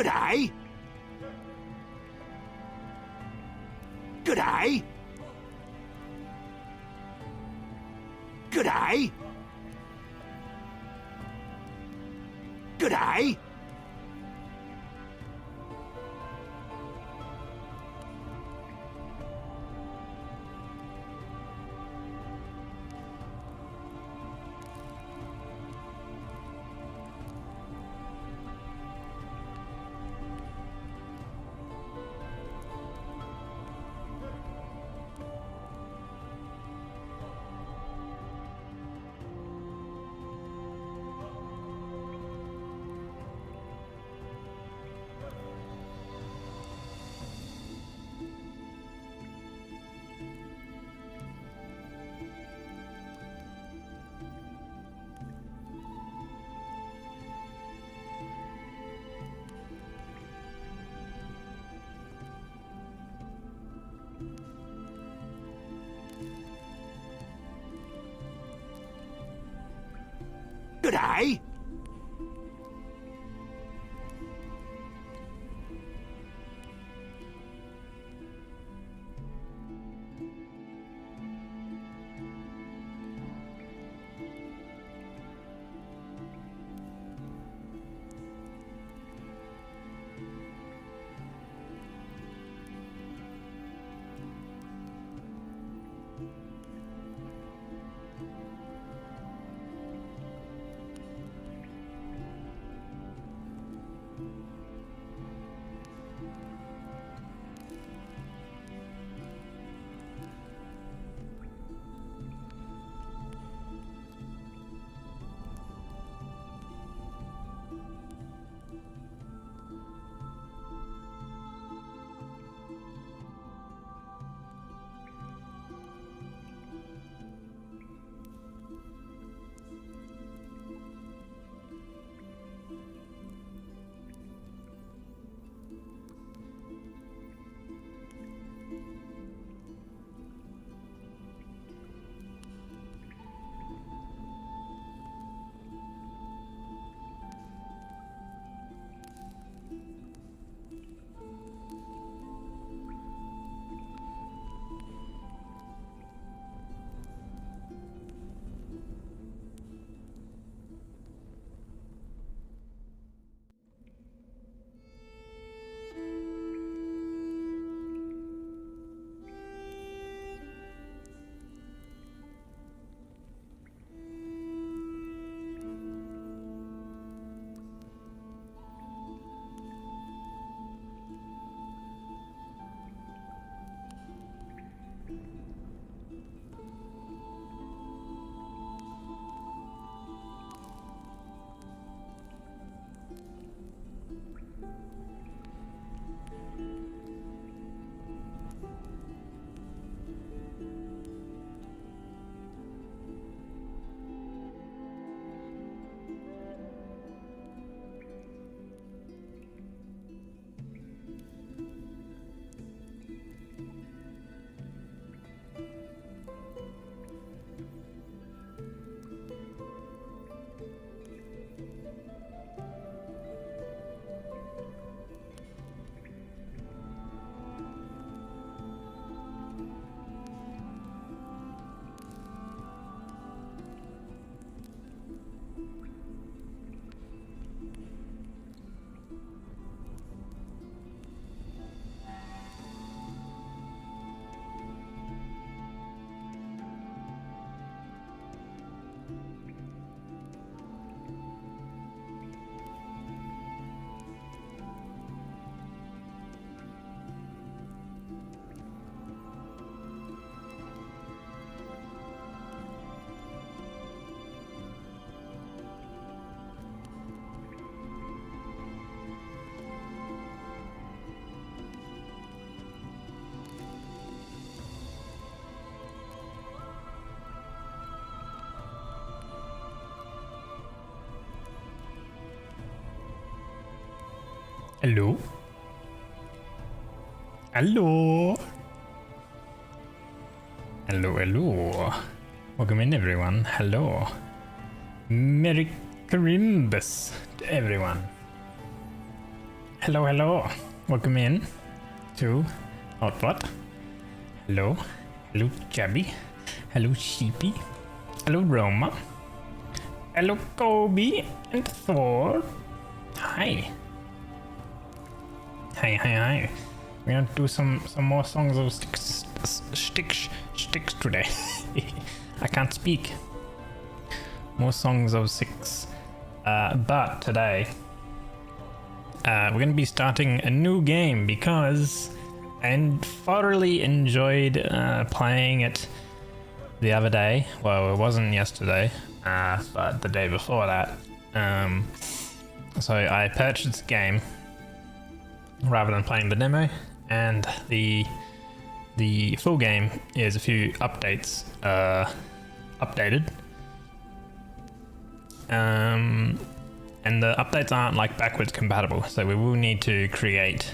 G'day. G'day. G'day. G'day. G'day. Hello? Hello? Hello, hello. Welcome in, everyone. Hello. Merry Christmas to everyone. Hello, hello. Welcome in to what? Hello. Hello, Chubby. Hello, Sheepy. Hello, Roma. Hello, Kobe and Thor. Hi. Hi. We're gonna do some more songs of sticks today. I can't speak. More songs of six. But today, we're gonna be starting a new game because I thoroughly enjoyed playing it the other day. Well, it wasn't yesterday, but the day before that. So I purchased the game rather than playing the demo, and the full game is a few updates updated. And the updates aren't like backwards compatible, so we will need to create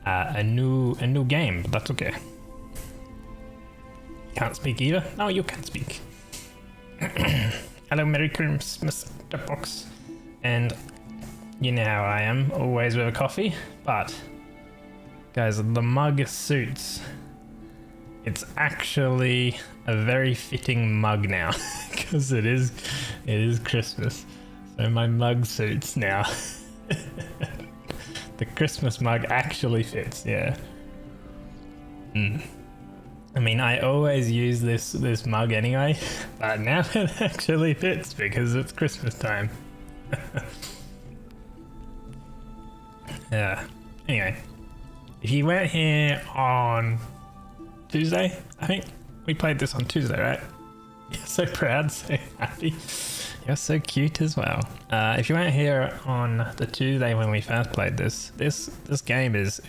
a new game, but that's okay. Can't speak either? No, you can't speak. Hello, Merry Christmas, the box. And you know how I am, always with a coffee. But guys, the mug suits. It's actually a very fitting mug now because it is Christmas. So my mug suits now. The Christmas mug actually fits, yeah. I mean, I always use this mug anyway, but now it actually fits because it's Christmas time. Yeah. Anyway, if you weren't here on Tuesday, I think we played this on Tuesday, right? You're so proud, so happy. You're so cute as well. If you weren't here on the Tuesday when we first played this game is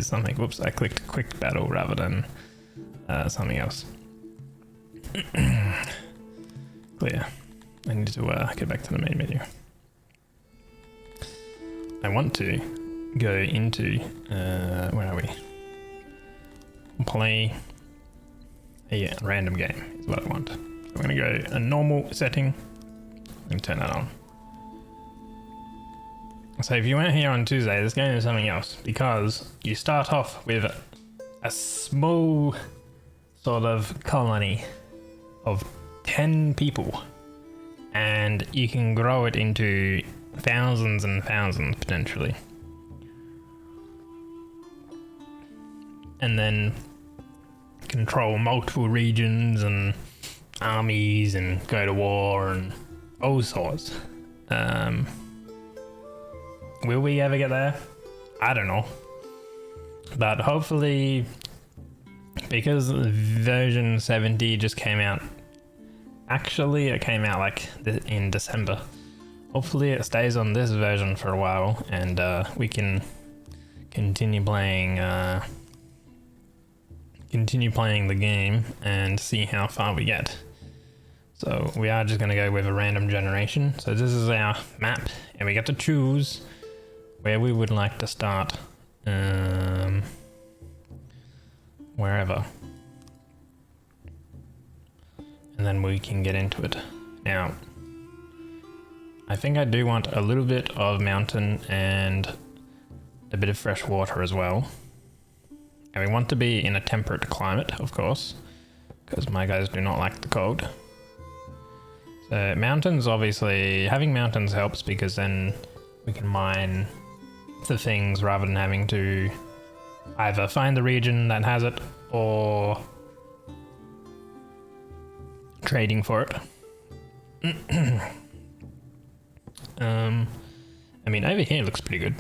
something. Whoops, I clicked quick battle rather than something else. Clear. I need to get back to the main menu. I want to go into where are we? Play a random game is what I want. So we're gonna go a normal setting. I'm gonna turn that on. So if you weren't here on Tuesday, this game is something else because you start off with a small sort of colony of 10 people, and you can grow it into thousands and thousands potentially. And then control multiple regions and armies and go to war and all sorts. Will we ever get there? I don't know. But hopefully, because version 70 just came out. Actually, it came out like in December. Hopefully it stays on this version for a while and we can continue playing the game and see how far we get. So we are just going to go with a random generation. So this is our map and we get to choose where we would like to start. Wherever. And then we can get into it. Now, I think I do want a little bit of mountain and a bit of fresh water as well. And we want to be in a temperate climate, of course, because my guys do not like the cold. So mountains, obviously, having mountains helps because then we can mine the things rather than having to either find the region that has it or trading for it. I mean, over here looks pretty good.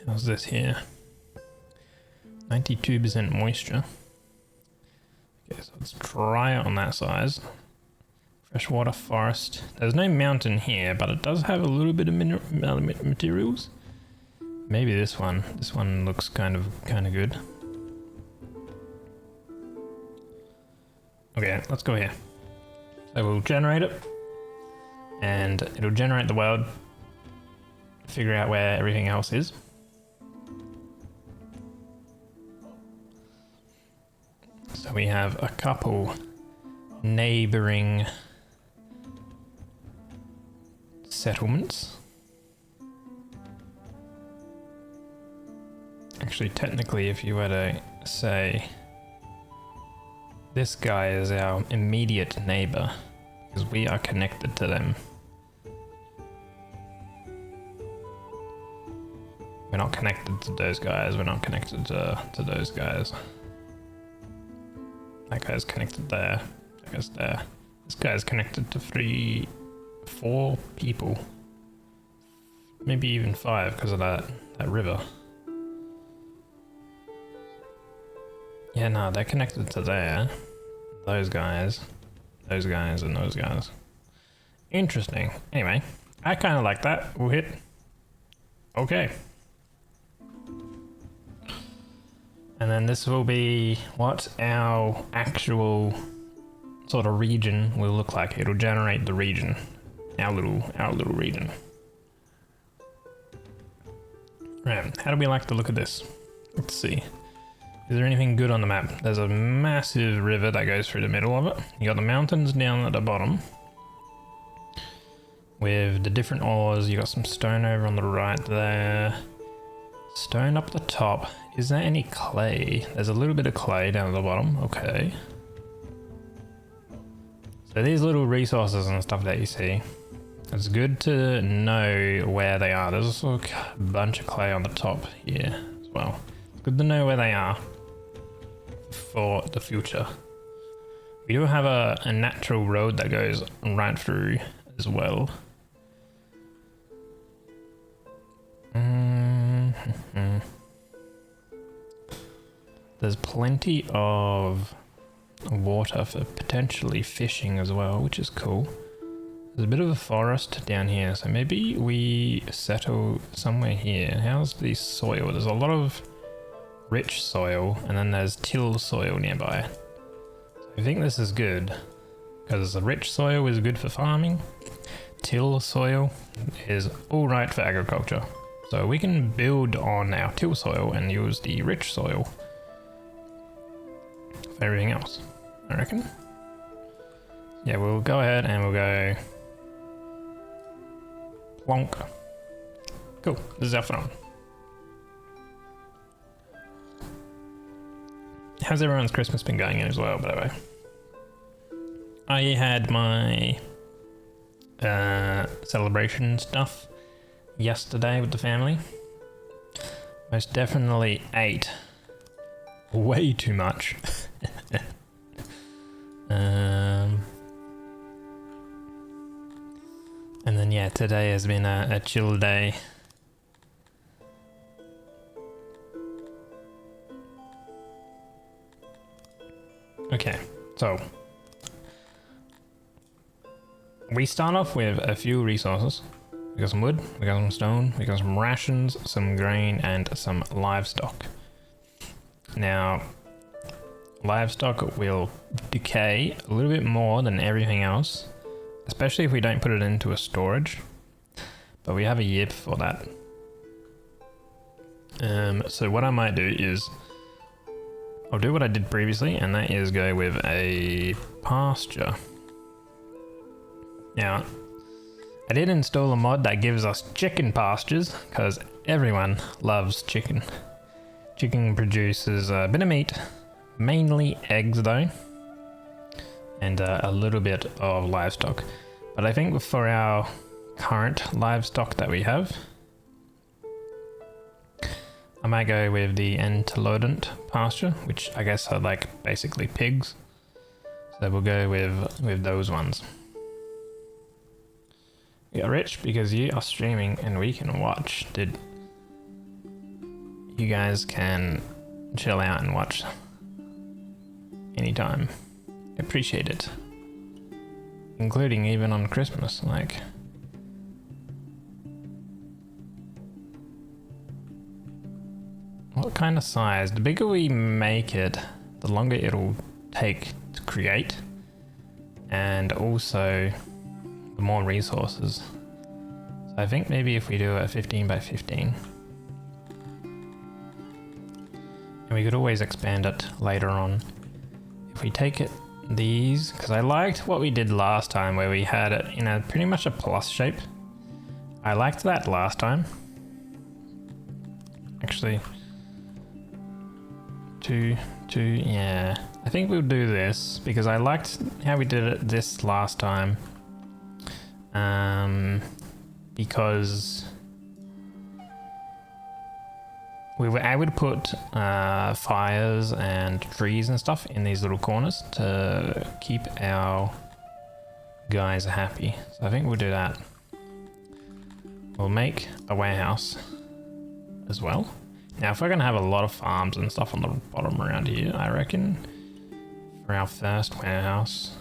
How's this here? 92% moisture. Okay, so let's try it on that size. Freshwater forest. There's no mountain here, but it does have a little bit of materials. Maybe this one. This one looks kind of good. Okay, let's go here. So we'll generate it, and it'll generate the world. Figure out where everything else is. So we have a couple neighboring settlements. Actually, technically, if you were to say this guy is our immediate neighbor, because we are connected to them. We're not connected to those guys, we're not connected to those guys. That guy's connected there, that guy's there. This guy's connected to 4 people. Maybe even 5 because of that river. Yeah, no, they're connected to there. Those guys, and those guys. Interesting. Anyway, I kind of like that. We'll hit okay. And then this will be what our actual sort of region will look like. It'll generate the region, our little region. Right, how do we like the look of this? Let's see. Is there anything good on the map? There's a massive river that goes through the middle of it. You got the mountains down at the bottom with the different ores. You got some stone over on the right there. Stone up the top. Is there any clay? There's a little bit of clay down at the bottom. Okay. So these little resources and stuff that you see, it's good to know where they are. There's also a bunch of clay on the top here as well. It's good to know where they are for the future. We do have a natural road that goes right through as well. There's plenty of water for potentially fishing as well, which is cool. There's a bit of a forest down here, so maybe we settle somewhere here. How's the soil? There's a lot of rich soil, and then there's till soil nearby. So I think this is good, because the rich soil is good for farming. Till soil is alright for agriculture. So we can build on our till soil and use the rich soil for everything else, I reckon. Yeah, we'll go ahead and we'll go plonk. Cool, this is our phone. How's everyone's Christmas been going in as well, by the way? I had my celebration stuff yesterday with the family. Most definitely ate way too much. And then yeah, today has been a chill day. Okay, so we start off with a few resources. We got some wood, we got some stone, we got some rations, some grain, and some livestock. Now, livestock will decay a little bit more than everything else, especially if we don't put it into a storage, but we have a year for that. So what I might do is I'll do what I did previously, and that is go with a pasture. Now, I did install a mod that gives us chicken pastures, because everyone loves chicken. Chicken produces a bit of meat, mainly eggs though, and a little bit of livestock. But I think for our current livestock that we have, I might go with the antelodont pasture, which I guess are like basically pigs. So we'll go with those ones. We are rich because you are streaming and we can watch. You guys can chill out and watch anytime. I appreciate it. Including even on Christmas, like. What kind of size? The bigger we make it, the longer it'll take to create. And also, the more resources. So I think maybe if we do a 15 by 15. And we could always expand it later on. If we take it these, because I liked what we did last time where we had it in a pretty much a plus shape. I liked that last time. Actually, two. Yeah, I think we'll do this because I liked how we did it this last time. Because we were able to put fires and trees and stuff in these little corners to keep our guys happy. So I think we'll do that. We'll make a warehouse as well. Now, if we're going to have a lot of farms and stuff on the bottom around here, I reckon for our first warehouse,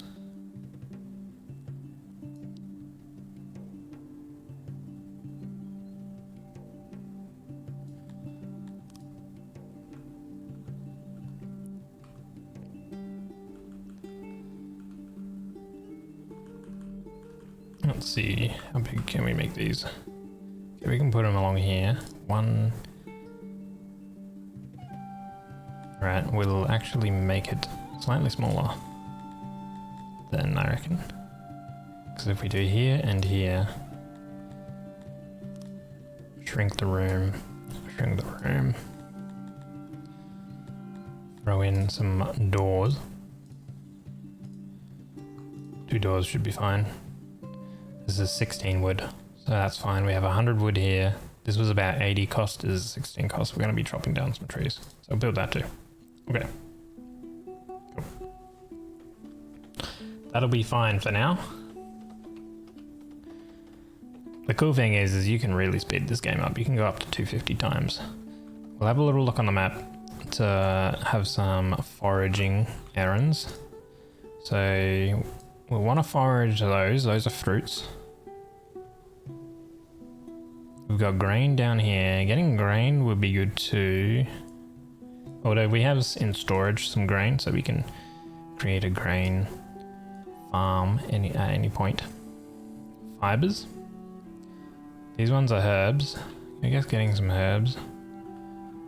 let's see, how big can we make these? Okay, we can put them along here. One. Right, we'll actually make it slightly smaller then, I reckon. Because if we do here and here, shrink the room, throw in some doors. 2 doors should be fine. This is 16 wood, so that's fine. We have 100 wood here. This was about 80 cost, this is 16 cost. We're going to be chopping down some trees, so build that too. Okay. Cool. That'll be fine for now. The cool thing is you can really speed this game up. You can go up to 250 times. We'll have a little look on the map to have some foraging errands. So we'll want to forage those. Those are fruits. We've got grain down here. Getting grain would be good too. Although we have in storage some grain, so we can create a grain farm at any point. Fibers. These ones are herbs. I guess getting some herbs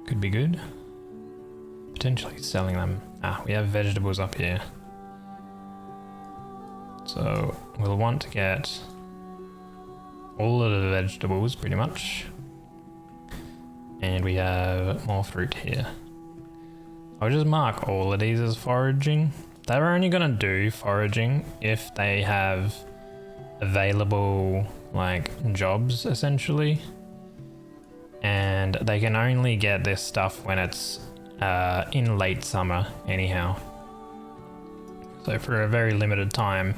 could be good. Potentially selling them. We have vegetables up here. So we'll want to get all of the vegetables pretty much. And we have more fruit here. I'll just mark all of these as foraging. They're only gonna do foraging if they have available like jobs essentially. And they can only get this stuff when it's in late summer anyhow. So for a very limited time,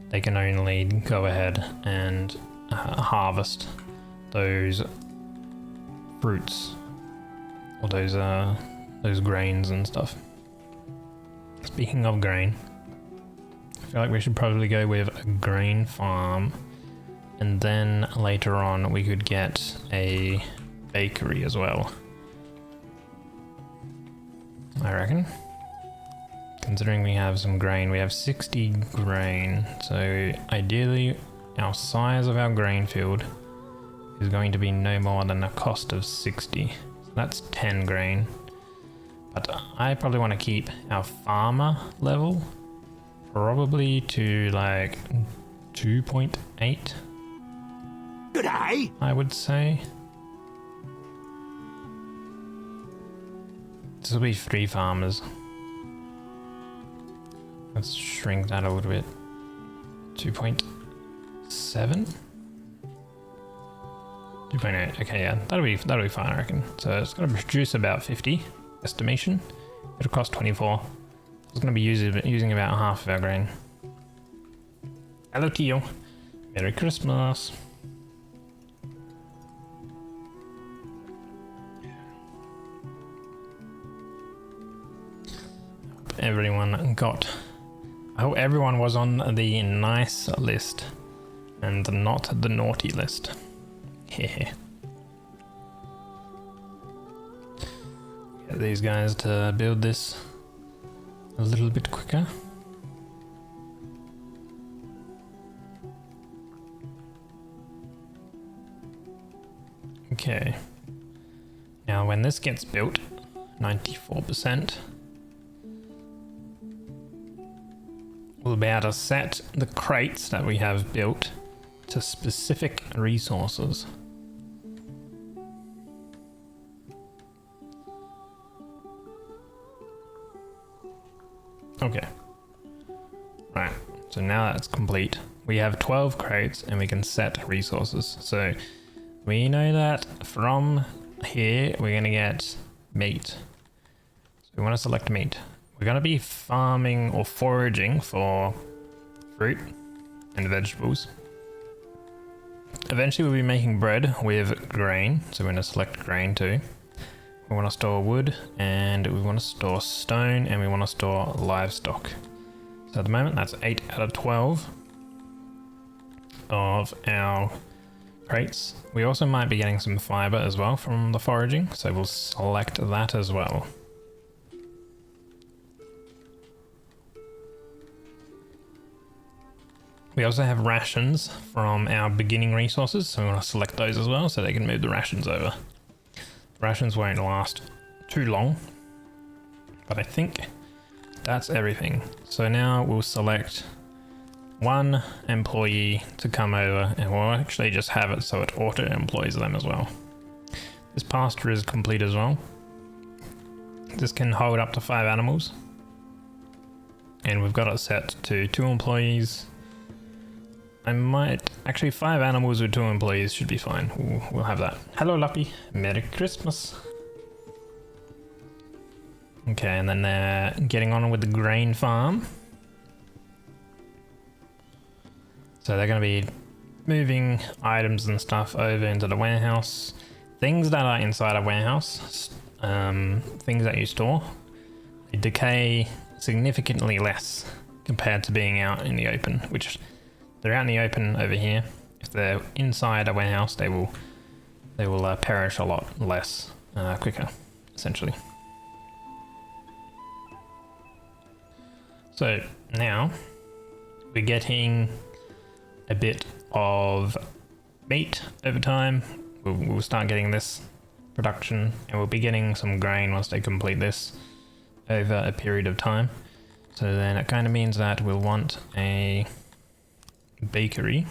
they can only go ahead and harvest those fruits or those grains and stuff. Speaking of grain, I feel like we should probably go with a grain farm, and then later on we could get a bakery as well, I reckon. Considering we have some grain, we have 60 grain, so ideally our size of our grain field is going to be no more than a cost of 60. So that's 10 grain. But I probably want to keep our farmer level probably to like 2.8. Good day. I would say. This will be 3 farmers. Let's shrink that a little bit. 2.7? 2.8. Okay, yeah, that'll be fine, I reckon. So it's gonna produce about 50 estimation. It'll cost 24. It's gonna be using about half of our grain. Hello to you. Merry Christmas. Everyone got. I hope everyone was on the nice list and not the naughty list. Hehe. Get these guys to build this a little bit quicker. Okay. Now when this gets built, 94%. We'll be able to set the crates that we have built to specific resources. Okay. Right, so now that's complete. We have 12 crates and we can set resources. So we know that from here we're gonna get meat. So we want to select meat. We're gonna be farming or foraging for fruit and vegetables. Eventually we'll be making bread with grain, so we're gonna select grain too. We want to store wood, and we want to store stone, and we want to store livestock. So at the moment that's 8 out of 12 of our crates. We also might be getting some fiber as well from the foraging, so we'll select that as well. We also have rations from our beginning resources, so we want to select those as well so they can move the rations over. Rations won't last too long, but I think that's everything. So now we'll select one employee to come over, and we'll actually just have it so it auto employs them as well. This pasture is complete as well. This can hold up to 5 animals, and we've got it set to 2 employees. I might actually 5 animals with 2 employees should be fine. We'll have that. Hello Luppy, Merry Christmas. Okay, and then they're getting on with the grain farm. So they're going to be moving items and stuff over into the warehouse. Things that are inside a warehouse, things that you store, they decay significantly less compared to being out in the open, which they're out in the open over here. If they're inside a warehouse, they will perish a lot less quicker, essentially. So now we're getting a bit of meat over time. We'll start getting this production, and we'll be getting some grain once they complete this over a period of time. So then it kind of means that we'll want a bakery.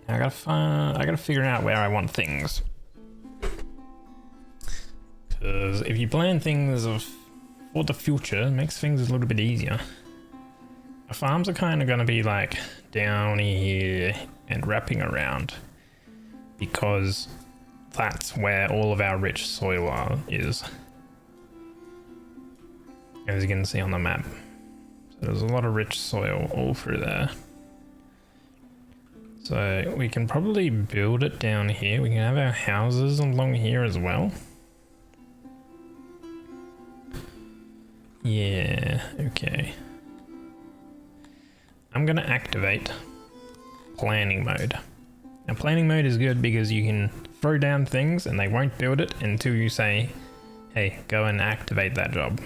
I gotta figure out where I want things, because if you plan things for the future, it makes things a little bit easier. The farms are kind of gonna be like down here and wrapping around, because that's where all of our rich soil is. As you can see on the map. So there's a lot of rich soil all through there. So we can probably build it down here. We can have our houses along here as well. Yeah, okay. I'm gonna activate planning mode. Now planning mode is good because you can throw down things and they won't build it until you say, hey, go and activate that job.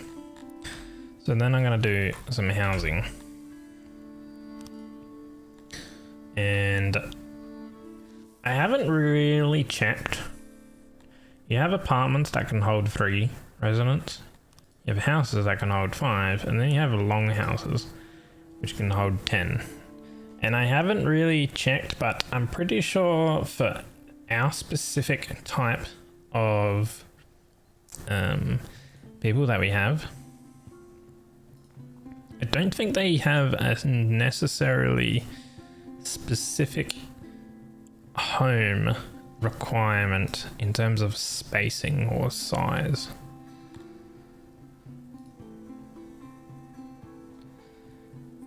So then I'm gonna do some housing. And I haven't really checked. You have apartments that can hold 3 residents. You have houses that can hold 5, and then you have long houses, which can hold 10. And I haven't really checked, but I'm pretty sure for our specific type of people that we have, I don't think they have a necessarily specific home requirement in terms of spacing or size.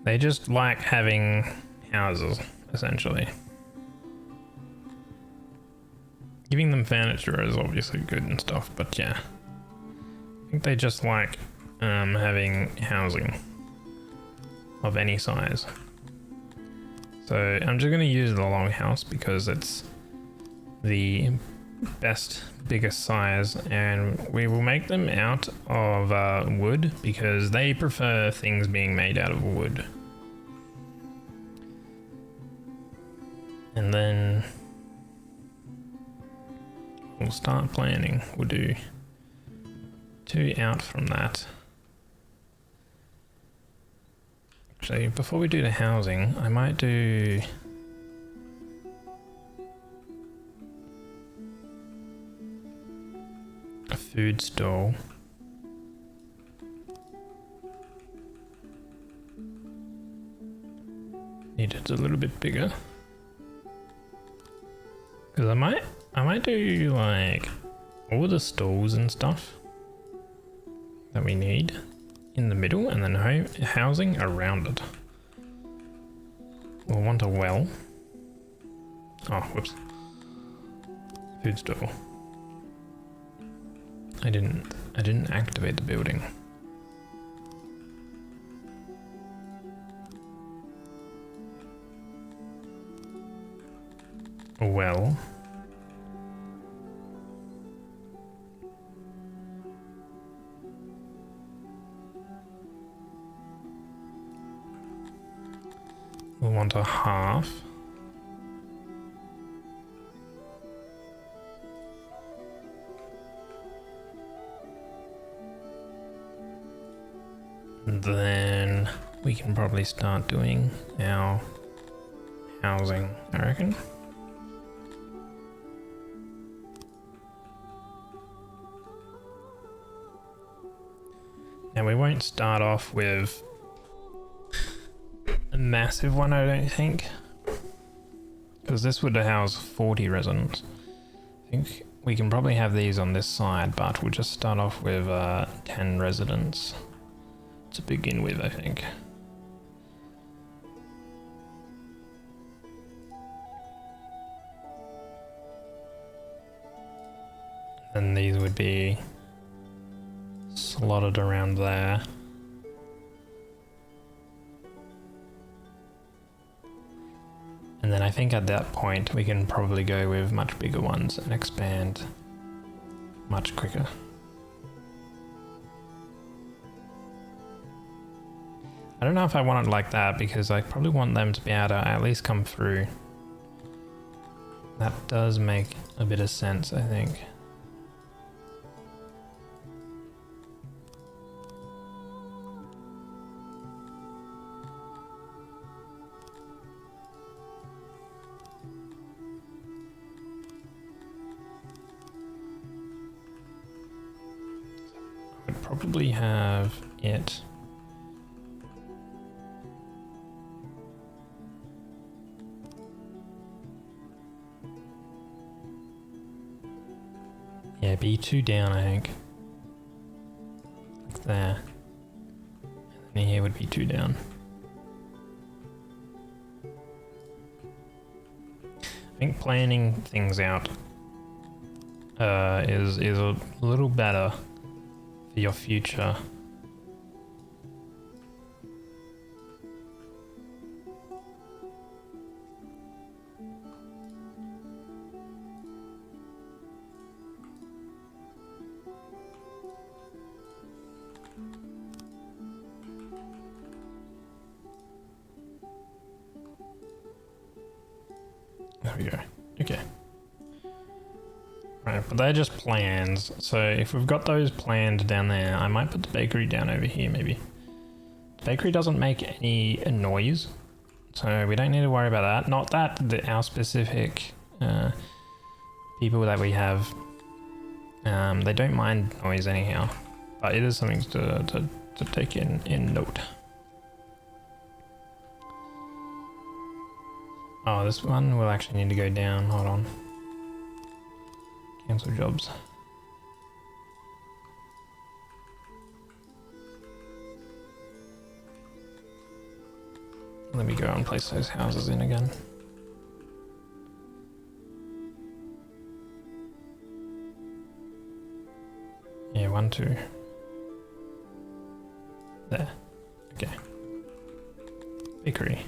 They just like having houses, essentially. Giving them furniture is obviously good and stuff, but yeah. I think they just like having housing of any size. So I'm just going to use the longhouse because it's the best, biggest size, and we will make them out of wood because they prefer things being made out of wood. And then we'll start planning. We'll do 2 out from that. Actually, before we do the housing, I might do... food stall. Need it a little bit bigger. Cause I might do like all the stalls and stuff that we need in the middle, and then housing around it. We'll want a well. Oh, whoops. Food stall. I didn't activate the building. A well. We'll want a half. And then we can probably start doing our housing, I reckon. Now we won't start off with a massive one, I don't think, because this would house 40 residents. I think we can probably have these on this side, but we'll just start off with 10 residents to begin with, I think. And these would be slotted around there. And then I think at that point we can probably go with much bigger ones and expand much quicker. I don't know if I want it like that, because I probably want them to be able to at least come through. That does make a bit of sense, I think. I'd probably have it. Yeah, be 2 down, I think. Like there. And then here would be 2 down. I think planning things out is a little better for your future. There we go. Okay. Right, but they're just plans. So if we've got those planned down there, I might put the bakery down over here maybe. The bakery doesn't make any noise, so we don't need to worry about that. Not that our specific people that we have, they don't mind noise anyhow. But it is something to take in note. Oh, this one will actually need to go down. Hold on. Cancel jobs. Let me go and place those houses in again. Yeah, 1, 2. There. Okay. Bakery.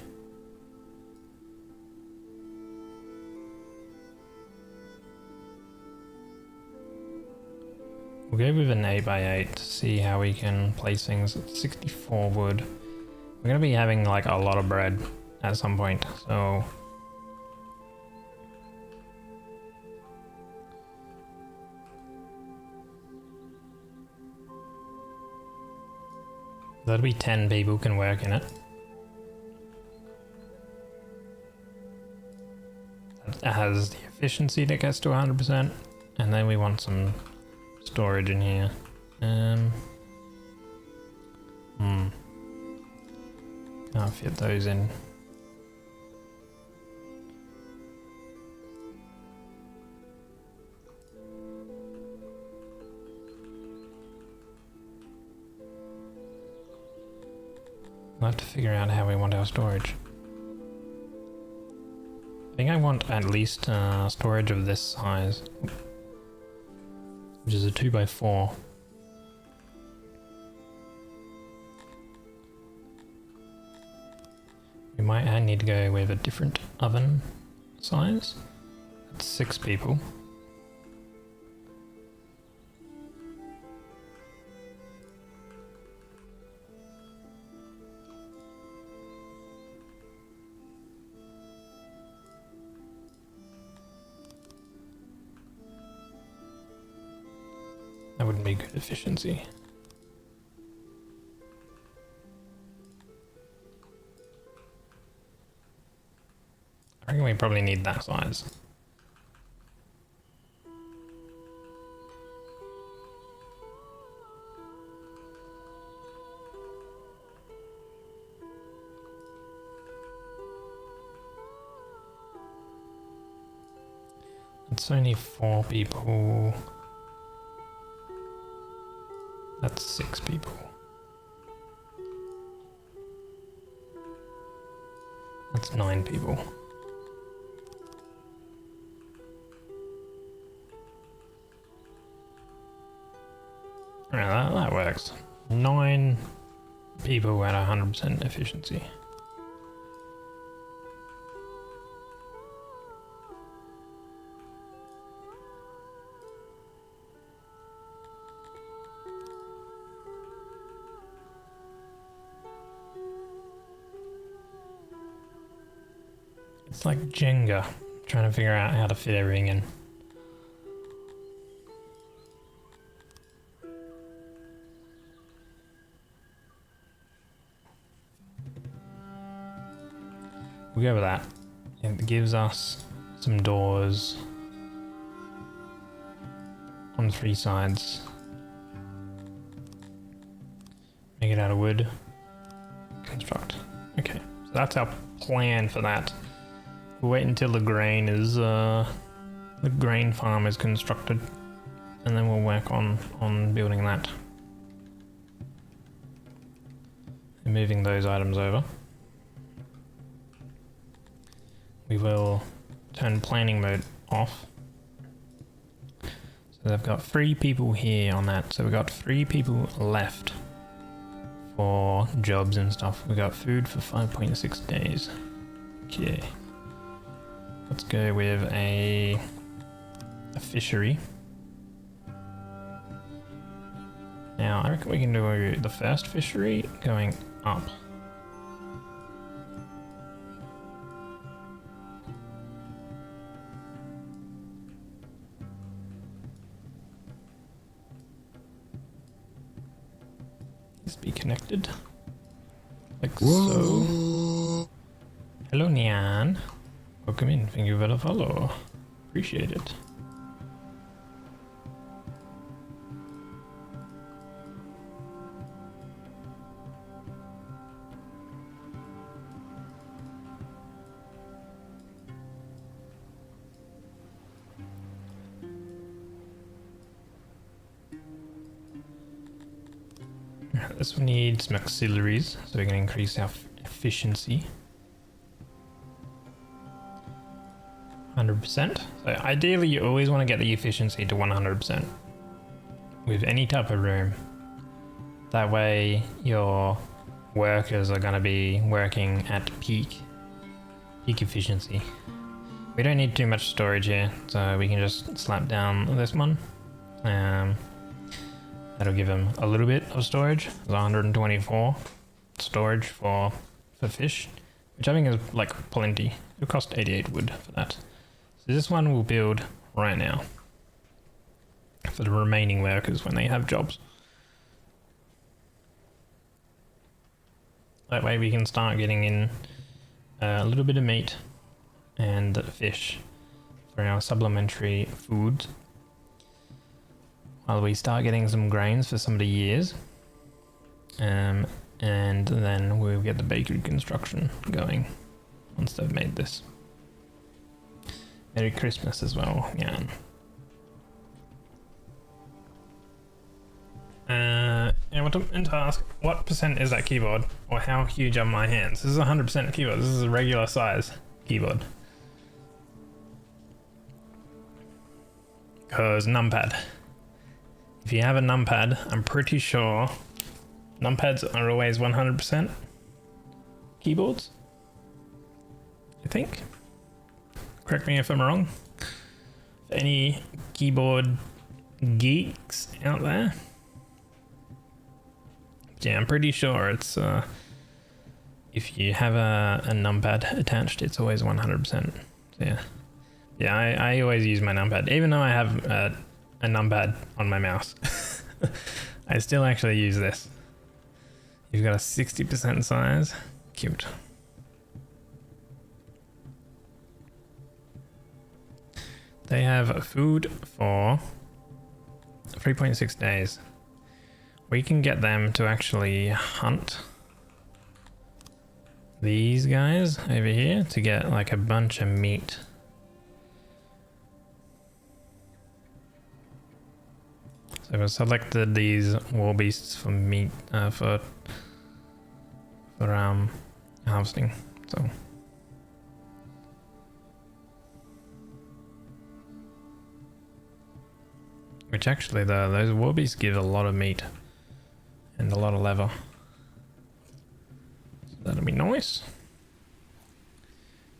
We'll go with an 8x8 to see how we can place things at 64 wood. We're going to be having like a lot of bread at some point, so... That'll be 10 people can work in it. It has the efficiency that gets to 100%, and then we want some storage in here. Can't fit those in. We'll have to figure out how we want our storage. I think I want at least storage of this size, which is a 2x4. We might need to go with a different oven size. That's 6 people. That wouldn't be good efficiency. I reckon we probably need that size. It's only 4 people. That's 6 people. That's 9 people. Yeah, that works. 9 people at 100% efficiency. It's like Jenga, trying to figure out how to fit everything in. We'll go with that. It gives us some doors on 3 sides. Make it out of wood. Construct. Okay, so that's our plan for that. We'll wait until the grain is the grain farm is constructed, and then we'll work on building that and moving those items over. We will turn planning mode off. So they've got 3 people here on that. So we've got 3 people left for jobs and stuff. We got food for 5.6 days. Okay. Let's go with a fishery. Now I reckon we can do the first fishery going up. Be connected like so. Hello Nyan, welcome in, thank you for the follow, appreciate it. This one needs some auxiliaries, so we can increase our efficiency. 100%. So ideally you always want to get the efficiency to 100% with any type of room. That way your workers are going to be working at peak efficiency. We don't need too much storage here, so we can just slap down this one. That'll give him a little bit of storage. 124 storage for fish, which I think is like plenty. It'll cost 88 wood for that. So this one we'll build right now for the remaining workers when they have jobs. That way we can start getting in a little bit of meat and fish for our supplementary foods. while we start getting some grains for some of the years. And then we'll get the bakery construction going once they've made this. Merry Christmas as well, yeah. I want to ask, what percent is that keyboard? Or how huge are my hands? This is 100% keyboard. This is a regular size keyboard. Because numpad. If you have a numpad, I'm pretty sure numpads are always 100% keyboards. I think. Correct me if I'm wrong. Any keyboard geeks out there? Yeah, I'm pretty sure it's if you have a numpad attached, it's always 100%. So yeah, I always use my numpad, even though I have a numpad on my mouse. I still actually use this. You've got a 60% size. Cute. They have food for 3.6 days. We can get them to actually hunt these guys over here to get like a bunch of meat. So we've selected these war beasts for meat, for harvesting. So which actually those war beasts give a lot of meat. And a lot of leather. So that'll be nice.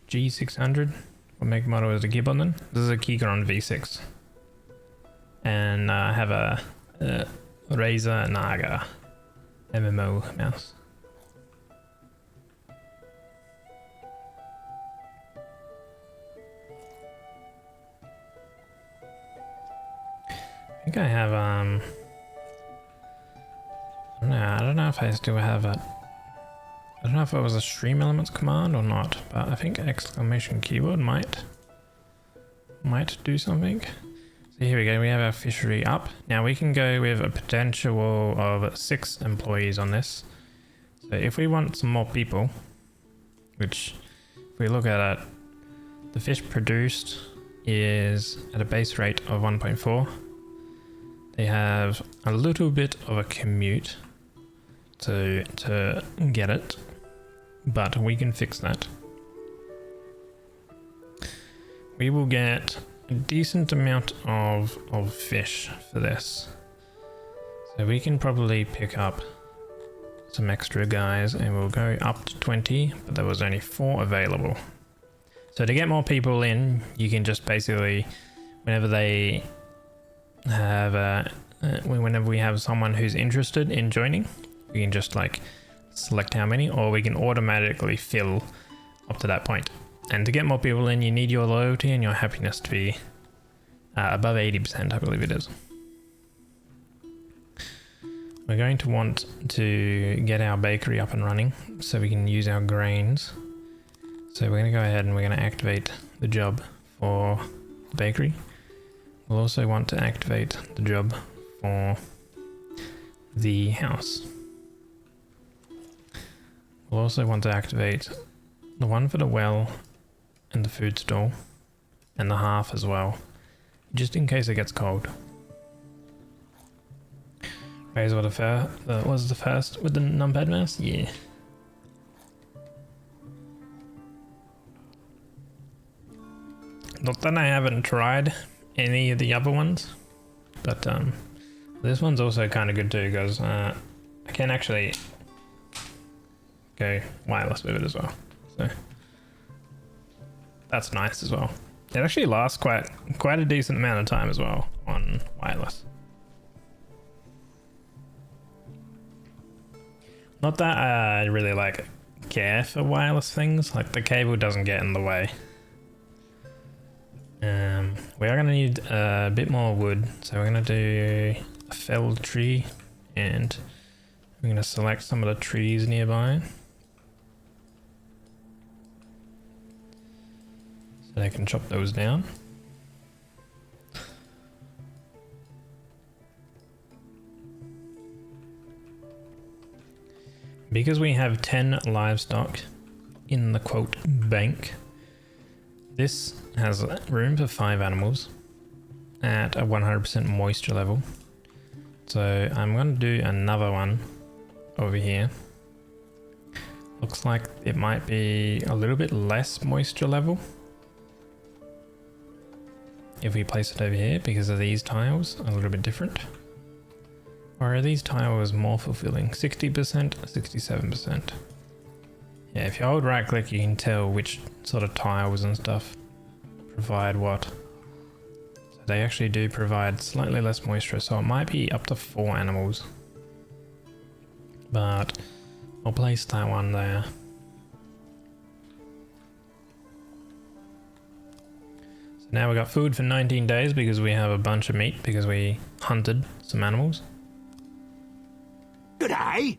G600. What make model is the keyboard then? This is a Keychron V6. And I have a Razer Naga MMO mouse. I think I have I don't know if I still have it. I don't know if it was a Stream Elements command or not, but I think exclamation keyboard might do something. So here we go, we have our fishery up. Now we can go with a potential of 6 employees on this. So if we want some more people, which if we look at it, the fish produced is at a base rate of 1.4. They have a little bit of a commute to get it, but we can fix that. We will get a decent amount of fish for this, so we can probably pick up some extra guys and we'll go up to 20, but there was only 4 available. So to get more people in, you can just basically, whenever they have whenever we have someone who's interested in joining, we can just like select how many, or we can automatically fill up to that point. And to get more people in, you need your loyalty and your happiness to be above 80%, I believe it is. We're going to want to get our bakery up and running so we can use our grains. So we're going to go ahead and we're going to activate the job for the bakery. We'll also want to activate the job for the house. We'll also want to activate the one for the well and the food stall and the hearth as well, just in case it gets cold. Raise was the first with the numpad mouse? Yeah. Not that I haven't tried any of the other ones, but this one's also kind of good too, because I can actually go wireless with it as well, so that's nice as well. It actually lasts quite a decent amount of time as well on wireless. Not that I really like care for wireless things, like the cable doesn't get in the way. We are going to need a bit more wood, so we're going to do a felled tree, and we're going to select some of the trees nearby so they can chop those down. because we have 10 livestock in the quote bank, this has room for 5 animals at a 100% moisture level. So I'm going to do another one over here. Looks like it might be a little bit less moisture level if we place it over here because of these tiles, a little bit different. Or are these tiles more fulfilling? 60%, 67%. Yeah, if you hold right click you can tell which sort of tiles and stuff provide what. So they actually do provide slightly less moisture, so it might be up to 4 animals. But I'll place that one there. So now we've got food for 19 days because we have a bunch of meat because we hunted some animals. Good day.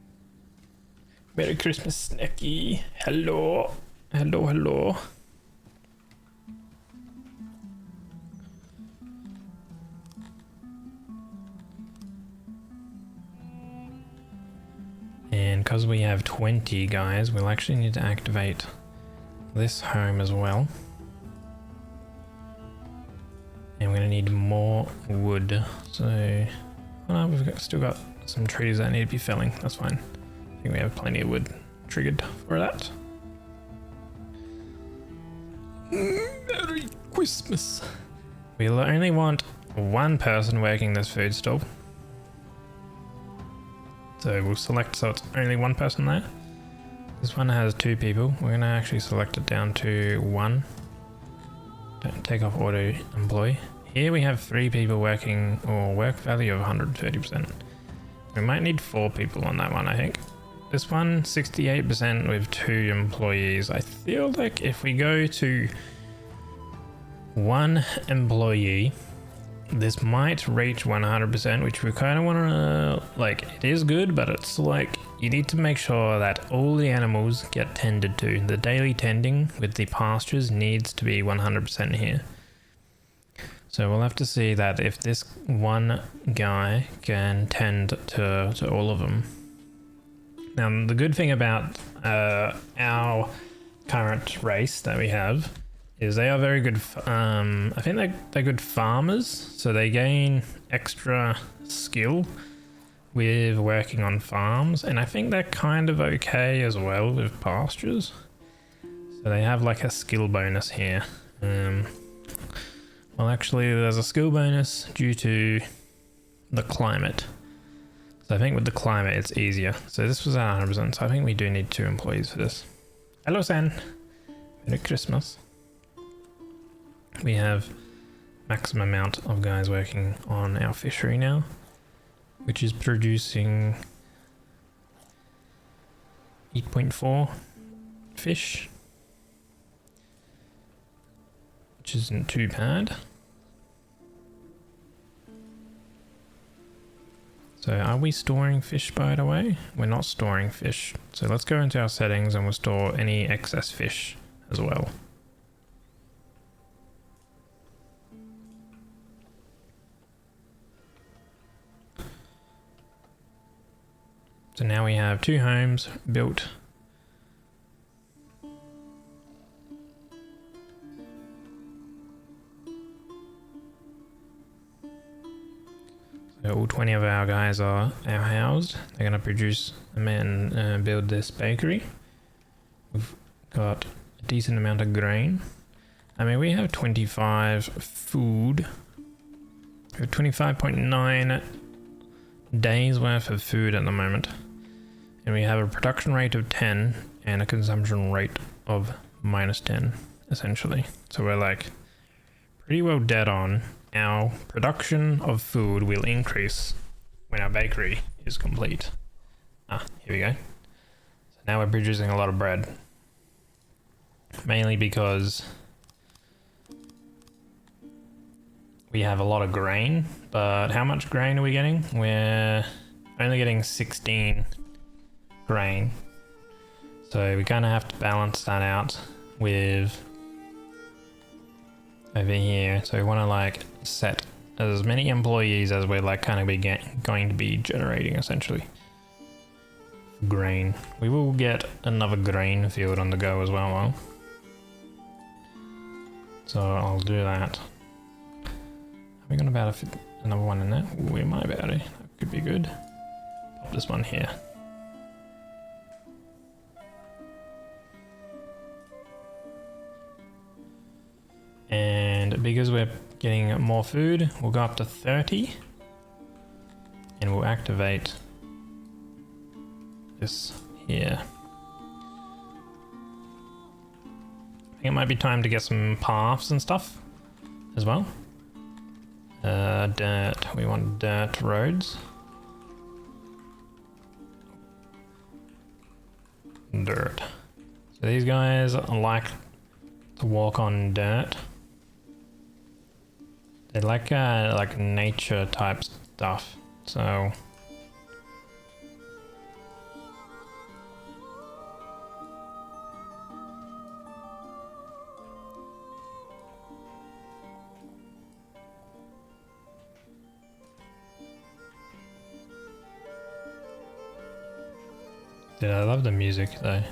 Merry Christmas, Snacky. Hello. Hello, hello. And because we have 20 guys, we'll actually need to activate this home as well. And we're going to need more wood. So, well, still got some trees that need to be felling. That's fine. I think we have plenty of wood triggered for that. Merry Christmas. We'll only want 1 person working this food stall. So we'll select so it's only 1 person there. This one has 2 people. We're going to actually select it down to 1. Don't take off auto employ. Here we have 3 people working, or work value of 130%. We might need 4 people on that one, I think. This one, 68% with 2 employees. I feel like if we go to 1 employee, this might reach 100%, which we kind of want to, like, it is good, but it's like, you need to make sure that all the animals get tended to. The daily tending with the pastures needs to be 100% here. So we'll have to see that if this one guy can tend to all of them. Now, the good thing about our current race that we have is they are very good. I think they're good farmers, so they gain extra skill with working on farms, and I think they're kind of okay as well with pastures. So they have like a skill bonus here. Well, actually, there's a skill bonus due to the climate. So I think with the climate, it's easier. So this was at 100%, so I think we do need 2 employees for this. Hello, San. Merry Christmas. We have maximum amount of guys working on our fishery now, which is producing 8.4 fish, which isn't too bad. So are we storing fish, by the way? We're not storing fish. So let's go into our settings and we'll store any excess fish as well. So now we have 2 homes built. So all 20 of our guys are housed. They're going to produce and build this bakery. We've got a decent amount of grain. I mean, we have 25 food. We have 25.9 days worth of food at the moment. And we have a production rate of 10 and a consumption rate of -10, essentially. So we're like pretty well dead on. Our production of food will increase when our bakery is complete. Here we go. So now we're producing a lot of bread. Mainly because we have a lot of grain, but how much grain are we getting? We're only getting 16 grain. So we're gonna have to balance that out with over here. So we want to like set as many employees as we're like kind of going to be generating essentially. grain. We will get another grain field on the go as well, though. So I'll do that. Are we gonna be able to fit another one in there? We might be able to. That could be good. Pop this one here. And because we're getting more food, we'll go up to 30. And we'll activate this here. I think it might be time to get some paths and stuff as well. Dirt. We want dirt roads. Dirt. So these guys like to walk on dirt. They like nature type stuff. So dude, I love the music though.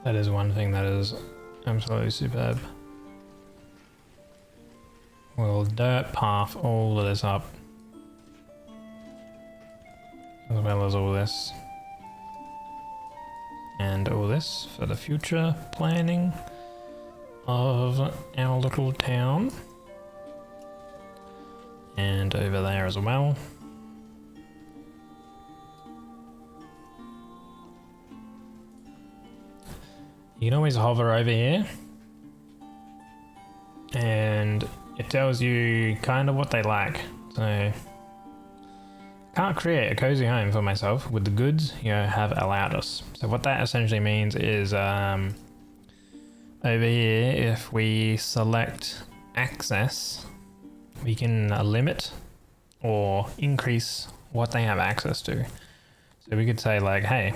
That is one thing that is absolutely superb. We'll dirt path all of this up. As well as all this. And all this for the future planning of our little town. And over there as well. You can always hover over here. And it tells you kind of what they like. So can't create a cozy home for myself with the goods you have allowed us. So what that essentially means is over here, if we select access, we can limit or increase what they have access to. So we could say like, hey,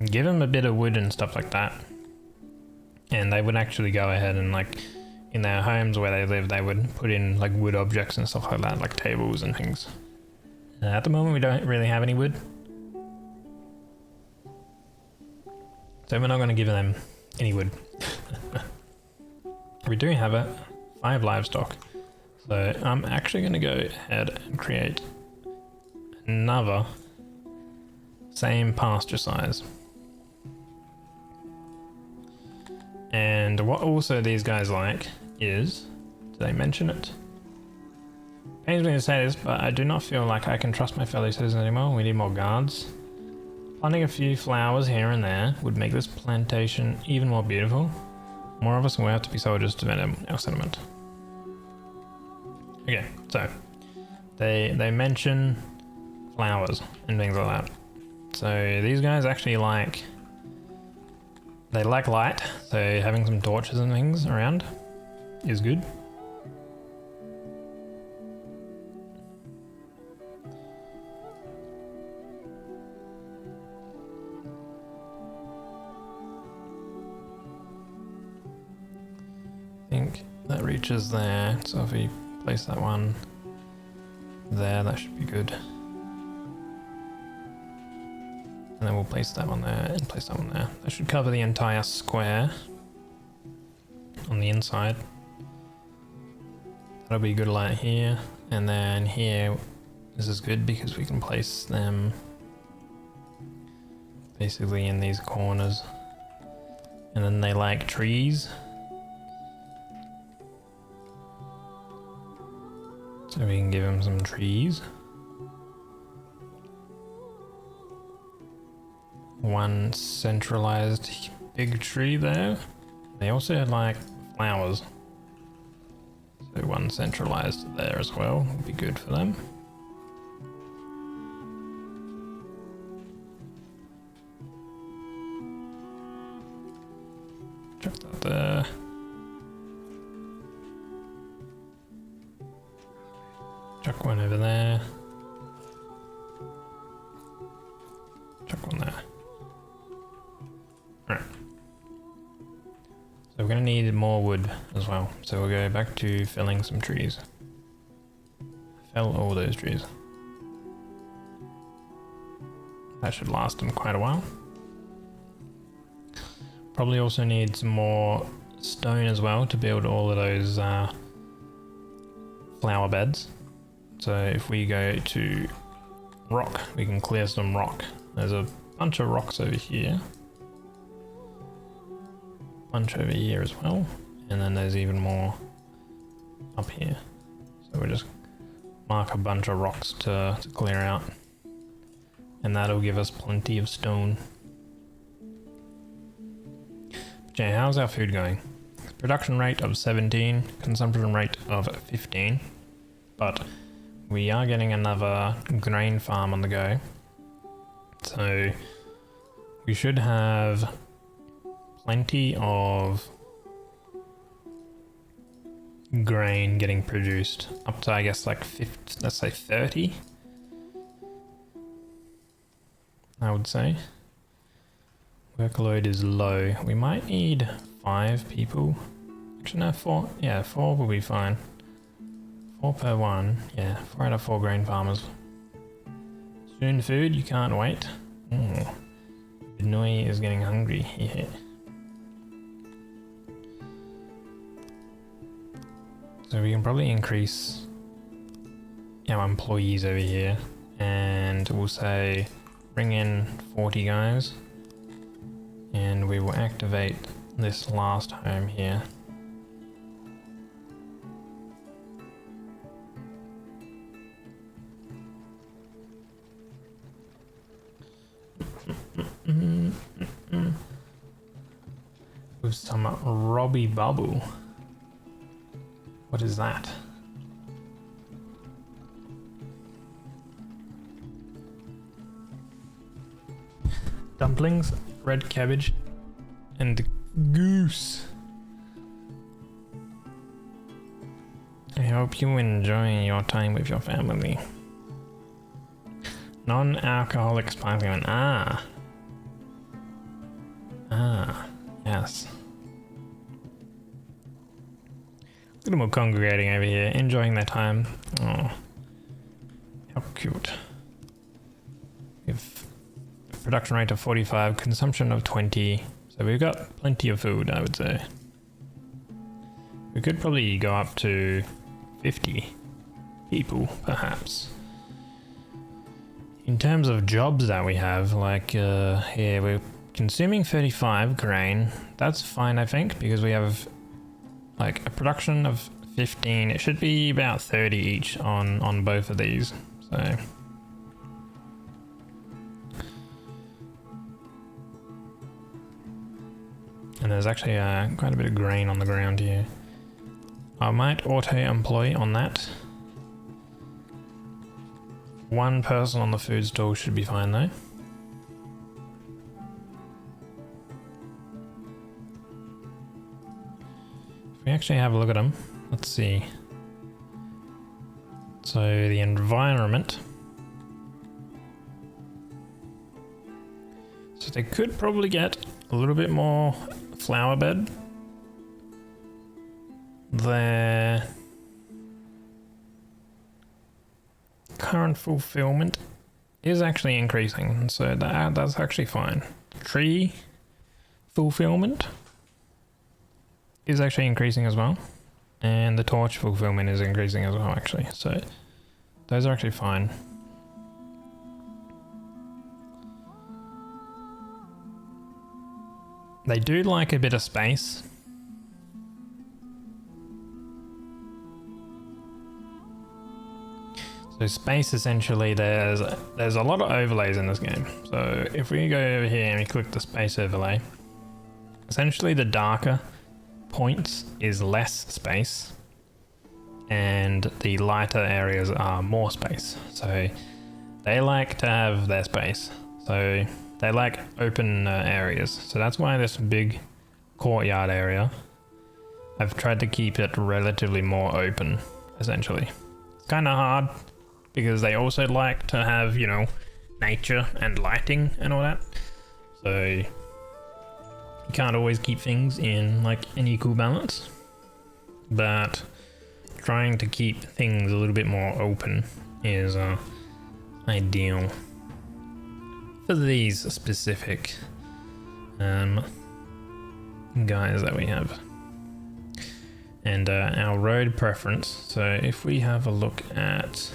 give them a bit of wood and stuff like that. And they would actually go ahead and like in their homes where they live, they would put in like wood objects and stuff like that, like tables and things. At the moment, we don't really have any wood. So we're not going to give them any wood. We do have 5 livestock. So I'm actually going to go ahead and create another same pasture size. And what also these guys like is, did I mention it? Pains me to say this, but I do not feel like I can trust my fellow citizens anymore. We need more guards. Planting a few flowers here and there would make this plantation even more beautiful. More of us will have to be soldiers to defend our settlement. Okay, so they mention flowers and things like that. So these guys actually like, they like light, so having some torches and things around is good. I think that reaches there, so if we place that one there, that should be good. And then we'll place that one there and place that one there. That should cover the entire square on the inside. That'll be good light here. And then here, this is good because we can place them basically in these corners. And then they like trees. So we can give them some trees. One centralized big tree there. They also like flowers. So one centralized there as well would be good for them. Chuck that there. Chuck one over there. Chuck one there. Alright. So we're going to need more wood as well. So we'll go back to felling some trees. Fell all those trees. That should last them quite a while. Probably also need some more stone as well to build all of those flower beds. So if we go to rock, we can clear some rock. There's a bunch of rocks over here. Bunch over here as well. And then there's even more up here. So we'll just mark a bunch of rocks to clear out. And that'll give us plenty of stone. Okay, how's our food going? Production rate of 17, consumption rate of 15. But we are getting another grain farm on the go. So we should have plenty of grain getting produced. Up to, I guess, like 50, let's say 30. I would say. Workload is low. We might need 5 people. Actually, no, 4. Yeah, 4 will be fine. 4 per one. Yeah, 4 out of 4 grain farmers. Soon food, you can't wait. Oh, Benoit is getting hungry. Yeah. So we can probably increase our employees over here. And we'll say bring in 40 guys. And we will activate this last home here. With some Robbie Bubble. What is that? Dumplings, red cabbage, and goose. I hope you enjoy your time with your family. Non-alcoholic sparkling wine. Ah, yes. A little more congregating over here, enjoying their time. Oh, how cute. We have production rate of 45, consumption of 20. So we've got plenty of food, I would say. We could probably go up to 50 people, perhaps. In terms of jobs that we have, like, here we're consuming 35 grain. That's fine, I think, because we have like a production of 15. It should be about 30 each on both of these. So and there's actually quite a bit of grain on the ground here. I might auto-employ on that. 1 person on the food stall should be fine though. If we actually have a look at them, let's see. So the environment. So they could probably get a little bit more flower bed. Their current fulfillment is actually increasing, so that's actually fine. Tree fulfillment is actually increasing as well, and the torch fulfillment is increasing as well, actually. So those are actually fine. They do like a bit of space. So space, essentially, there's a lot of overlays in this game. So if we go over here and we click the space overlay, essentially the darker points is less space and the lighter areas are more space. So they like to have their space. So they like open areas. So that's why this big courtyard area, I've tried to keep it relatively more open, essentially. It's kind of hard, because they also like to have, you know, nature and lighting and all that. So you can't always keep things in like an equal balance, but trying to keep things a little bit more open is ideal for these specific guys that we have. And our road preference, so if we have a look at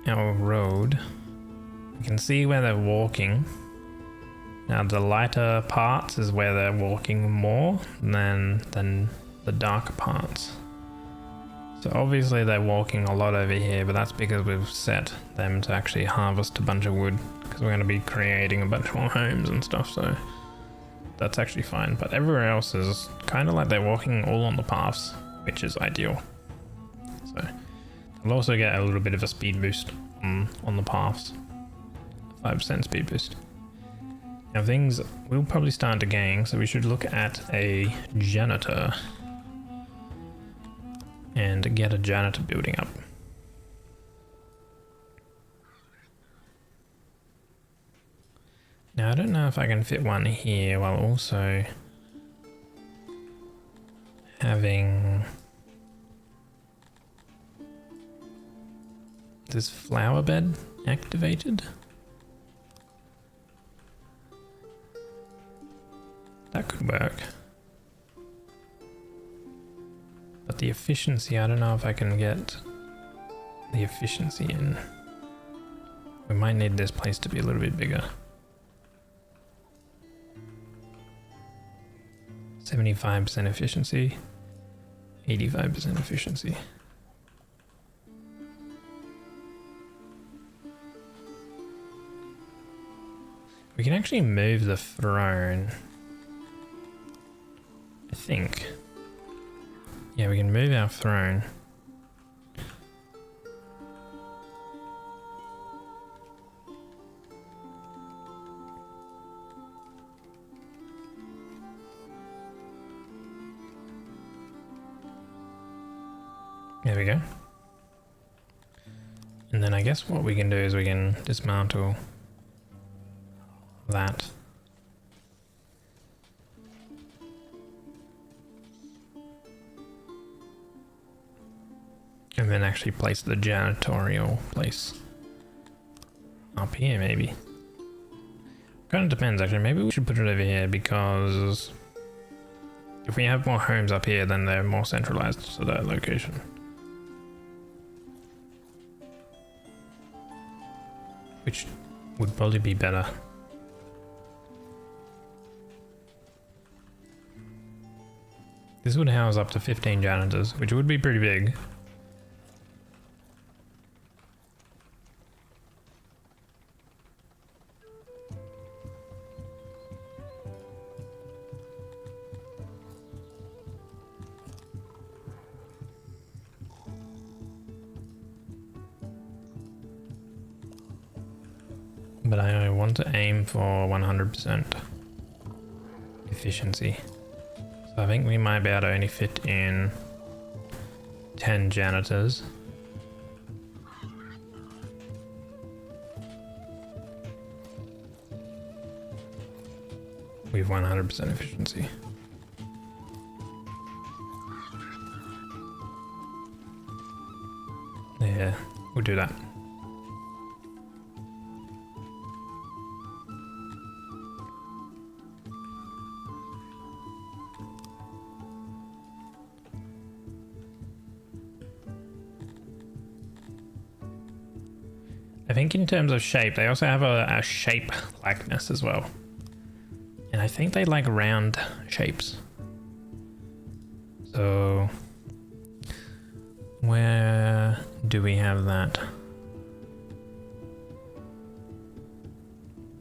our road, you can see where they're walking. Now the lighter parts is where they're walking more than the darker parts. So obviously they're walking a lot over here, but that's because we've set them to actually harvest a bunch of wood, because we're going to be creating a bunch more homes and stuff, so that's actually fine. But everywhere else is kind of like they're walking all on the paths, which is ideal. So they'll also get a little bit of a speed boost on the paths, 5% speed boost. Now things will probably start decaying, so we should look at a janitor and get a janitor building up. Now I don't know if I can fit one here while also having this flower bed activated. That could work. But the efficiency, I don't know if I can get the efficiency in. We might need this place to be a little bit bigger. 75% efficiency, 85% efficiency. We can actually move the throne, I think. Yeah, we can move our throne. There we go. And then I guess what we can do is we can dismantle that. And then actually place the janitorial place up here, maybe. Kind of depends, actually. Maybe we should put it over here, because if we have more homes up here, then they're more centralized to that location. Which would probably be better. This would house up to 15 janitors, which would be pretty big. But I want to aim for 100% efficiency. So I think we might be able to only fit in 10 janitors. With 100% efficiency. Yeah, we'll do that. I think in terms of shape, they also have a shape likeness as well. And I think they like round shapes. So where do we have that?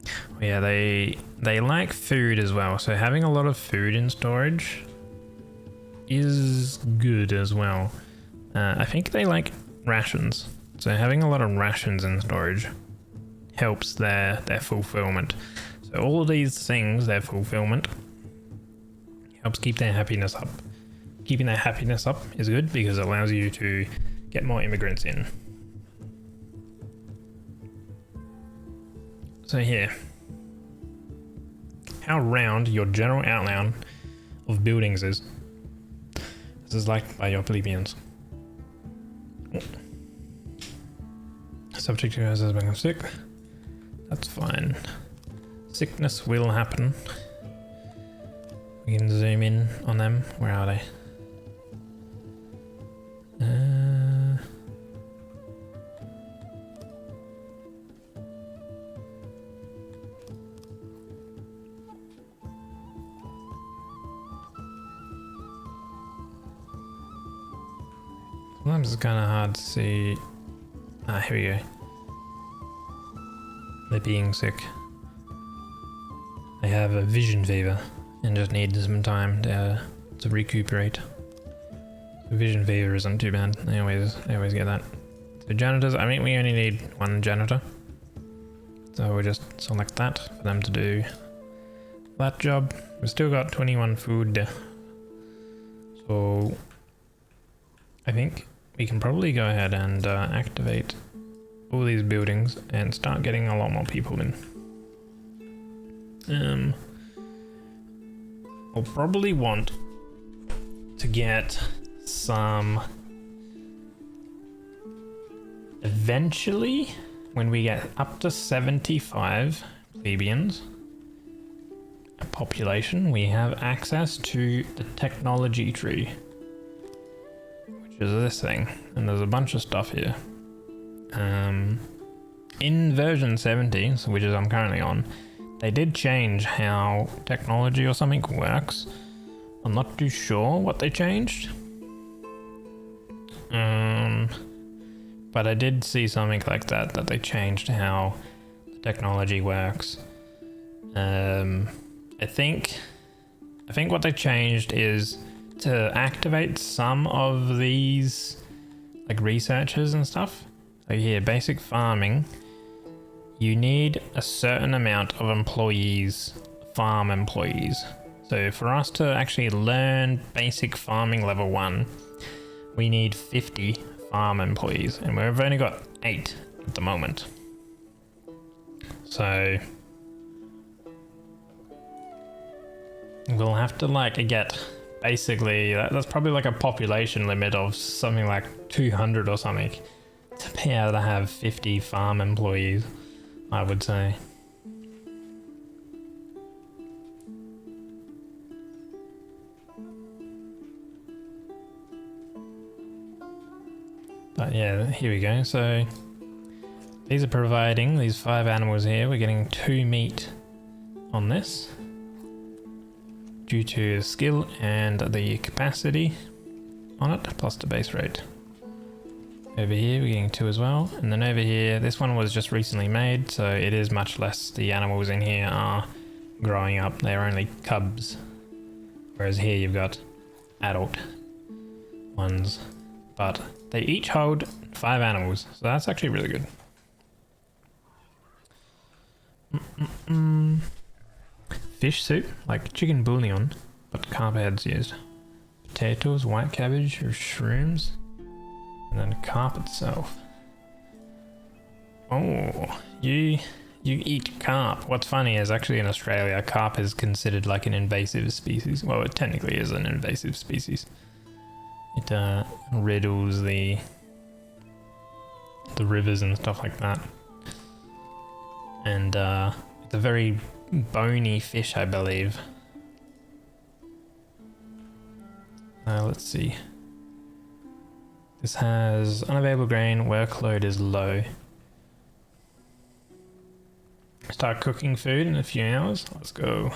Oh yeah, they like food as well. So having a lot of food in storage is good as well. I think they like rations. So having a lot of rations in storage helps their fulfillment. So all of these things, their fulfillment, helps keep their happiness up. Keeping their happiness up is good because it allows you to get more immigrants in. So here, how round your general outline of buildings is. This is liked by your plebeians. Subject has become sick. That's fine. Sickness will happen. We can zoom in on them. Where are they? Sometimes it's kind of hard to see. Ah, here we go. They're being sick. They have a vision fever and just need some time to recuperate. The vision fever isn't too bad. They always get that. The janitors, I mean, we only need one janitor. So we'll just select that for them to do that job. We've still got 21 food. So I think we can probably go ahead and activate all these buildings and start getting a lot more people in. I'll probably want to get some eventually when we get up to 75 plebeians a population, we have access to the technology tree, which is this thing, and there's a bunch of stuff here. In version 70, which is I'm currently on, they did change how technology or something works. I'm not too sure what they changed. But I did see something like that they changed how the technology works. I think what they changed is to activate some of these like researchers and stuff. Like here, basic farming, you need a certain amount of employees, farm employees. So for us to actually learn basic farming level 1, we need 50 farm employees, and we've only got 8 at the moment. So we'll have to like get basically that's probably like a population limit of something like 200 or something to be able to have 50 farm employees, I would say. But yeah, here we go. So these are providing these 5 animals here. We're getting 2 meat on this due to skill and the capacity on it, plus the base rate. Over here we're getting 2 as well, and then over here this one was just recently made, so it is much less. The animals in here are growing up, they're only cubs, whereas here you've got adult ones, but they each hold 5 animals, so that's actually really good. Fish soup, like chicken bouillon, but carp heads used. Potatoes, white cabbage, or shrooms, and then carp itself. Oh, you eat carp. What's funny is actually in Australia, carp is considered like an invasive species. Well, it technically is an invasive species. It riddles the rivers and stuff like that. And it's a very bony fish, I believe. Let's see. This has unavailable grain, workload is low. Start cooking food in a few hours. Let's go.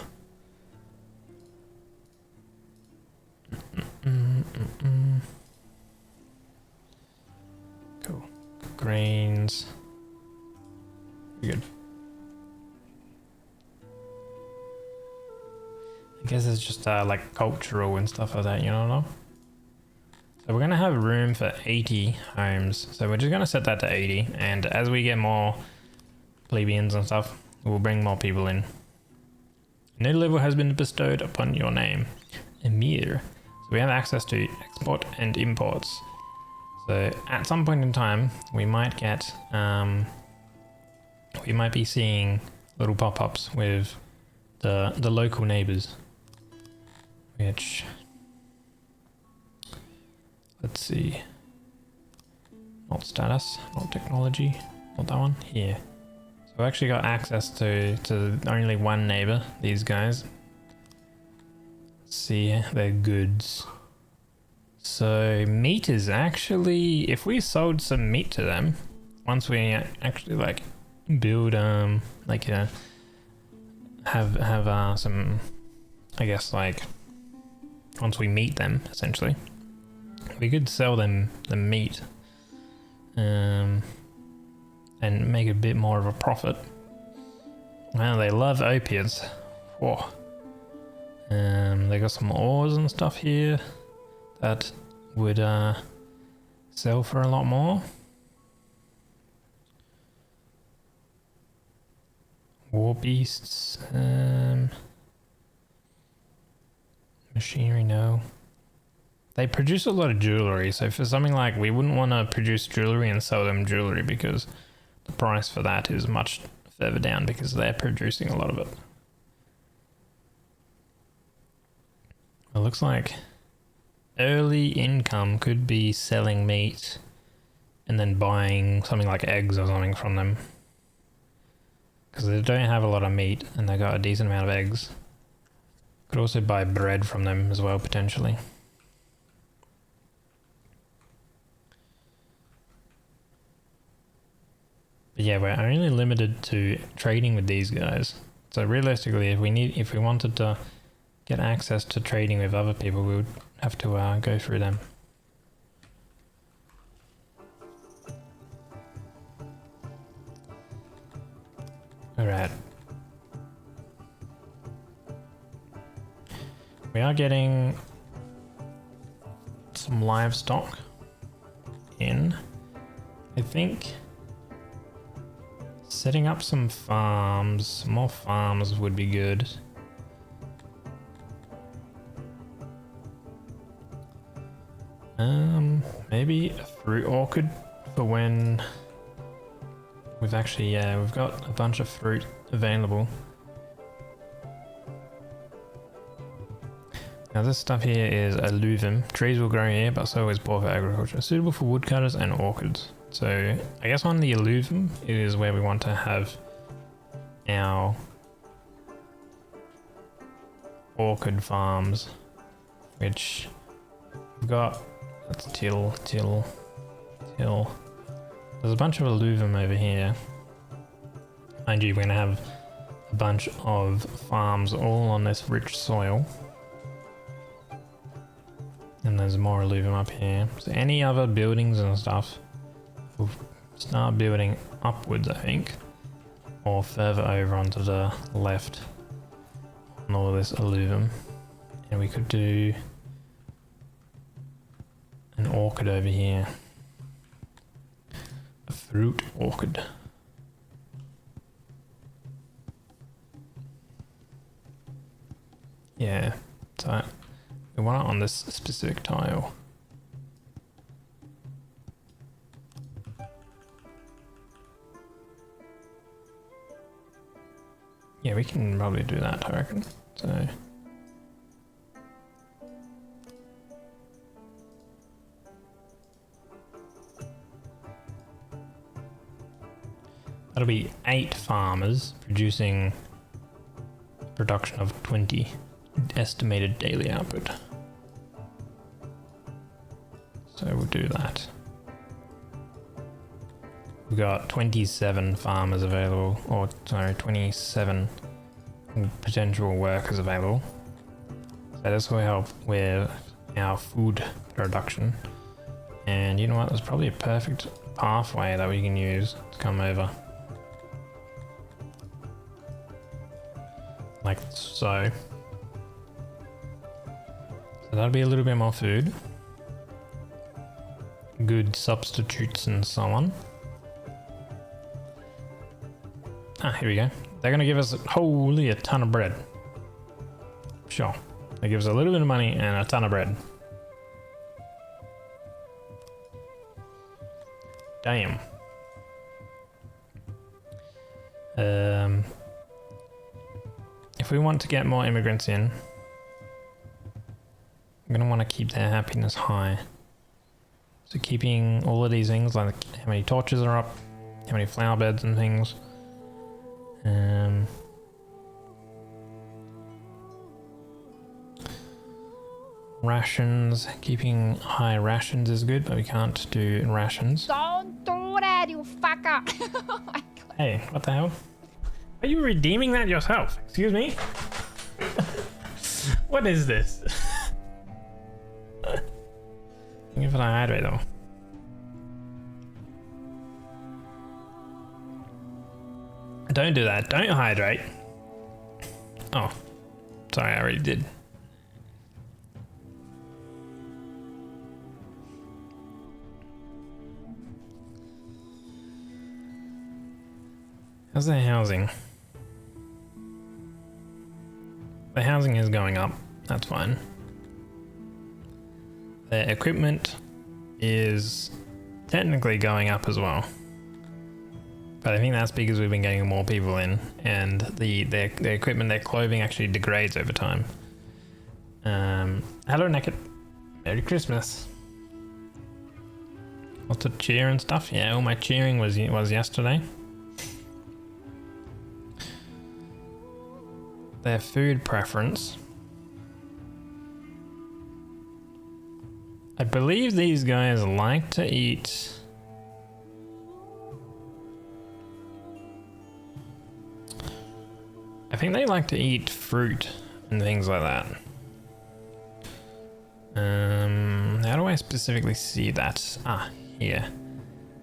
Cool. Grains. Good. I guess it's just like cultural and stuff like that, you know? So we're gonna have room for 80 homes. So we're just gonna set that to 80, and as we get more plebeians and stuff, we'll bring more people in. A new level has been bestowed upon your name, Emir. So we have access to export and imports. So at some point in time, we might get, we might be seeing little pop-ups with the local neighbors, which, let's see, not status, not technology, not that one, here. So we actually got access to only one neighbor, these guys. Let's see their goods. So meat is actually, if we sold some meat to them, once we actually like build like have some, I guess, like once we meet them essentially, we could sell them the meat and make a bit more of a profit. Wow, they love opiates. Whoa. They got some ores and stuff here that would sell for a lot more. War beasts, machinery, no. They produce a lot of jewelry, so for something like, we wouldn't want to produce jewelry and sell them jewelry because the price for that is much further down because they're producing a lot of it. It looks like early income could be selling meat and then buying something like eggs or something from them. Because they don't have a lot of meat and they got a decent amount of eggs. Could also buy bread from them as well, potentially. But yeah, we're only limited to trading with these guys. So realistically, if we wanted to get access to trading with other people, we would have to go through them. Alright. We are getting some livestock in. I think setting up some farms, more farms would be good. Maybe a fruit orchard for when we've actually, we've got a bunch of fruit available. Now this stuff here is alluvium. Trees will grow here, but so is poor for agriculture. Suitable for woodcutters and orchids. So I guess on the alluvium is where we want to have our orchid farms, which we've got. That's till. There's a bunch of alluvium over here. Mind you, we're gonna have a bunch of farms all on this rich soil. And there's more alluvium up here. So any other buildings and stuff, we'll start building upwards, I think. Or further over onto the left on all this alluvium. And we could do an orchid over here. A fruit orchid. Yeah, so we want it on this specific tile. Yeah, we can probably do that, I reckon. So that'll be 8 farmers producing production of 20 estimated daily output. So we'll do that. We've got 27 farmers available, or sorry, 27 potential workers available. So this will help with our food production. And you know what, there's probably a perfect pathway that we can use to come over. Like so. So that'll be a little bit more food. Good substitutes and so on. Ah, here we go. They're gonna give us a ton of bread. Sure. They give us a little bit of money and a ton of bread. Damn. If if we want to get more immigrants in, I'm going to want to keep their happiness high. So keeping all of these things, like how many torches are up, how many flower beds and things. Rations, keeping high rations is good, but we can't do rations. Don't do that, you fucker! Oh my God. Hey, what the hell? Are you redeeming that yourself? Excuse me? What is this? Thank you for the hydrate though. Don't do that. Don't hydrate. Oh. Sorry, I already did. How's their housing? The housing is going up. That's fine. Their equipment is technically going up as well. But I think that's because we've been getting more people in, and their equipment, their clothing actually degrades over time. Hello, Naked. Merry Christmas. Lots of cheer and stuff. Yeah, all my cheering was yesterday. Their food preference. I believe these guys like to eat. I think they like to eat fruit and things like that. How do I specifically see that? Ah, here.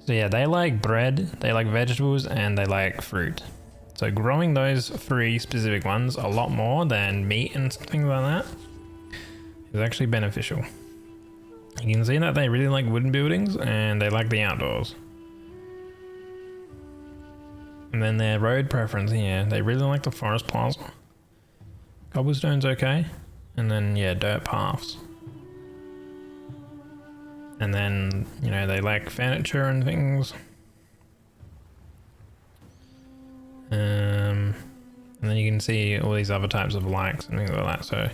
So yeah, they like bread, they like vegetables, and they like fruit. So growing those three specific ones a lot more than meat and things like that is actually beneficial. You can see that they really like wooden buildings and they like the outdoors. And then their road preference here, they really like the forest plaza. Cobblestone's okay. And then, yeah, dirt paths. And then, you know, they like furniture and things. And then you can see all these other types of likes and things like that. So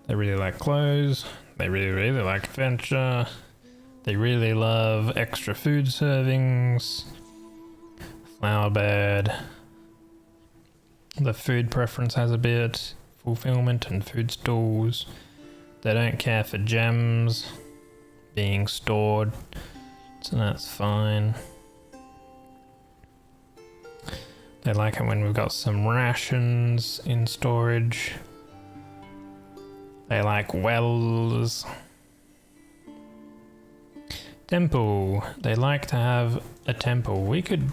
they really like clothes. They really like furniture. They really love extra food servings. Flower bed. The food preference has a bit. Fulfillment and food stalls. They don't care for gems being stored, so that's fine. They like it when we've got some rations in storage. They like wells. Temple. They like to have a temple. We could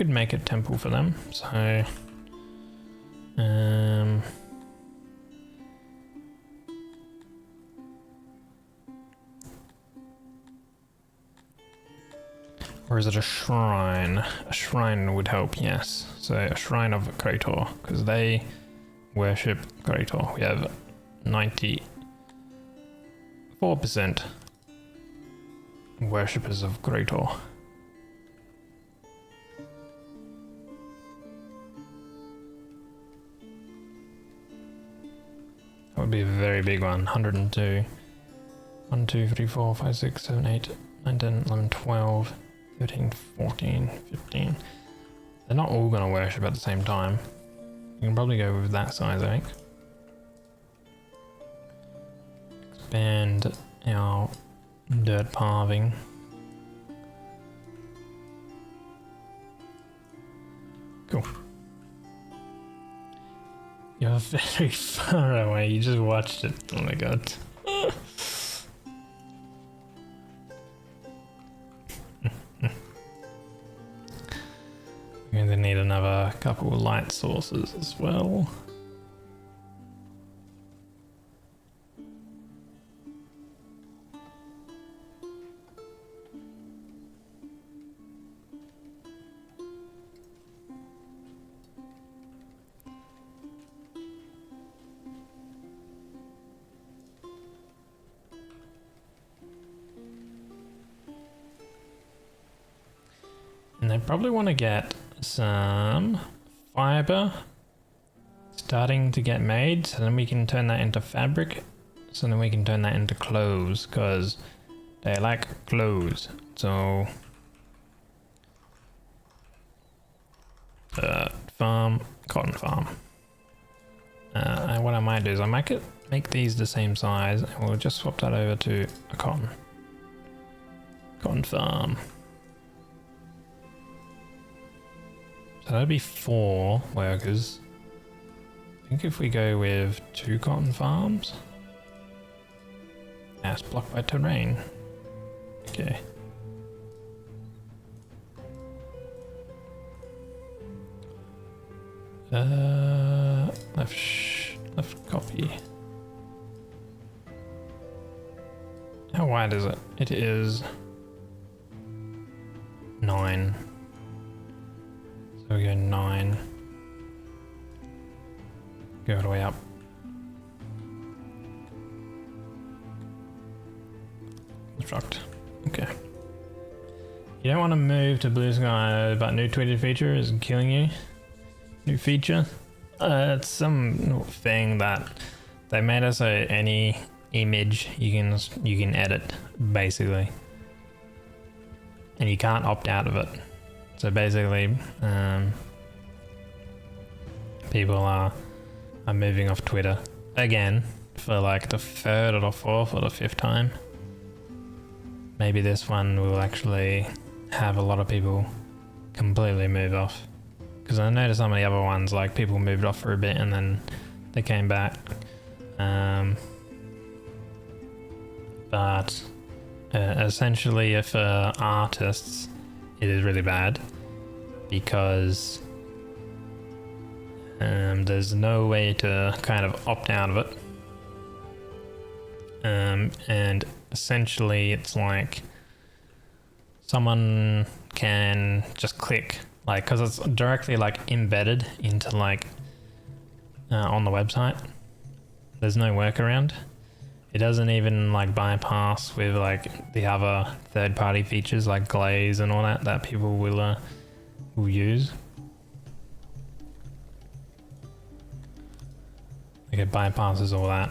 make a temple for them. So or is it a shrine? A shrine would help, yes. So a shrine of Krator, because they worship Krator. We have 94% worshippers of Krator. That would be a very big one. 102. 1, 2, 3, 4, 5, 6, 7, 8, 9, 10, 11, 12, 13, 14, 15. They're not all going to worship at the same time. You can probably go with that size, I think. Expand our dirt pathing. Cool. You're very far away, you just watched it. Oh my god. We're going to need another couple of light sources as well. And I probably want to get some fiber starting to get made, so then we can turn that into fabric, so then we can turn that into clothes, because they like clothes. So farm, cotton farm. And what I might do is I might make these the same size, and we'll just swap that over to a cotton farm. So that'd be 4 workers. I think if we go with 2 cotton farms. Yeah, it's blocked by terrain. Okay. Left copy. How wide is it? It is 9. So we go 9. Go all the way up. Construct. Okay. You don't want to move to blue sky, but new tweeted feature is killing you. New feature. It's some thing that they made us so any image you can edit basically, and you can't opt out of it. So basically, people are moving off Twitter again for like the 3rd or the 4th or the 5th time. Maybe this one will actually have a lot of people completely move off. Because I noticed some of the other ones, like people moved off for a bit and then they came back. But essentially for artists, it is really bad because there's no way to kind of opt out of it. And essentially it's like someone can just click, like, because it's directly like embedded into like on the website. There's no workaround. It doesn't even like bypass with like the other third-party features like glaze and all that people will use. Like it bypasses all that.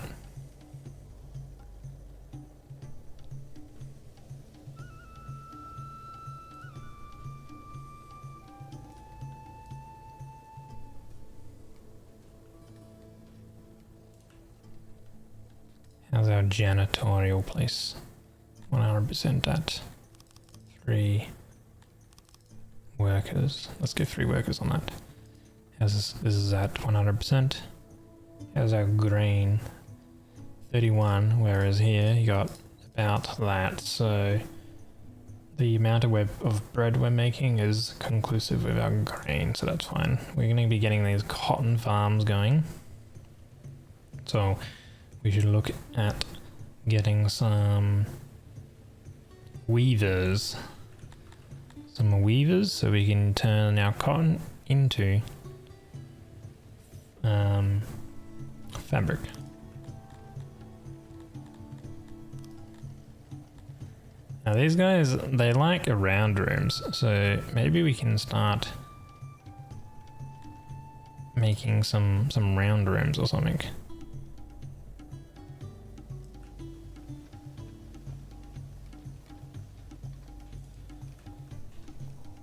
How's our janitorial place? 100% at 3 workers. Let's get 3 workers on that. How's this? This is at 100%. How's our grain? 31, whereas here you got about that. So the amount of bread we're making is conclusive with our grain, so that's fine. We're going to be getting these cotton farms going. So we should look at getting some weavers. Some weavers so we can turn our cotton into fabric. Now these guys, they like round rooms, so maybe we can start making some round rooms or something.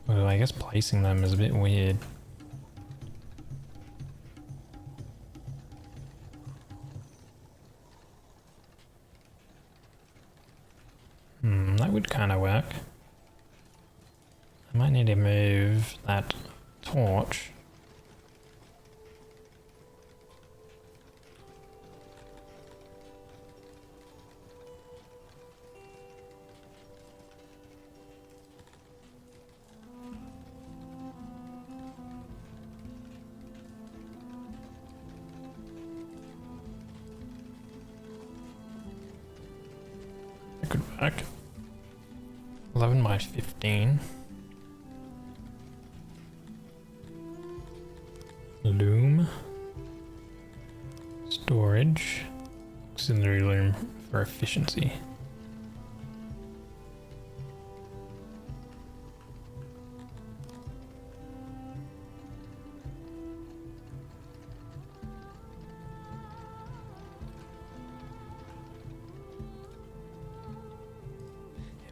Well, I guess placing them is a bit weird. That would kind of work. I might need to move that torch. That could work. 11 by 15. Loom. Storage. Auxiliary loom for efficiency.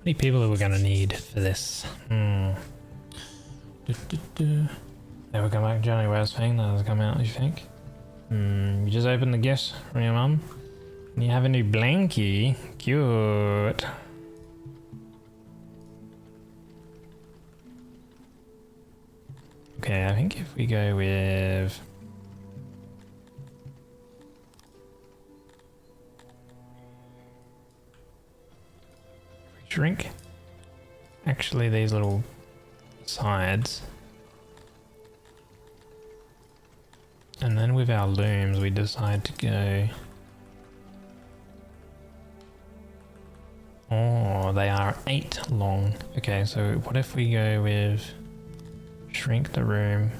many people are we gonna need for this? Never come back, Johnny. Where's thing that has come out, you think? You just opened the gift from your mum? And you have a new blankie? Cute. Okay, I think if we go with... shrink. Actually, these little sides. And then with our looms, we decide to go... oh, they are 8 long. Okay, so what if we go with... shrink the room.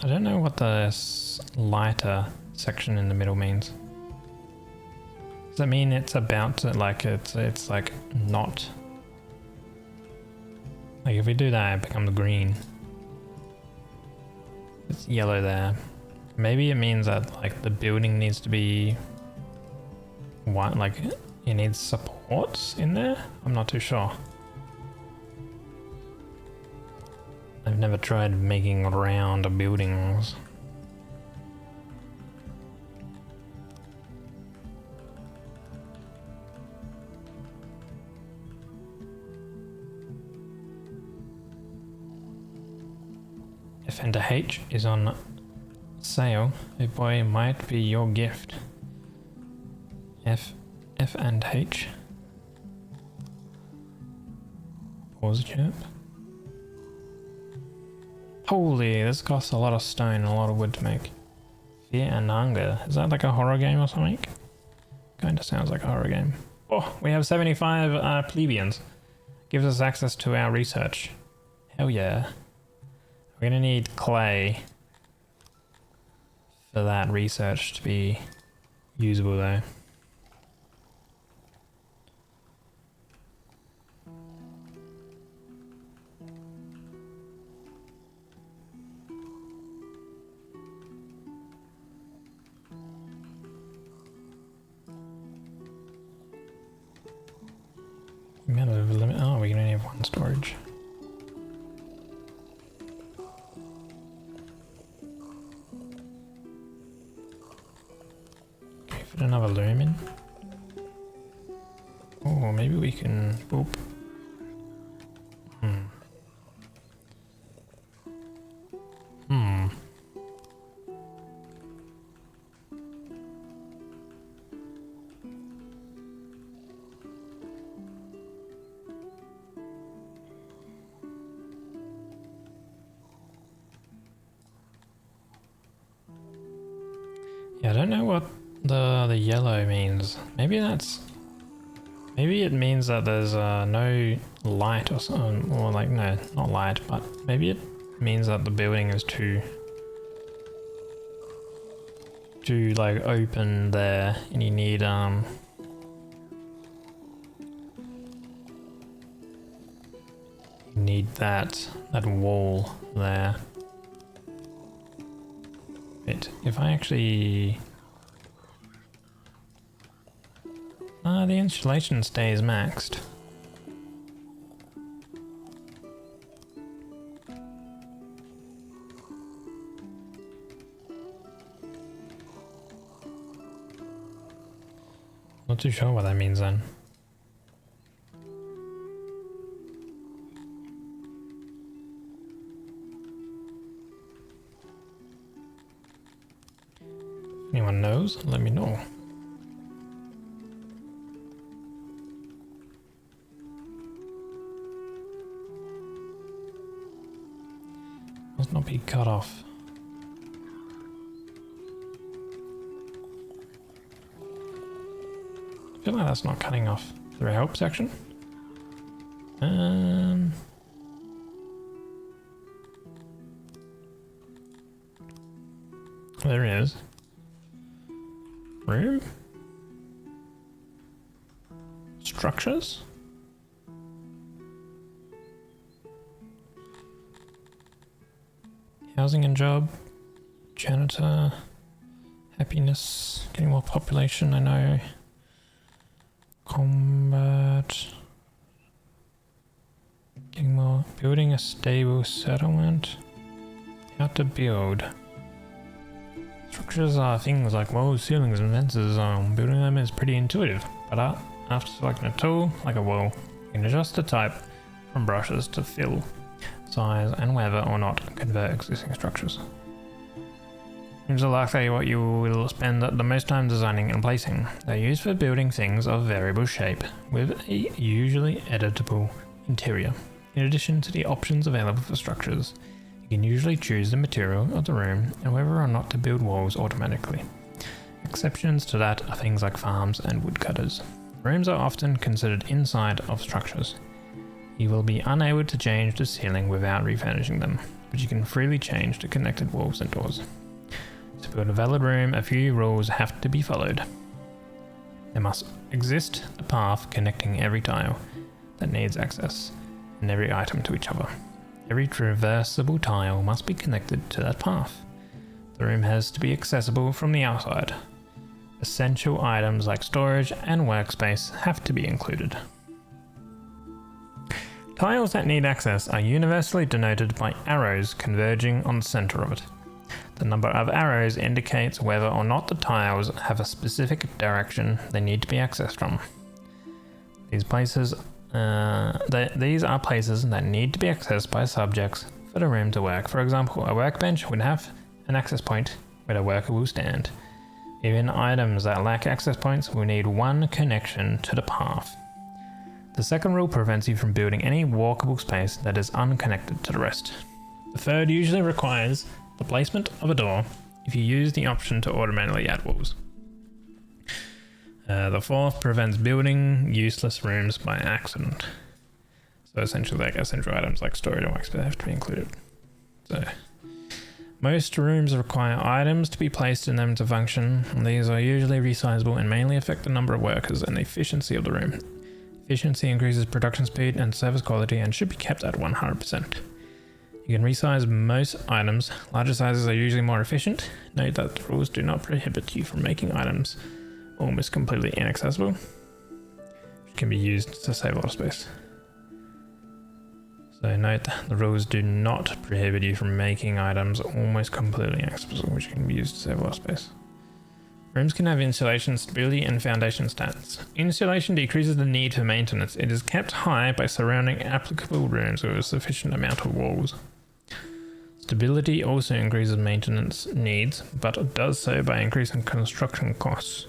I don't know what the lighter section in the middle means. Does that mean it's about to, like, it's like not... like if we do that, it becomes green. It's yellow there. Maybe it means that, like, the building needs to be white, like it needs supports in there? I'm not too sure. I've never tried making round buildings. F and H is on sale. A boy might be your gift. F and H. Pause chirp. Holy, this costs a lot of stone and a lot of wood to make. Fear and Hunger. Is that like a horror game or something? Kinda sounds like a horror game. Oh, we have 75 plebeians. Gives us access to our research. Hell yeah. We're gonna need clay for that research to be usable though. Limit. Oh, we can only have one storage. Can we fit another loom in? Oh, maybe we can. Boop. Yeah, I don't know what the yellow means. Maybe it means that there's no light or something, or like, no, not light, but maybe it means that the building is too like open there, and you need that wall there. If I actually... the insulation stays maxed. Not too sure what that means then. Anyone knows? Let me know. Must not be cut off. I feel like that's not cutting off the help section. There it is. Room? Structures? Housing and job? Janitor. Happiness. Getting more population, I know. Combat. Getting more. Building a stable settlement. How to build. Structures are things like walls, ceilings, and fences. Building them is pretty intuitive, but after selecting a tool, like a wall, you can adjust the type from brushes to fill, size, and whether or not convert existing structures. Rooms are likely what you will spend the most time designing and placing. They're used for building things of variable shape, with a usually editable interior. In addition to the options available for structures, you can usually choose the material of the room and whether or not to build walls automatically. Exceptions to that are things like farms and woodcutters. Rooms are often considered inside of structures. You will be unable to change the ceiling without refurnishing them, but you can freely change the connected walls and doors. To build a valid room, a few rules have to be followed. There must exist a path connecting every tile that needs access and every item to each other. Every traversable tile must be connected to that path. The room has to be accessible from the outside. Essential items like storage and workspace have to be included. Tiles that need access are universally denoted by arrows converging on the center of it. The number of arrows indicates whether or not the tiles have a specific direction they need to be accessed from. These are places that need to be accessed by subjects for the room to work. For example, a workbench would have an access point where the worker will stand. Even items that lack access points will need one connection to the path. The second rule prevents you from building any walkable space that is unconnected to the rest. The third usually requires the placement of a door if you use the option to automatically add walls. The fourth prevents building useless rooms by accident. So essentially like essential items like storage and workspace have to be included. So most rooms require items to be placed in them to function. These are usually resizable and mainly affect the number of workers and the efficiency of the room. Efficiency increases production speed and service quality and should be kept at 100%. You can resize most items. Larger sizes are usually more efficient. Note that the rules do not prohibit you from making items almost completely inaccessible, which can be used to save a lot of space. So note that the rules do not prohibit you from making items almost completely inaccessible, which can be used to save a lot of space. Rooms can have insulation, stability, and foundation stats. Insulation decreases the need for maintenance. It is kept high by surrounding applicable rooms with a sufficient amount of walls. Stability also increases maintenance needs, but does so by increasing construction costs.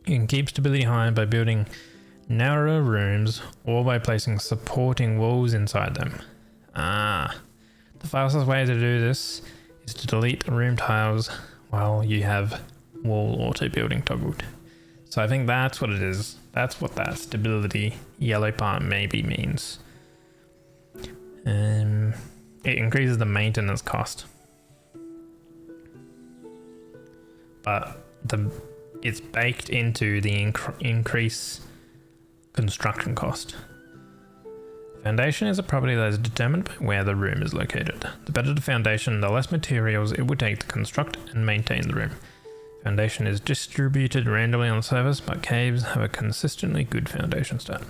You can keep stability high by building narrower rooms or by placing supporting walls inside them. The fastest way to do this is to delete room tiles while you have wall auto building toggled. So I think that's what it is. That's what that stability yellow part maybe means. It increases the maintenance cost, but it's baked into the increase construction cost. Foundation is a property that is determined by where the room is located. The better the foundation, the less materials it would take to construct and maintain the room. Foundation is distributed randomly on the surface, but caves have a consistently good foundation stat.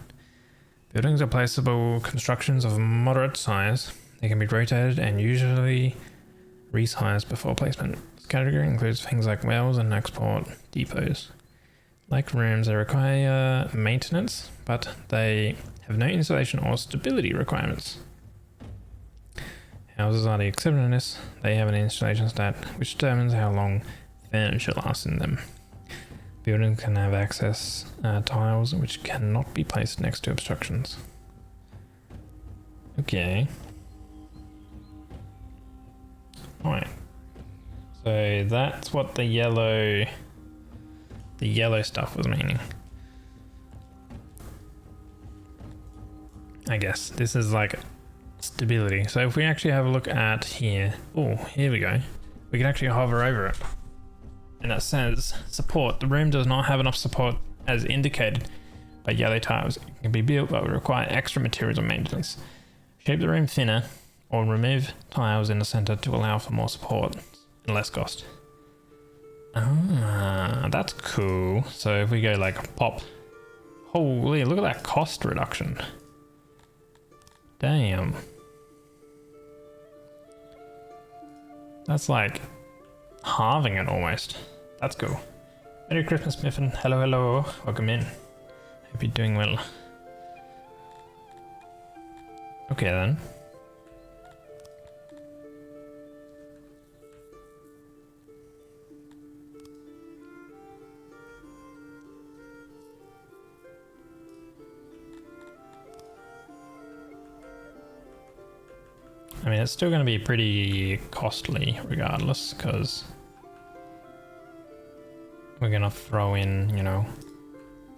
Buildings are placeable constructions of moderate size. They can be rotated and usually resized before placement. This category includes things like wells and export depots. Like rooms, they require maintenance, but they have no insulation or stability requirements. Houses are the exception in this. They have an insulation stat, which determines how long furniture lasts in them. Buildings can have access tiles, which cannot be placed next to obstructions. Okay. Alright. So that's what the yellow stuff was meaning. I guess this is like stability. So if we actually have a look at here, oh, here we go. We can actually hover over it. And it says support. The room does not have enough support as indicated by yellow tiles. It can be built but will require extra materials and maintenance. Shape the room thinner or remove tiles in the center to allow for more support. and less cost. Ah, that's cool. So if we go like pop, holy, look at that cost reduction. Damn. That's like halving it almost. That's cool. Merry Christmas, Miffin. Hello, hello. Welcome in. Hope you're doing well. Okay then. I mean, it's still going to be pretty costly regardless, because we're going to throw in, you know,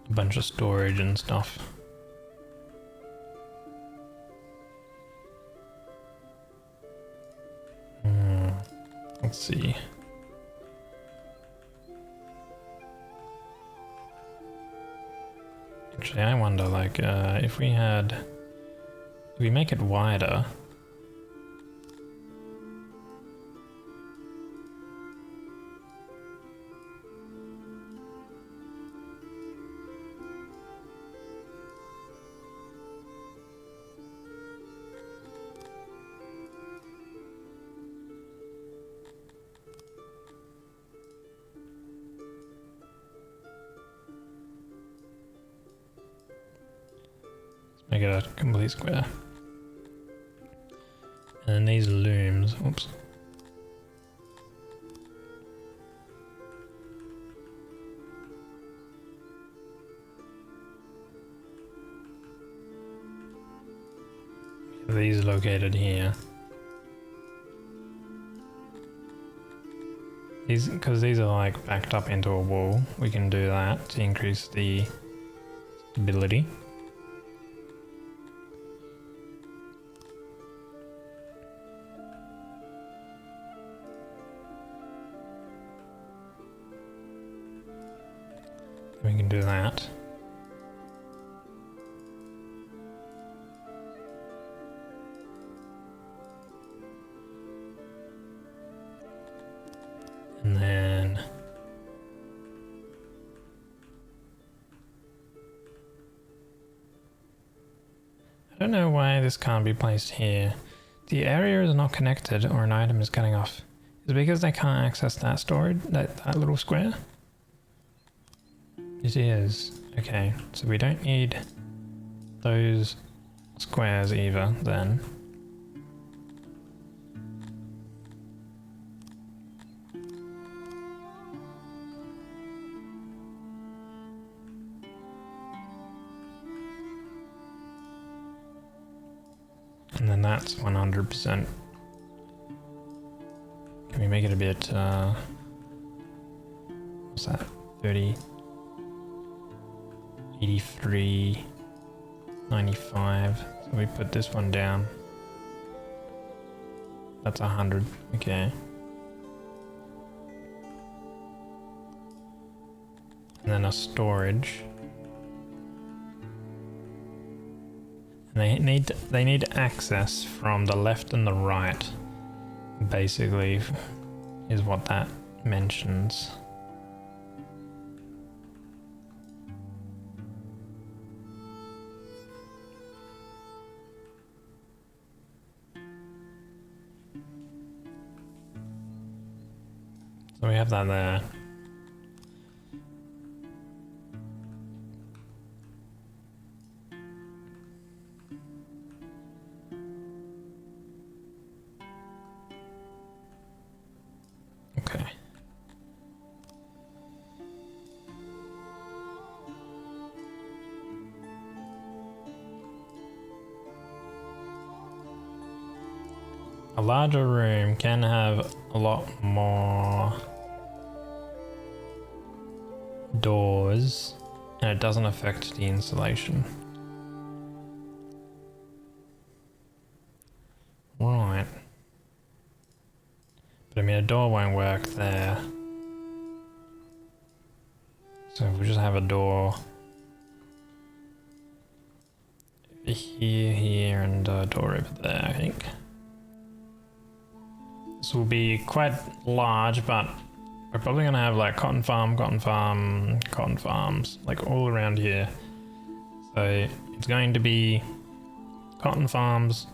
a bunch of storage and stuff. Let's see. Actually, I wonder, like, if we make it wider. Make it a complete square. And then these looms, oops. These located here. These, because these are like backed up into a wall, we can do that to increase the stability. We can do that. And then I don't know why this can't be placed here. The area is not connected or an item is cutting off. Is it because they can't access that storage, that little square? It is. Okay, so we don't need those squares either then. And then that's 100%. Can we make it a bit, what's that, 30? 83, 95, so we put this one down. That's 100, okay. And then a storage. And they need access from the left and the right, basically, is what that mentions. So we have that there. Okay. A larger room can have a lot more doors, and it doesn't affect the insulation. Right. But I mean, a door won't work there. So if we just have a door here, and a door over there, I think. This will be quite large, but we're probably gonna have like cotton farms, like all around here. So it's going to be cotton farms,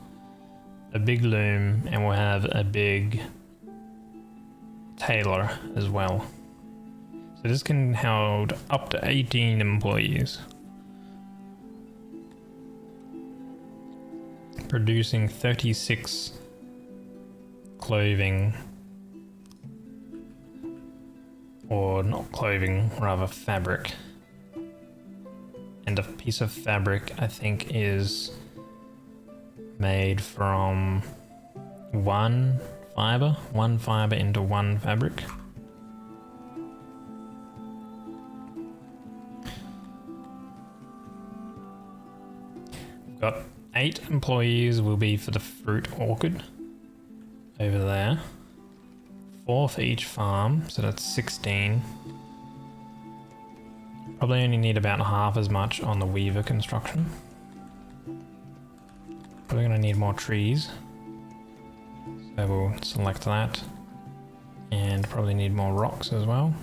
a big loom, and we'll have a big tailor as well. So this can hold up to 18 employees, producing 36 clothing, or not clothing, rather fabric. And a piece of fabric I think is made from one fiber into one fabric. We've got 8 employees will be for the fruit orchard over there. 4 for each farm, so that's 16. Probably only need about half as much on the weaver construction. Probably gonna need more trees. So we'll select that. And probably need more rocks as well.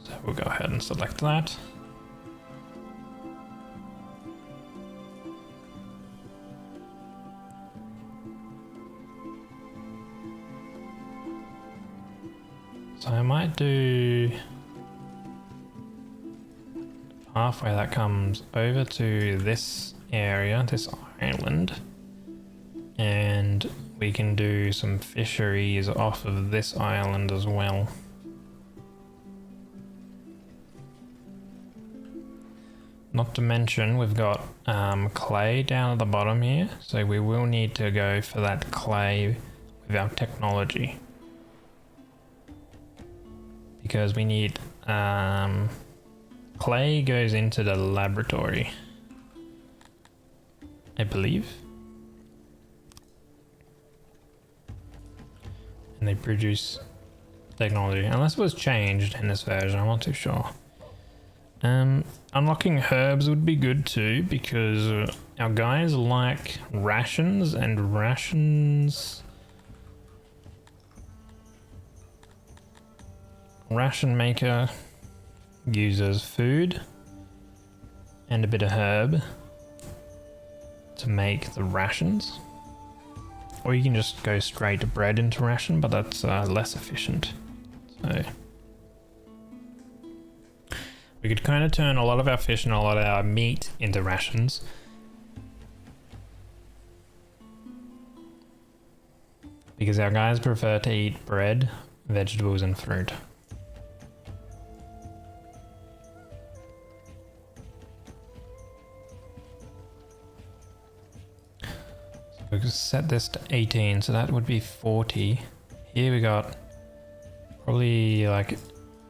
So we'll go ahead and select that. So I might do halfway that comes over to this area, this island, and we can do some fisheries off of this island as well. Not to mention we've got clay down at the bottom here, so we will need to go for that clay with our technology. Because we need clay goes into the laboratory, I believe, and they produce technology, unless it was changed in this version. I'm not too sure. Unlocking herbs would be good too, because our guys like rations, and rations. Ration maker uses food and a bit of herb to make the rations, or you can just go straight to bread into ration, but that's less efficient. So we could kind of turn a lot of our fish and a lot of our meat into rations, because our guys prefer to eat bread, vegetables and fruit. We could set this to 18, so that would be 40. Here we got probably like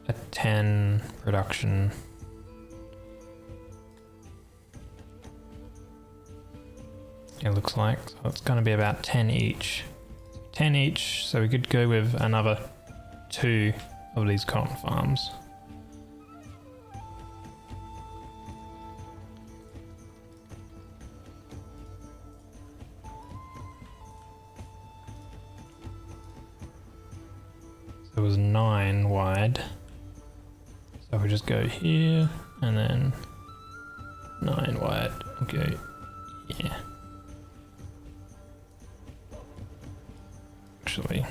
a 10 production. It looks like, so it's going to be about 10 each. 10 each, so we could go with another 2 of these cotton farms. It was 9 wide, so we just go here and then 9 wide. Okay, yeah. Actually,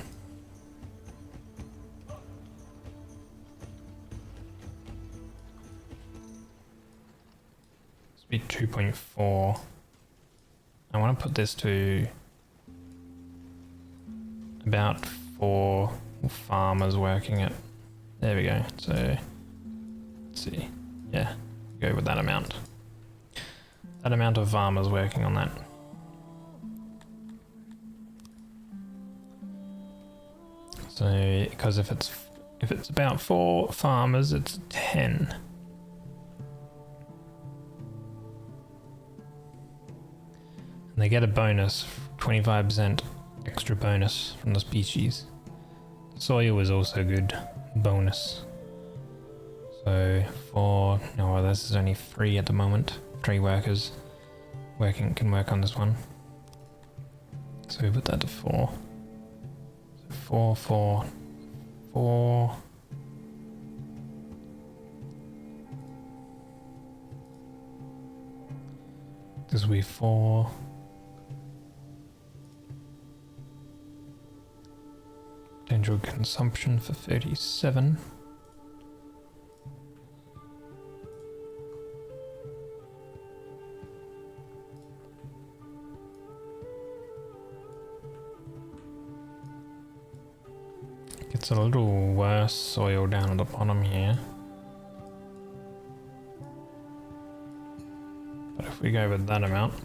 this be 2.4. I want to put this to about 4 farmers working it. There we go. So let's see. Yeah, go with that amount. That amount of farmers working on that. So because if it's about 4 farmers, it's 10. And they get a bonus, 25% extra bonus from the species. Soil is also good bonus. So this is only 3 at the moment. 3 workers can work on this one. So we put that to 4. So 4, 4, 4. This will be 4. Potential consumption for 37. It's a little worse soil down at the bottom here. But if we go with that amount,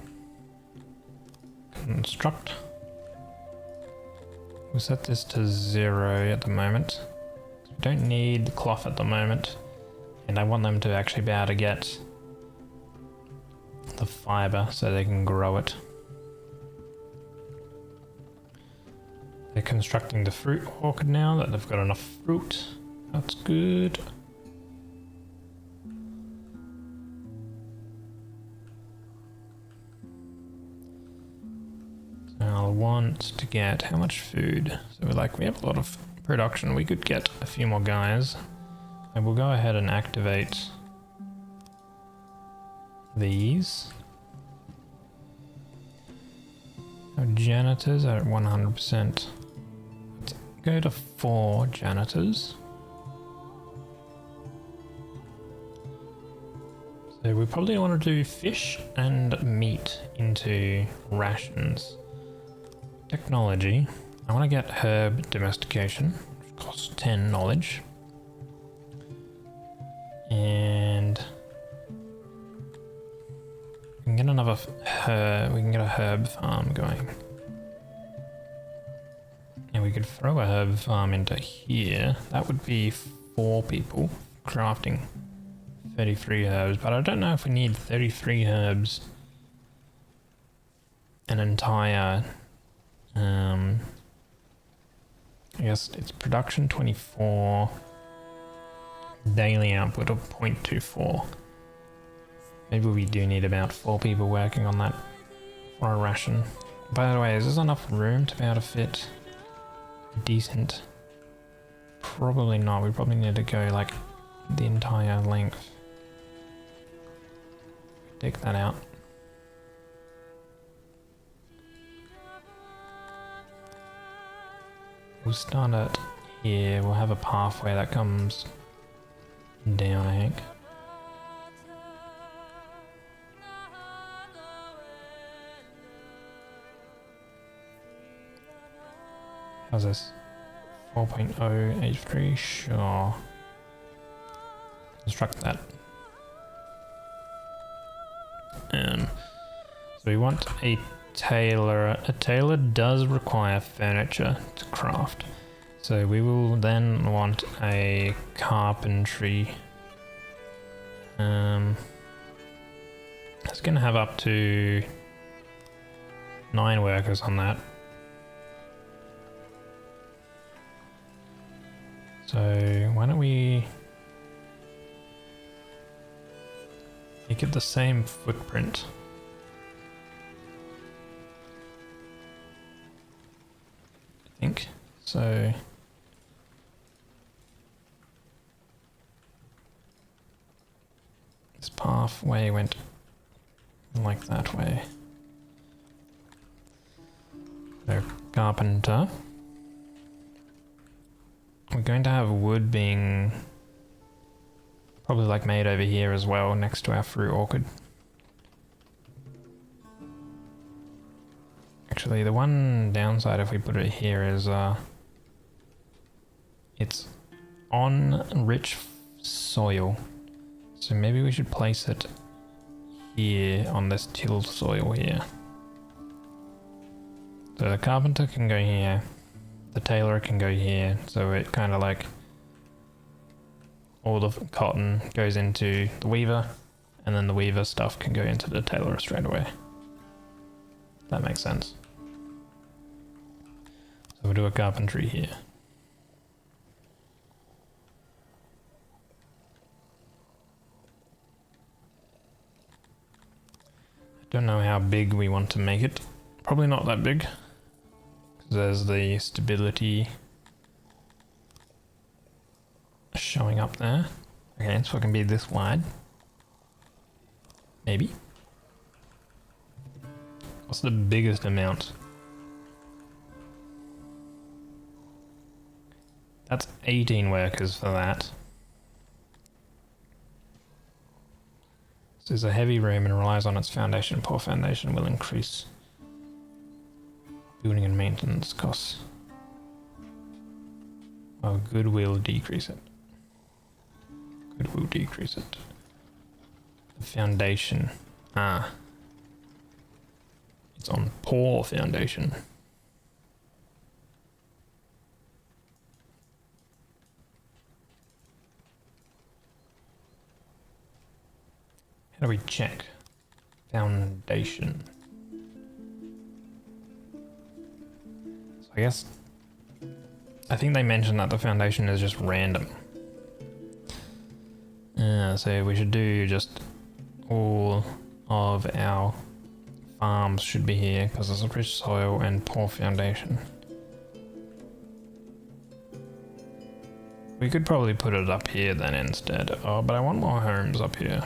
construct. We'll set this to 0 at the moment. We don't need the cloth at the moment. And I want them to actually be able to get the fiber so they can grow it. They're constructing the fruit orchard now that they've got enough fruit. That's good. So I'll want to get how much food? So we have a lot of production. We could get a few more guys. And we'll go ahead and activate these. Our janitors are at 100%. Let's go to 4 janitors. So we probably want to do fish and meat into rations. Technology. I want to get herb domestication, which costs 10 knowledge. And we can get another we can get a herb farm going. And we could throw a herb farm into here. That would be 4 people crafting 33 herbs, but I don't know if we need 33 herbs. An entire I guess it's production 24, daily output of 0.24. Maybe we do need about 4 people working on that for a ration. By the way, is there enough room to be able to fit decent? Probably not. We probably need to go like the entire length. Take that out. We'll start it here. We'll have a pathway that comes down, I think. How's this? 4.083, sure. Construct that. So we want a tailor. A tailor does require furniture to craft. So we will then want a carpentry. It's going to have up to 9 workers on that. So why don't we make it the same footprint? I think so. This pathway went like that way. So carpenter. We're going to have wood being probably like made over here as well, next to our fruit orchard. Actually, the one downside if we put it here is it's on rich soil. So maybe we should place it here on this tilled soil here. So the carpenter can go here. The tailor can go here, so it kind of like all the cotton goes into the weaver, and then the weaver stuff can go into the tailor straight away. That makes sense. So we'll do a carpentry here. I don't know how big we want to make it. Probably not that big. There's the stability showing up there. Okay, so it can be this wide. Maybe. What's the biggest amount? That's 18 workers for that. This is a heavy room and relies on its foundation. Poor foundation will increase building and maintenance costs. Oh, good will decrease it. Good will decrease it. The foundation. Ah. It's on poor foundation. How do we check? Foundation. So I think they mentioned that the foundation is just random. So we should do just all of our farms should be here because there's a rich soil and poor foundation. We could probably put it up here then instead. Oh, but I want more homes up here.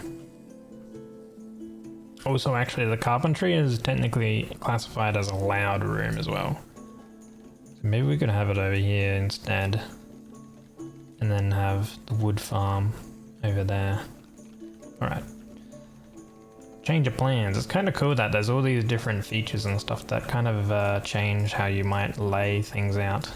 Also, actually, the carpentry is technically classified as a loud room as well. So maybe we could have it over here instead. And then have the wood farm over there. Alright. Change of plans. It's kind of cool that there's all these different features and stuff that kind of change how you might lay things out.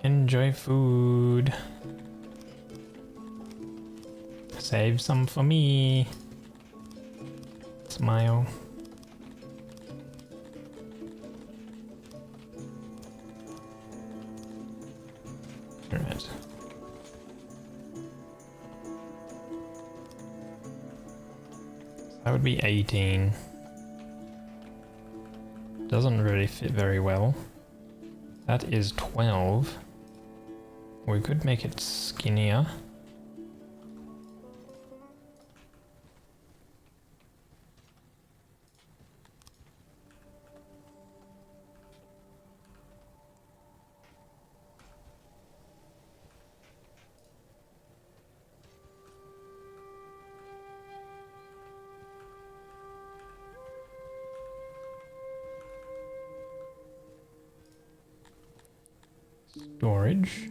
Enjoy food. Save some for me. Smile. Alright. That would be 18. Doesn't really fit very well. That is 12. We could make it skinnier. Storage.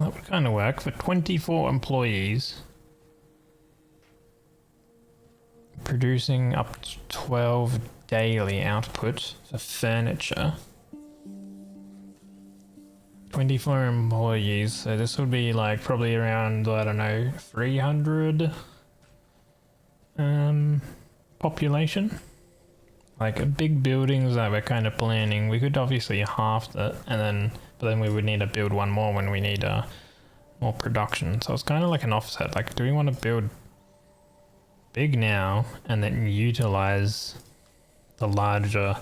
That would kind of work for 24 employees. Producing up to 12 daily output for furniture. 24 employees, so this would be like probably around, I don't know, 300 population. Like big buildings that we're kind of planning. We could obviously half that, but then we would need to build one more when we need more production. So it's kind of like an offset. Like, do we want to build big now and then utilize the larger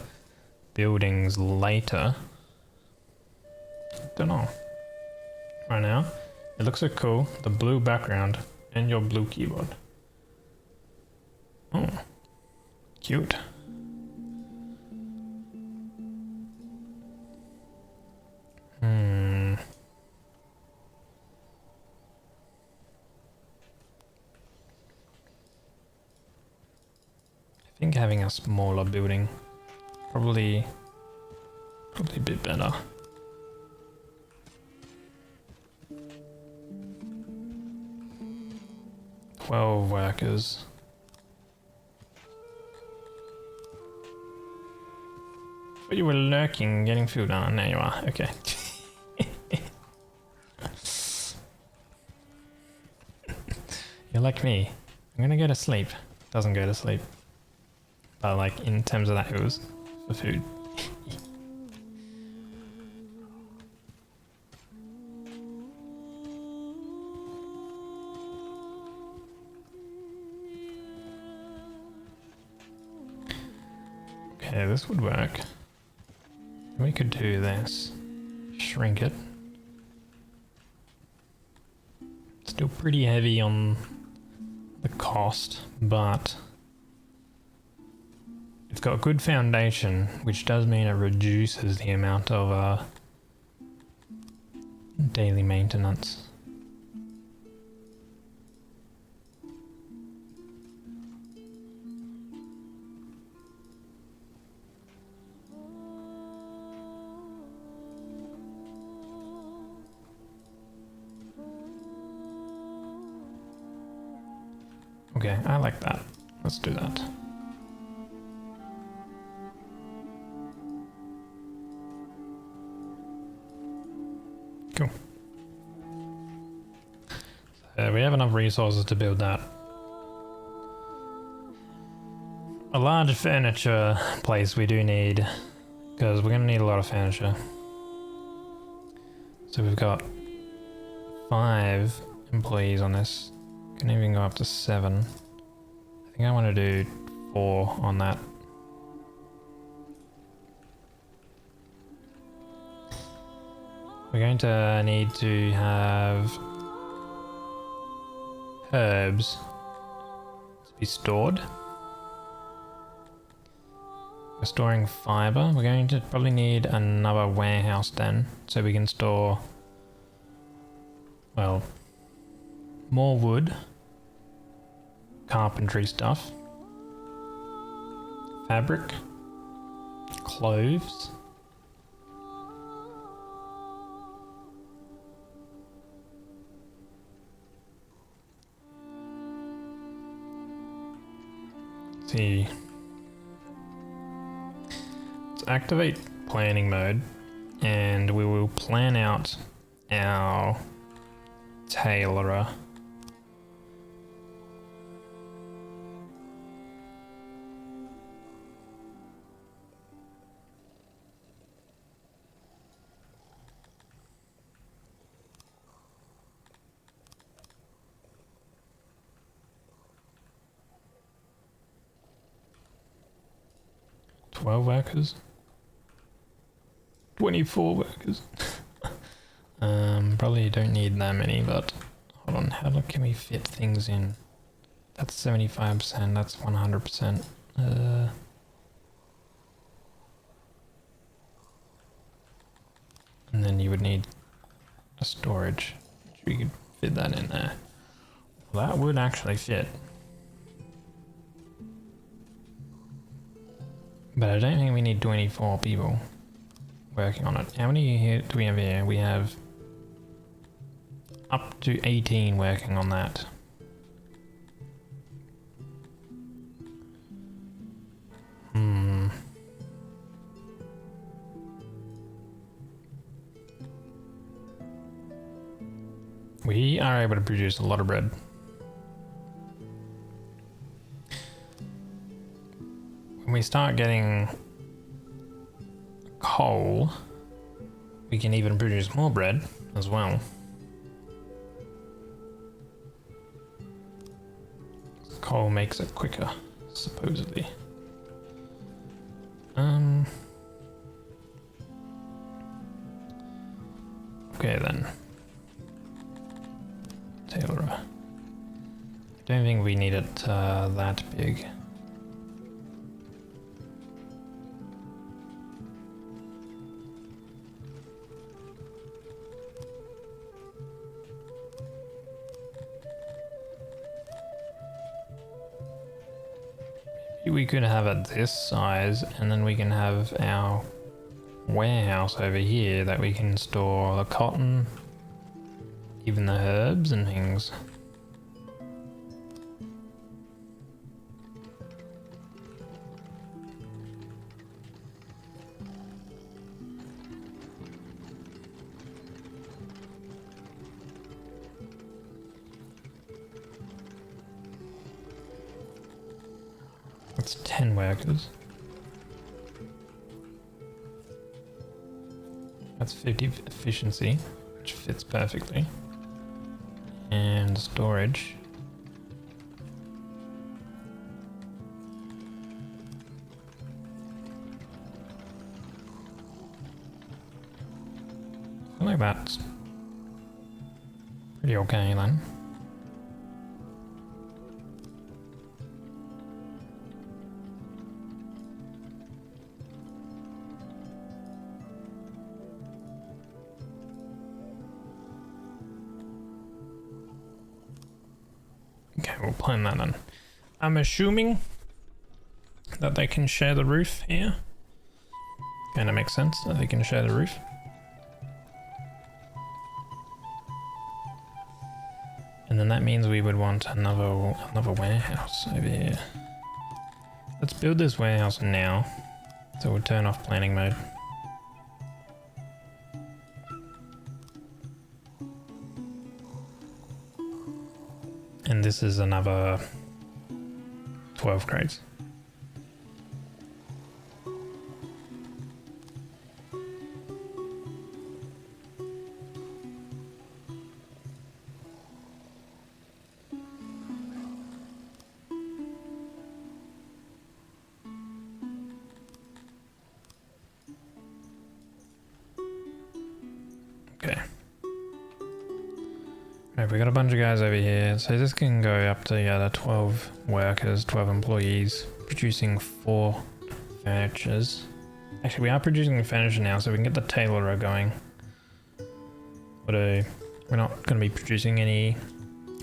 buildings later? Don't know. Right now, it looks so cool. The blue background and your blue keyboard. Oh, cute. I think having a smaller building probably a bit better. Twelve workers. But you were lurking, getting food on. There you are. Okay. You're like me. I'm gonna go to sleep. Doesn't go to sleep. But like in terms of that, it was for food. Okay, this would work. We could do this. Shrink it. Still pretty heavy on the cost, but it's got a good foundation, which does mean it reduces the amount of daily maintenance. Okay, I like that. Let's do that. Cool. So we have enough resources to build that. A large furniture place we do need, because we're going to need a lot of furniture. So we've got 5 employees on this. Can even go up to 7. I think I want to do 4 on that. We're going to need to have herbs to be stored. We're storing fiber. We're going to probably need another warehouse then, so we can store, well, more wood, carpentry stuff, fabric, cloves, see. Let's activate planning mode and we will plan out our tailorer. Workers, 24 workers. Probably don't need that many, but hold on, how can we fit things in? That's 75%, that's 100%. And then you would need a storage, which we could fit that in there. Well, that would actually fit. But I don't think we need 24 people working on it. How many here do we have here? We have up to 18 working on that. We are able to produce a lot of bread. When we start getting coal, we can even produce more bread as well. Coal makes it quicker, supposedly. Okay then. Tailorer. Don't think we need it that big. We could have it this size, and then we can have our warehouse over here that we can store the cotton, even the herbs and things. That's 10 workers. That's 50 efficiency, which fits perfectly. And storage. like that's pretty okay then. Okay, we'll plan that in. I'm assuming that they can share the roof here. Kind of makes sense that they can share the roof. And then that means we would want another warehouse over here. Let's build this warehouse now. So we'll turn off planning mode. And this is another 12 crates. Okay. Alright, we got a bunch of guys over here, so this can go up to 12 workers, 12 employees, producing 4 furnitures. Actually, we are producing the furniture now, so we can get the tailorer going. We're not going to be producing any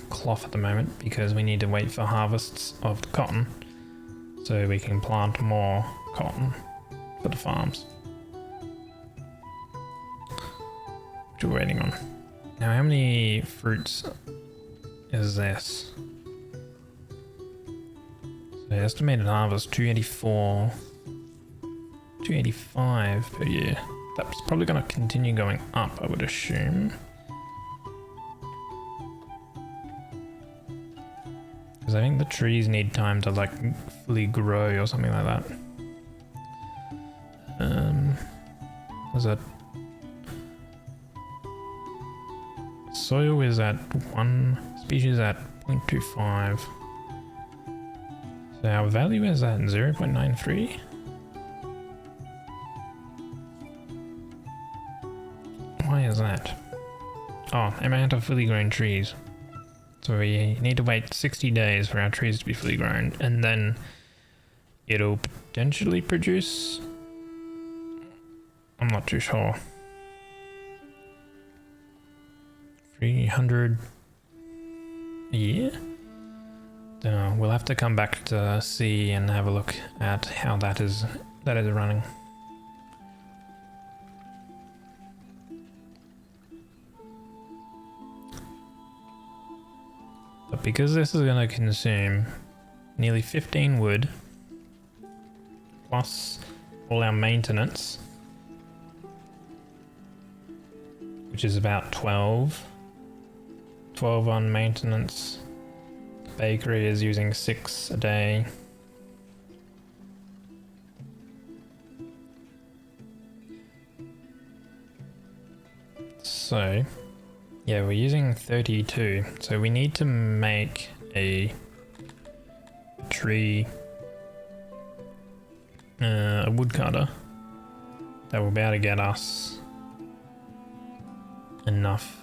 cloth at the moment because we need to wait for harvests of the cotton so we can plant more cotton for the farms. Which we're waiting on. Now, how many fruits is this? So estimated harvest 284, 285 per year. That's probably going to continue going up, I would assume. Because I think the trees need time to like fully grow or something like that. Was that? Soil is at 1, species at 0.25. So our value is at 0.93. Why is that? Oh, amount of fully grown trees. So we need to wait 60 days for our trees to be fully grown, and then it'll potentially produce. I'm not too sure. 300 a year? Don't know. We'll have to come back to see and have a look at how that is running. But because this is going to consume nearly 15 wood plus all our maintenance, which is about 12 on maintenance. The bakery is using 6 a day. So, yeah, we're using 32. So we need to make a tree, a woodcutter that will be able to get us enough,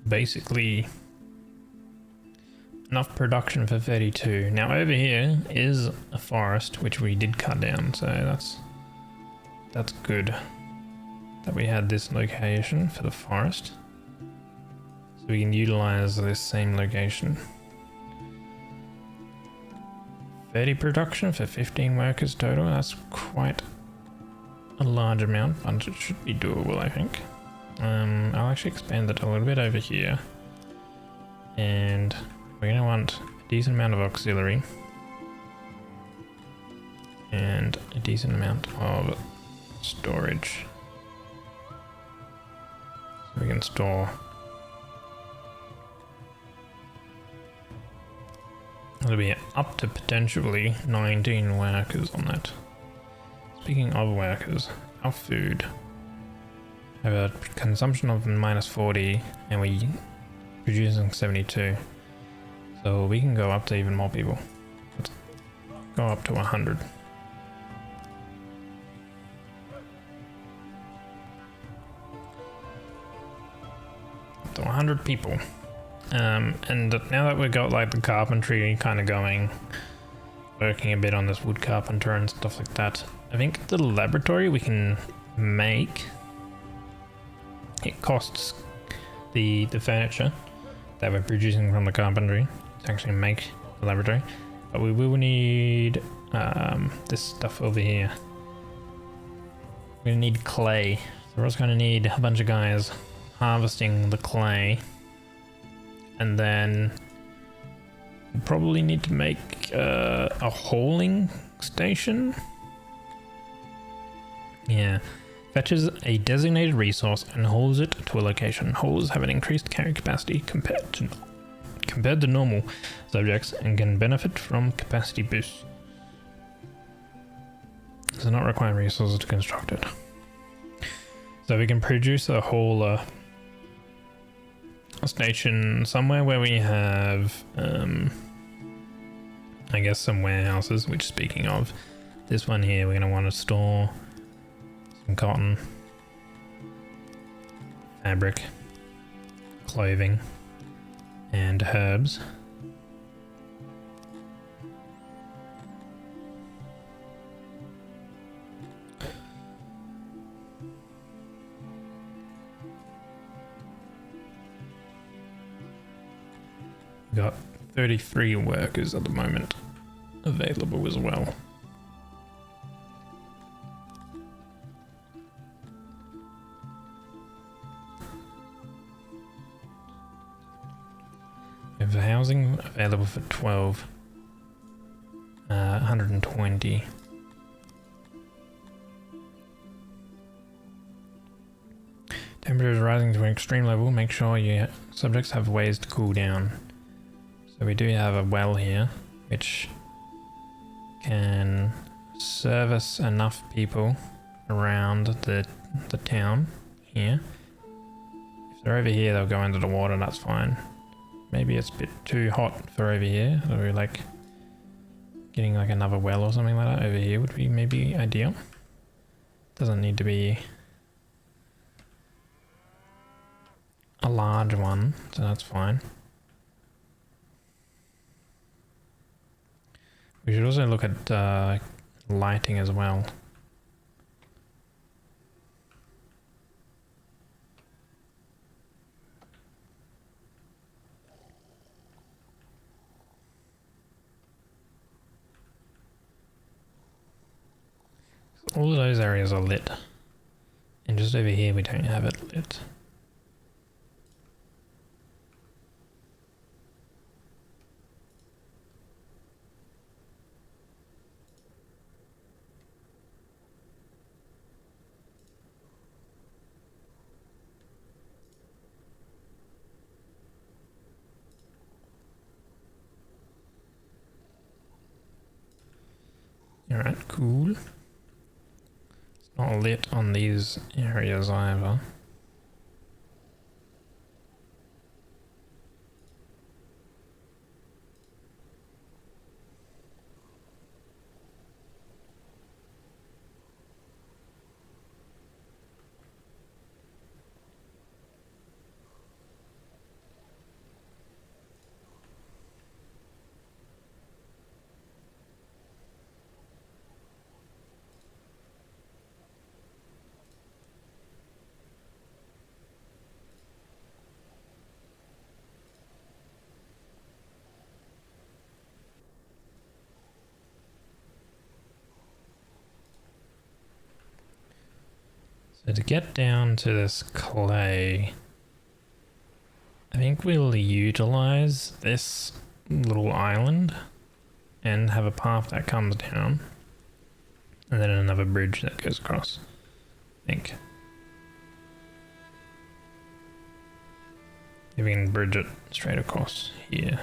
basically enough production for 32. Now over here is a forest which we did cut down, so that's good that we had this location for the forest, so we can utilize this same location. 30 production for 15 workers total. That's quite a large amount, but it should be doable, I think. I'll actually expand it a little bit over here, and we're going to want a decent amount of auxiliary and a decent amount of storage, so we can store. It'll be up to potentially 19 workers on that. Speaking of workers, our food have a consumption of -40 and we're producing 72. So we can go up to even more people. Let's go up to 100. to 100 people. And now that we've got like the carpentry kind of going, working a bit on this wood carpenter and stuff like that, I think the laboratory we can make, it costs the furniture that we're producing from the carpentry to actually make the laboratory, but we will need this stuff over here. We're gonna need clay, so we're also gonna need a bunch of guys harvesting the clay, and then we'll probably need to make a hauling station. Yeah. Fetches a designated resource and hauls it to a location. Haulers have an increased carry capacity compared to normal subjects and can benefit from capacity boosts. Does not require resources to construct it. So we can produce a hauler station somewhere where we have, I guess, some warehouses, which, speaking of, this one here, we're going to want to store some cotton, fabric, clothing, and herbs. We've got 33 workers at the moment available as well. We have housing available for 12, 120. Temperature is rising to an extreme level. Make sure your subjects have ways to cool down. So we do have a well here, which can service enough people around the town here. If they're over here, they'll go into the water, that's fine. Maybe it's a bit too hot for over here, so we're like getting like another well or something like that over here would be maybe ideal. Doesn't need to be a large one, so that's fine. We should also look at lighting as well. All of those areas are lit, and just over here we don't have it lit. Alright, cool. It's not lit on these areas either. So to get down to this clay, I think we'll utilize this little island and have a path that comes down, and then another bridge that goes across, I think. If we can bridge it straight across here.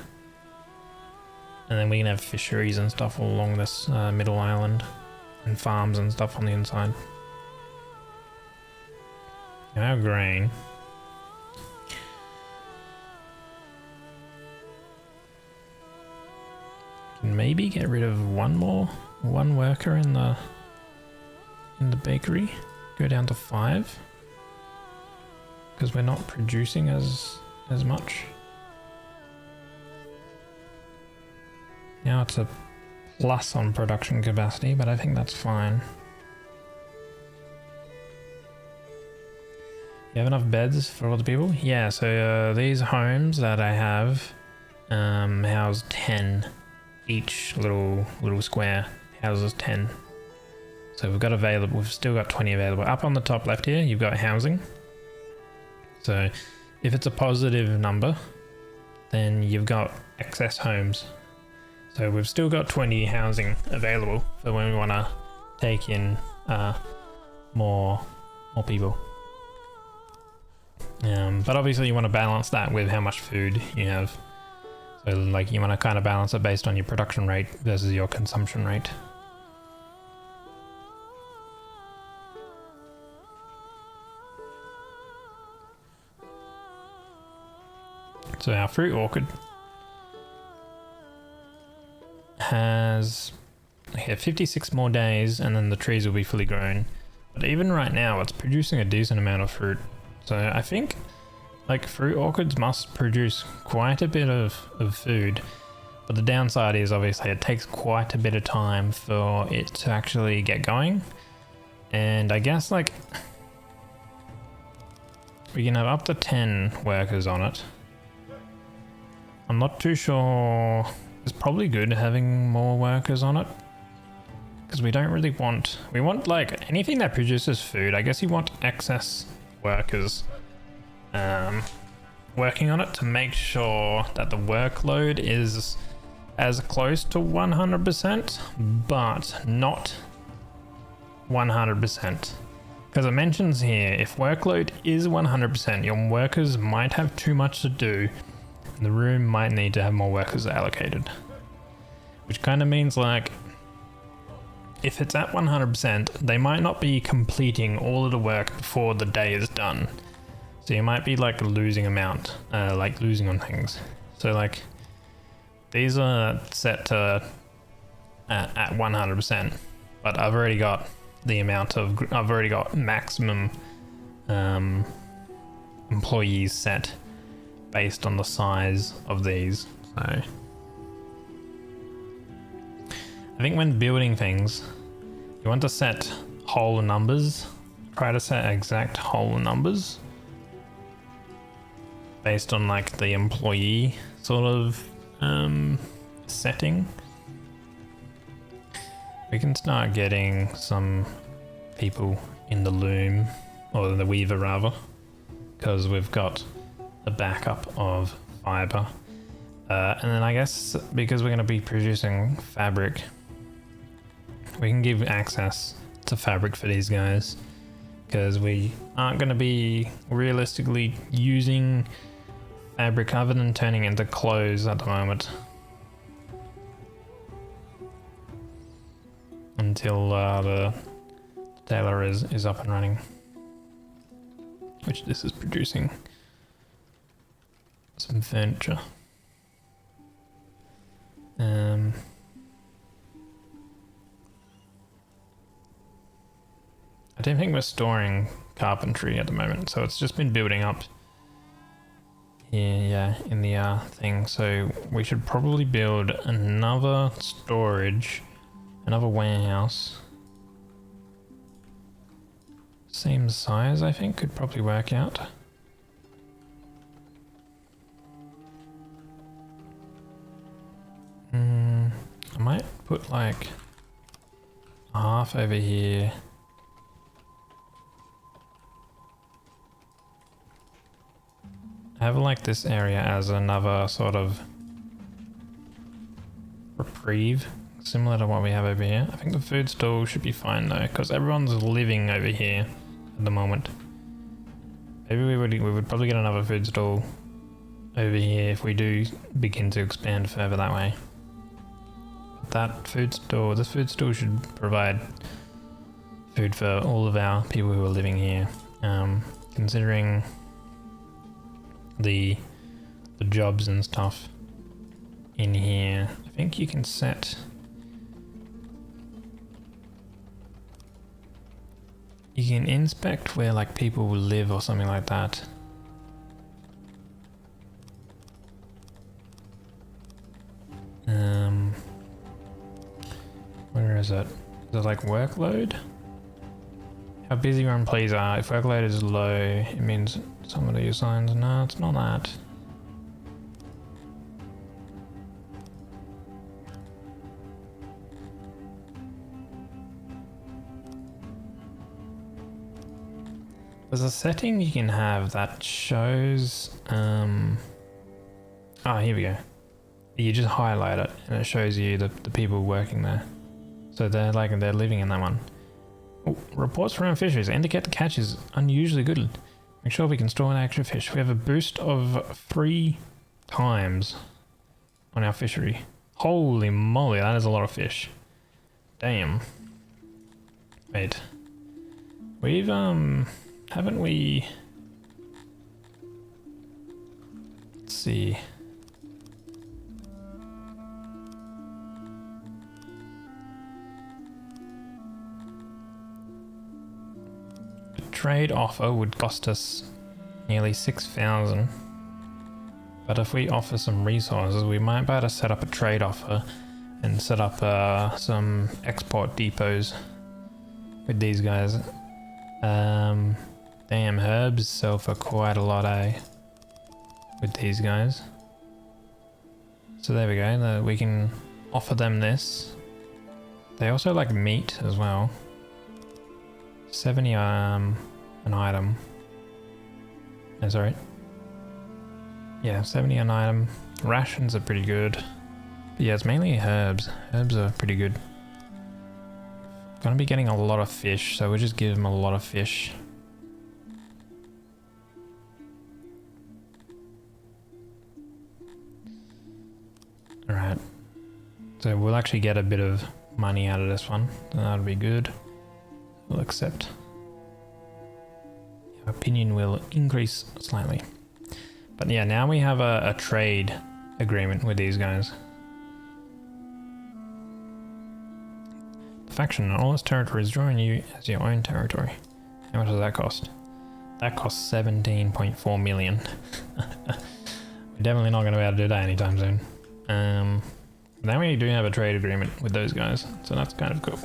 And then we can have fisheries and stuff all along this middle island, and farms and stuff on the inside. Now grain. Can maybe get rid of one worker in the bakery. Go down to 5. because we're not producing as much. Now it's a plus on production capacity, but I think that's fine. You have enough beds for all the people? Yeah, so these homes that I have house 10. Each little square houses 10. So we've still got 20 available. Up on the top left here, you've got housing. So if it's a positive number, then you've got excess homes. So we've still got 20 housing available for when we want to take in more people. But obviously you want to balance that with how much food you have. So like you want to kind of balance it based on your production rate versus your consumption rate. So our fruit orchard has 56 more days and then the trees will be fully grown. But even right now it's producing a decent amount of fruit. So I think like fruit orchards must produce quite a bit of food. But the downside is obviously it takes quite a bit of time for it to actually get going. And I guess like we can have up to 10 workers on it. I'm not too sure. It's probably good having more workers on it. Because we don't really want... We want like anything that produces food. I guess you want excess workers working on it to make sure that the workload is as close to 100%, but not 100%. Because it mentions here, if workload is 100%, your workers might have too much to do, and the room might need to have more workers allocated. Which kind of means like, if it's at 100%, they might not be completing all of the work before the day is done. So you might be like losing losing on things. So like, these are set to at 100%, but I've already got maximum employees set based on the size of these. So I think when building things, you want to set whole numbers. Try to set exact whole numbers based on like the employee sort of setting. We can start getting some people in the loom, or the weaver rather, because we've got a backup of fiber. And then I guess because we're going to be producing fabric, we can give access to fabric for these guys, because we aren't going to be realistically using fabric other than turning into clothes at the moment. Until the tailor is up and running, which this is producing some furniture. I don't think we're storing carpentry at the moment, so it's just been building up here, in the thing. So we should probably build another storage, another warehouse. Same size, I think, could probably work out. I might put like half over here. Have like this area as another sort of reprieve, similar to what we have over here. I think the food stall should be fine though, because everyone's living over here at the moment. Maybe we would probably get another food stall over here if we do begin to expand further that way. This food store should provide food for all of our people who are living here. Considering the jobs and stuff in here, I think you can set... You can inspect where like people will live or something like that. is it? Is it like workload? How busy your employees are. If workload is low, it means somebody assigns. No, it's not that. There's a setting you can have that shows, here we go. You just highlight it and it shows you the people working there. So they're living in that one. Oh, reports from our fisheries indicate the catch is unusually good. Make sure we can store an extra fish. We have a boost of 3 times on our fishery. Holy moly, that is a lot of fish. Damn. Wait. We've, haven't we... Let's see. Trade offer would cost us nearly 6,000, but if we offer some resources, we might be able to set up a trade offer and set up some export depots with these guys. Damn, herbs sell for quite a lot, with these guys. So there we go, we can offer them this. They also like meat as well. 70 an item. No, sorry. Yeah, 70 an item. Rations are pretty good. But yeah, it's mainly herbs. Herbs are pretty good. Gonna be getting a lot of fish, so we'll just give them a lot of fish. Alright. So we'll actually get a bit of money out of this one. So that'll be good. We'll accept. Our opinion will increase slightly. But yeah, now we have a trade agreement with these guys. The faction on all its territories join you as your own territory. How much does that cost? That costs 17.4 million. We're definitely not going to be able to do that anytime soon. Now we do have a trade agreement with those guys, so that's kind of cool.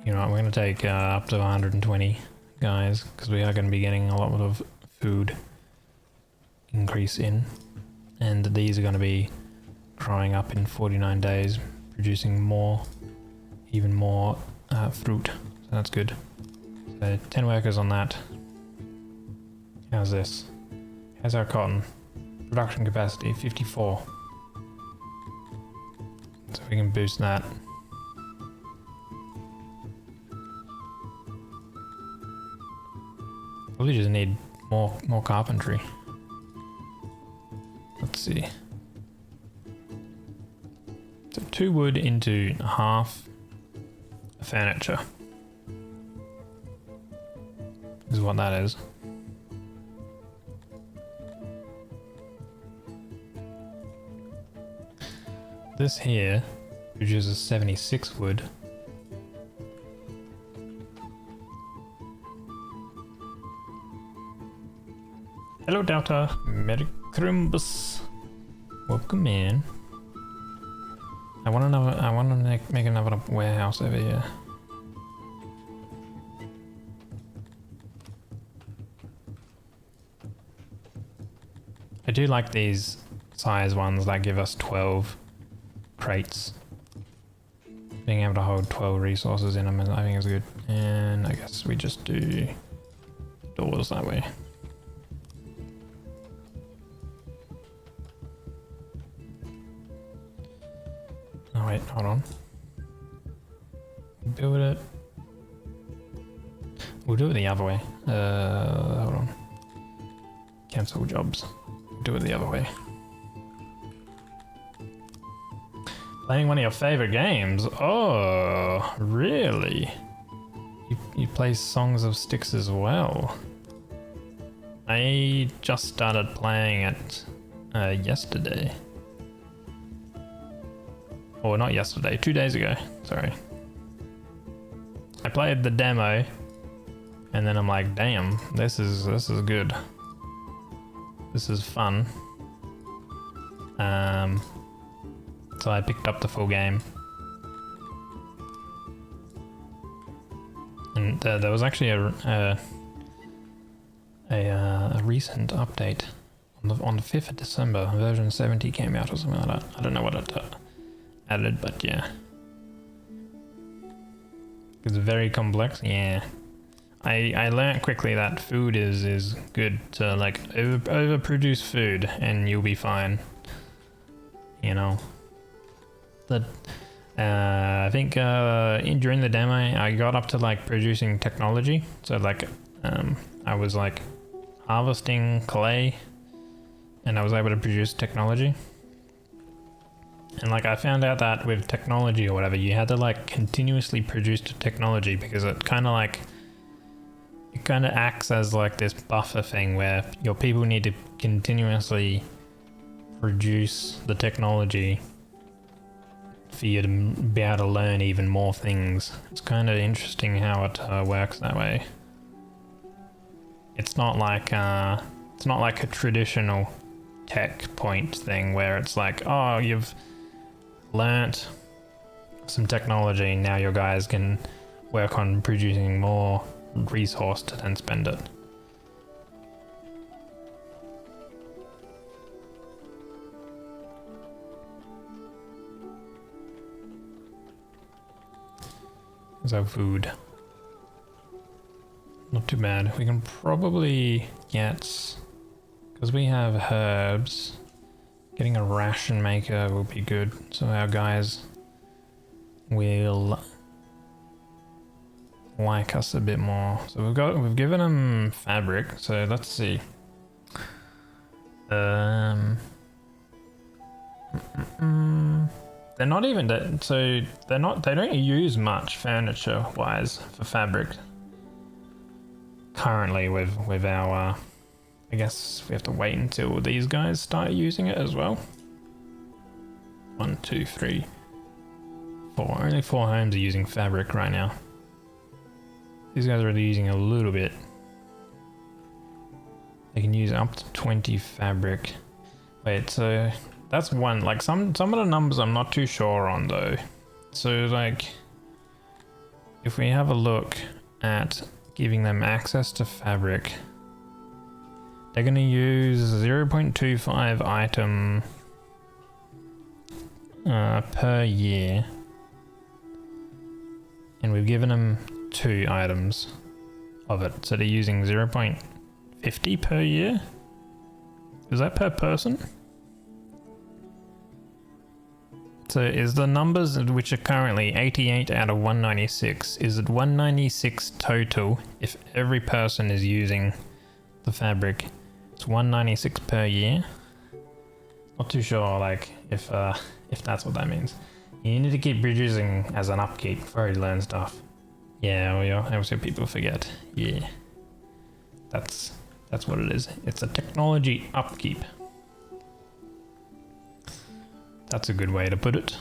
You know what, we're going to take up to 120 guys, because we are going to be getting a lot of food increase in. And these are going to be growing up in 49 days, producing more, even more fruit. So that's good. So 10 workers on that. How's this? How's our cotton? Production capacity, 54. So we can boost that. Probably just need more carpentry. Let's see. So 2 wood into half furniture is what that is. This here produces 76 wood. Hello Delta, Merry Crimbus. Welcome in. I want to make another warehouse over here. I do like these size ones that give us 12 crates. Being able to hold 12 resources in them, I think is good. And I guess we just do doors that way. Oh wait, hold on. Build it. We'll do it the other way. Hold on. Cancel jobs. Do it the other way. Playing one of your favorite games? Oh, really? You play Songs of Sticks as well? I just started playing it yesterday. Or not yesterday, 2 days ago, sorry. I played the demo and then I'm like, damn, this is good. This is fun. until I picked up the full game. And there was actually a recent update on the 5th of December. Version 70 came out or something like that. I don't know what it added, but yeah. It's very complex, yeah. I learned quickly that food is good to like overproduce food and you'll be fine. You know. That I think during the demo I got up to like producing technology. So like I was like harvesting clay and I was able to produce technology. And like I found out that with technology or whatever, you had to like continuously produce the technology because it kind of acts as like this buffer thing where your people need to continuously produce the technology for you to be able to learn even more things. It's kind of interesting how it works that way. It's not like a traditional tech point thing where it's like, oh, you've learnt some technology, now your guys can work on producing more resource to then spend it. So food. Not too bad. We can probably get, because we have herbs, getting a ration maker will be good. So our guys will like us a bit more. So we've given them fabric. So let's see. They're not even that, so they don't use much furniture wise for fabric currently with our I guess we have to wait until these guys start using it as well. 1, 2, 3, 4. Only 4 homes are using fabric right now. These guys are only using a little bit. They can use up to 20 fabric. Wait, so that's one. Like some of the numbers I'm not too sure on though. So like if we have a look at giving them access to fabric, they're going to use 0.25 item per year, and we've given them 2 items of it, so they're using 0.50 per year. Is that per person? So is the numbers which are currently 88 out of 196, is it 196 total if every person is using the fabric? It's 196 per year. Not too sure like if that's what that means. You need to keep producing as an upkeep before you learn stuff. Yeah, well, obviously people forget. Yeah. That's what it is. It's a technology upkeep. That's a good way to put it.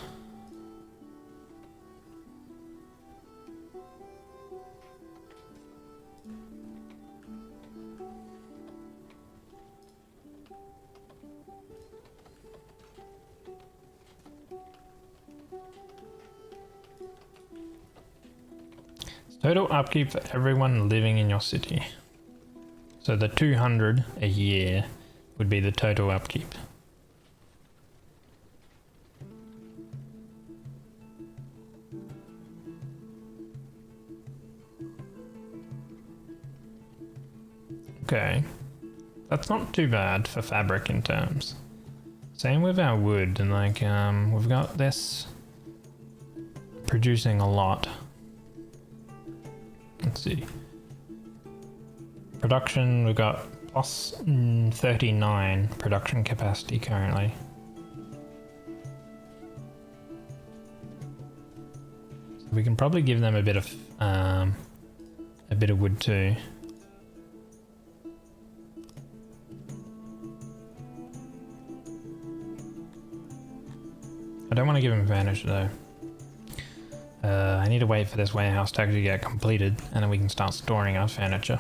Total upkeep for everyone living in your city. So the 200 a year would be the total upkeep. Okay, that's not too bad for fabric in terms. Same with our wood, and like we've got this producing a lot. Let's see. Production, we've got plus 39 production capacity currently. So we can probably give them a bit of wood too. I don't want to give him advantage though. I need to wait for this warehouse to actually get completed and then we can start storing our furniture.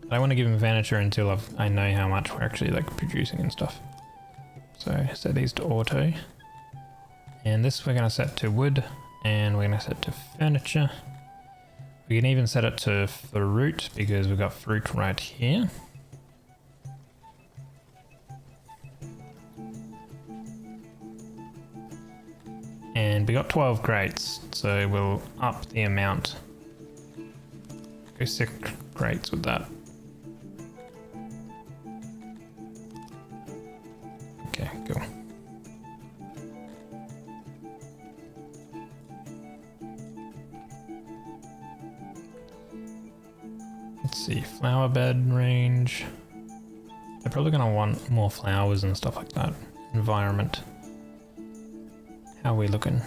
I don't want to give him furniture until I know how much we're actually like producing and stuff. So set these to auto. And this we're going to set to wood, and we're going to set to furniture. We can even set it to fruit because we've got fruit right here. And we got 12 crates, so we'll up the amount. Go 6 crates with that. Okay, cool. Let's see, flower bed range. They're probably gonna want more flowers and stuff like that. Environment. How are we looking?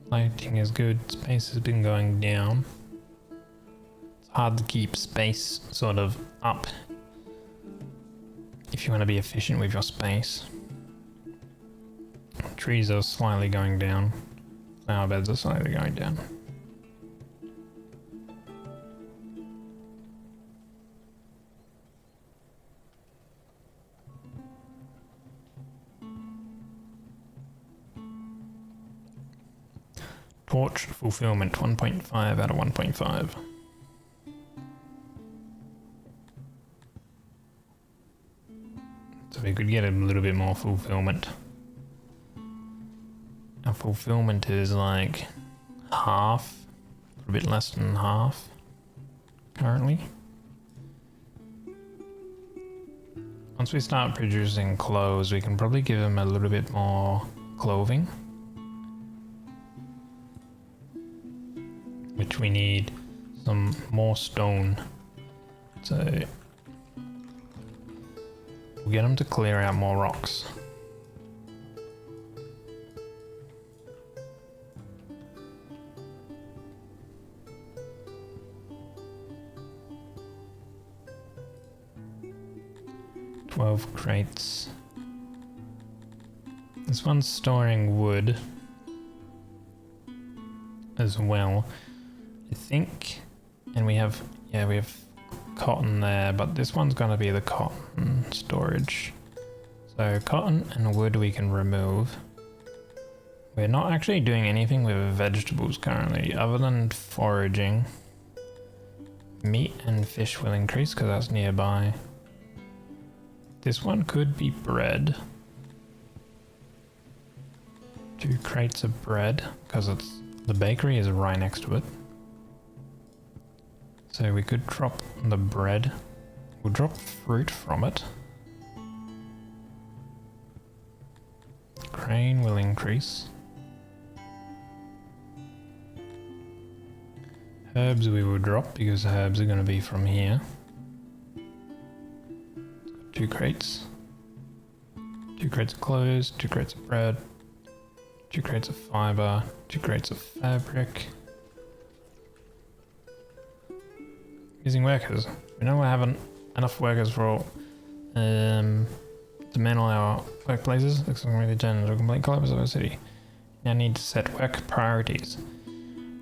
Lighting is good, space has been going down. It's hard to keep space sort of up if you want to be efficient with your space. Trees are slightly going down. Flower beds are slightly going down. Torch fulfillment 1.5 out of 1.5. So we could get a little bit more fulfillment. Our fulfillment is like half, a bit less than half currently. Once we start producing clothes, we can probably give them a little bit more clothing. Which we need some more stone. So we'll get them to clear out more rocks. "12 crates. This one's storing wood as well, I think. And we have cotton there, but this one's gonna be the cotton storage. So cotton and wood we can remove. We're not actually doing anything with vegetables currently other than foraging. Meat and fish will increase because that's nearby. This one could be bread. 2 crates of bread because the bakery is right next to it. So we could drop the bread. We'll drop fruit from it. Grain will increase. Herbs we will drop because herbs are going to be from here. 2 crates. 2 crates of clothes, 2 crates of bread, 2 crates of fiber, 2 crates of fabric. Using workers. We know we haven't enough workers for to man all our workplaces. Looks like we turn into a complete collapse of our city. Now need to set work priorities,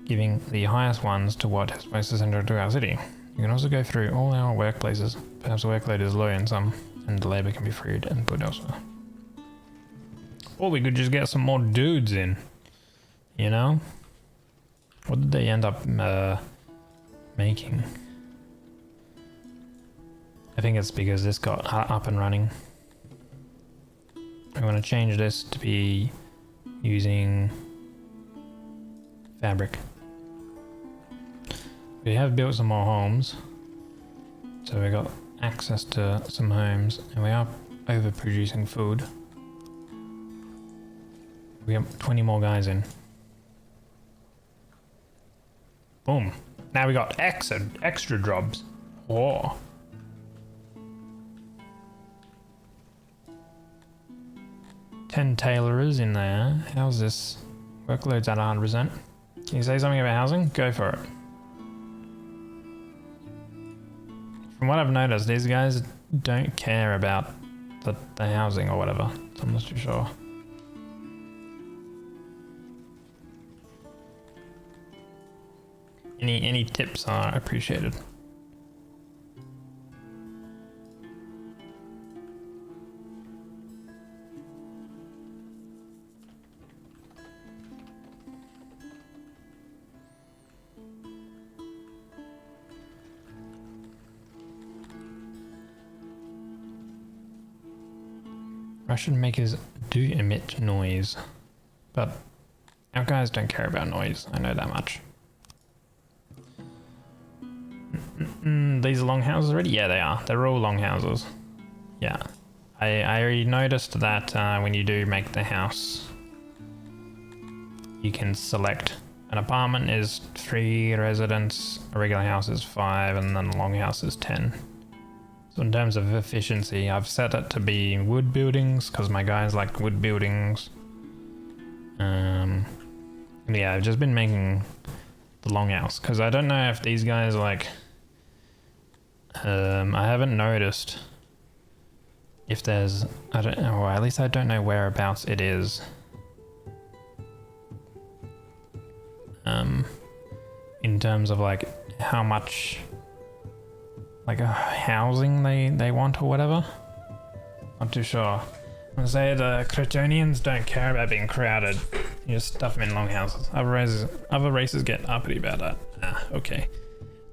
giving the highest ones to what is most essential to our city. You can also go through all our workplaces. Perhaps the workload is low in some, and the labour can be freed and put elsewhere. Or we could just get some more dudes in, you know? What did they end up making? I think it's because this got up and running. I'm going to change this to be using fabric. We have built some more homes, so we got access to some homes, and we are overproducing food. We have 20 more guys in. Boom. Now we got extra jobs. Whoa. Ten tailorers in there. How's this? Workload's at 100%. Can you say something about housing? Go for it. From what I've noticed, these guys don't care about the housing or whatever, so I'm not too sure. Any tips are appreciated. Russian makers do emit noise, but our guys don't care about noise, I know that much. These are long houses already? Yeah, they are. They're all long houses. Yeah. I already noticed that when you do make the house, you can select an apartment is 3 residents, a regular house is 5, and then a long house is 10. So in terms of efficiency, I've set it to be wood buildings because my guys like wood buildings. Yeah, I've just been making the longhouse because I don't know if these guys like. I haven't noticed if there's, I don't know, or at least I don't know whereabouts it is. In terms of like how much like housing they want or whatever. Not too sure. I'm gonna say the Cretonians don't care about being crowded. You just stuff them in longhouses. Other races get uppity about that. Ah, okay.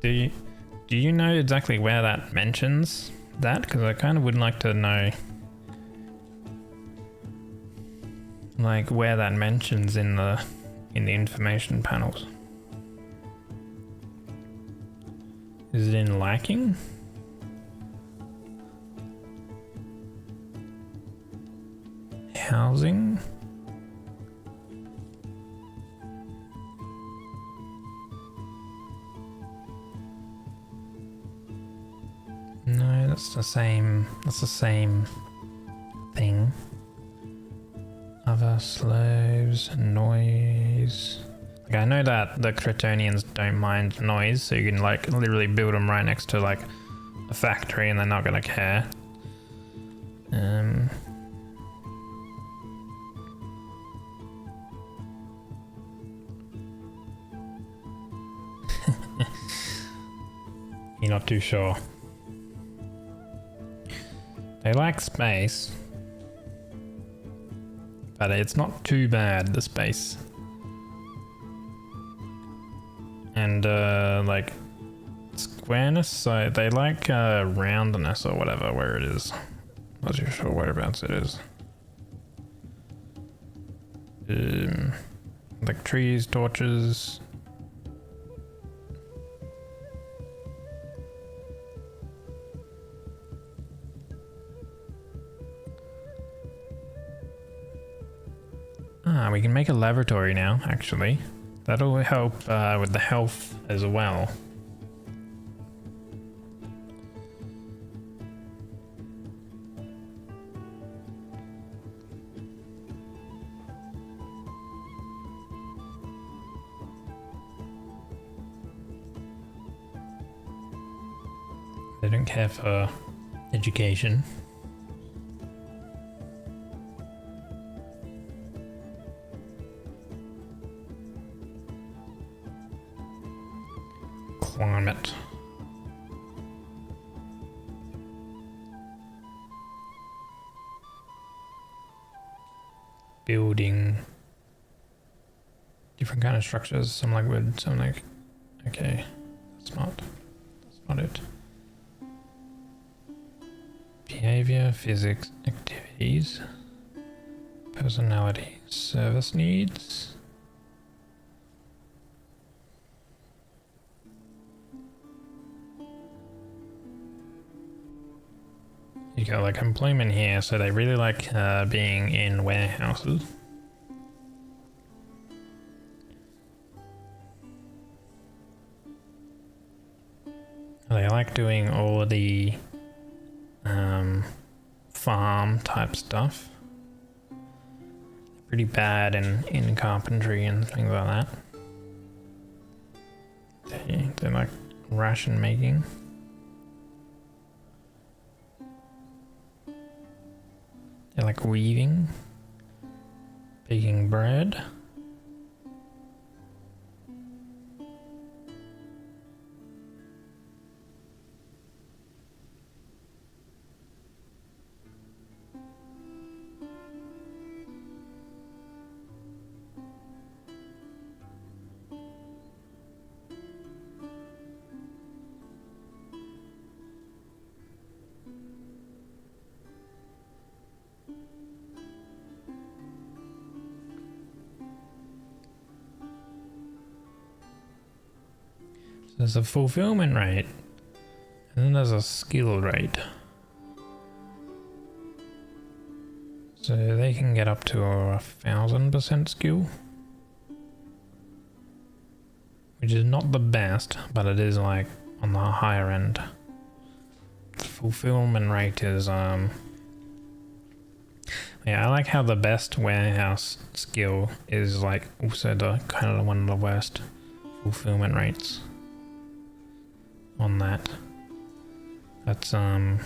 Do you know exactly where that mentions that? Because I kind of would like to know like where that mentions in the information panels. Is it in lacking? Housing? No, that's the same thing. Other slaves, noise. Like I know that the Cretonians don't mind noise, so you can like literally build them right next to like a factory and they're not gonna care. You're not too sure. They like space, but it's not too bad, the space. And like squareness, so they like roundness or whatever, where it is. Not too sure whereabouts it is. Like trees, torches. Ah, we can make a laboratory now, actually. That'll help with the health as well. They don't care for education. Climate. Building. Different kind of structures, some like wood, some like... Okay, that's not it. Behavior, physics, activities, personality, service needs. You got like employment here, so they really like being in warehouses. They like doing all the farm type stuff. Pretty bad in carpentry and things like that. They like ration making. They like weaving, baking bread. There's a fulfillment rate, and then there's a skill rate. So they can get up to 1000% skill, which is not the best, but it is like on the higher end. The fulfillment rate is yeah, I like how the best warehouse skill is like also the kind of one of the worst fulfillment rates on that. That's I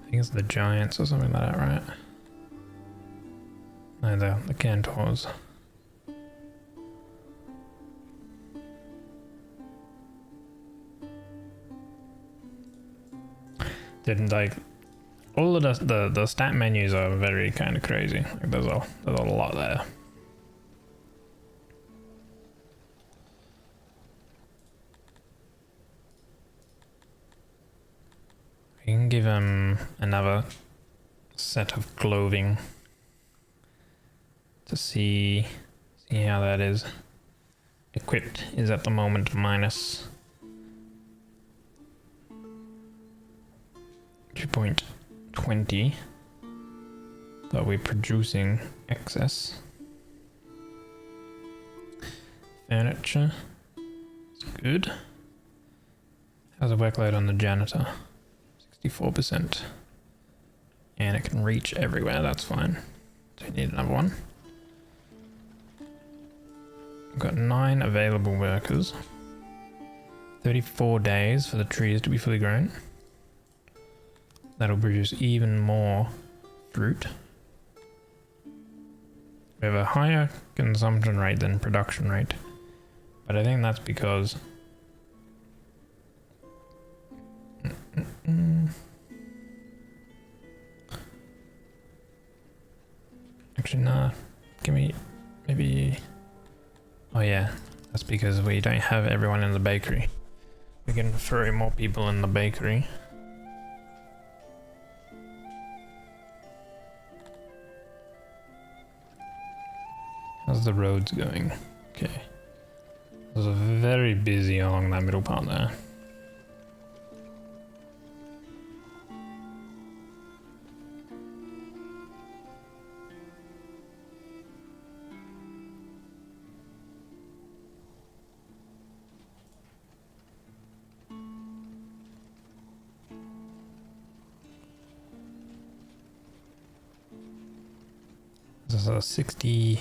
think it's the Giants or something like that, right? No, the Cantors. Didn't like all of the stat menus are very kind of crazy. Like there's a lot there. We can give him another set of clothing to see how that is. Equipped is at the moment minus 2.20, but we're producing excess. Furniture is good. How's the workload on the janitor? 64%. And it can reach everywhere, that's fine. So we need another one. We've got 9 available workers. 34 days for the trees to be fully grown. That'll produce even more fruit. We have a higher consumption rate than production rate, but I think that's because actually nah, give me maybe, oh yeah, that's because we don't have everyone in the bakery. We can throw more people in the bakery. How's the roads going? Okay. It was very busy along that middle part there. This is a 60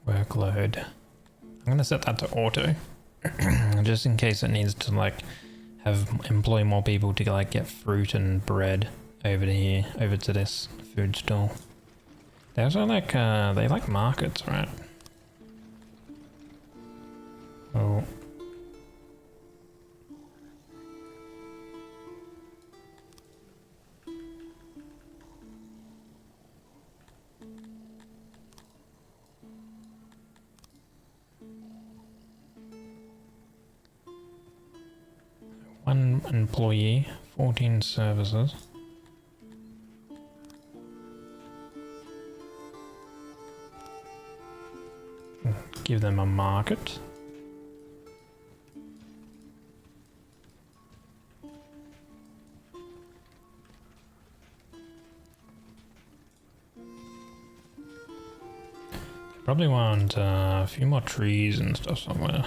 workload. I'm gonna set that to auto just in case it needs to like employ more people to like get fruit and bread over to here, over to this food stall. They also like they like markets, right? Oh. One employee, 14 services. Give them a market. Probably want a few more trees and stuff somewhere.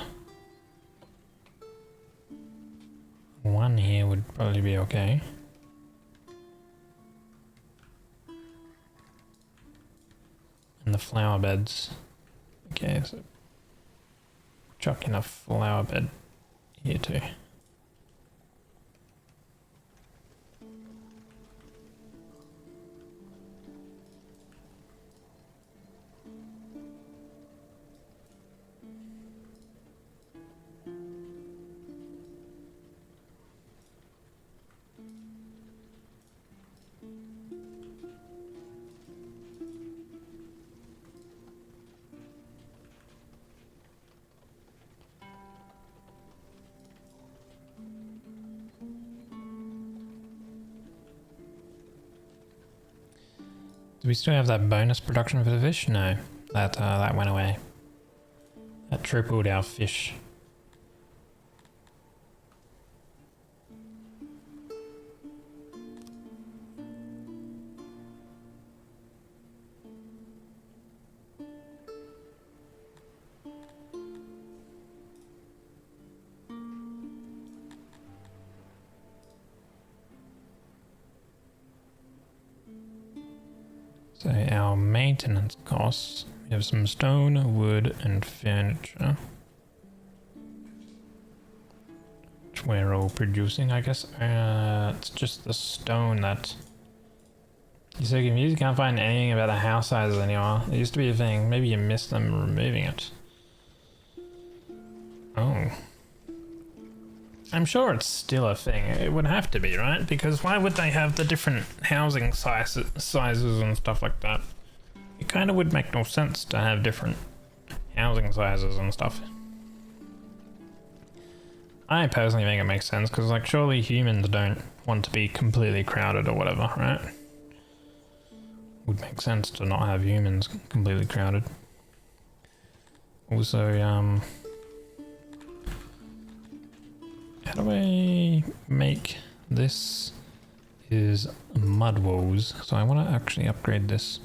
One here would probably be okay. And the flower beds. Okay, so chuck in a flower bed here too. Do we still have that bonus production for the fish? No, that went away. That tripled our fish. So our maintenance costs, we have some stone, wood and furniture. Which we're all producing, I guess. It's just the stone that... You're so confused, you can't find anything about the house sizes anymore. It used to be a thing, maybe you missed them removing it. Oh. I'm sure it's still a thing. It would have to be, right? Because why would they have the different housing sizes and stuff like that? It kind of would make no sense to have different housing sizes and stuff. I personally think it makes sense because, like, surely humans don't want to be completely crowded or whatever, right? Would make sense to not have humans completely crowded. Also, how do I make this is mud woes, so I want to actually upgrade this.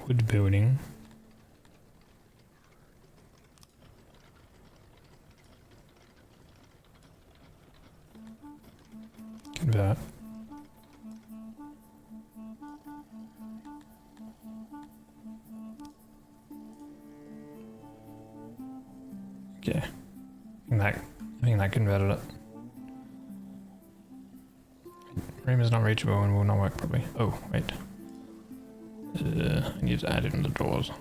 Wood building. Convert. Okay, I think that converted it. Room is not reachable and will not work properly. Oh, wait. I need to add it in the drawers.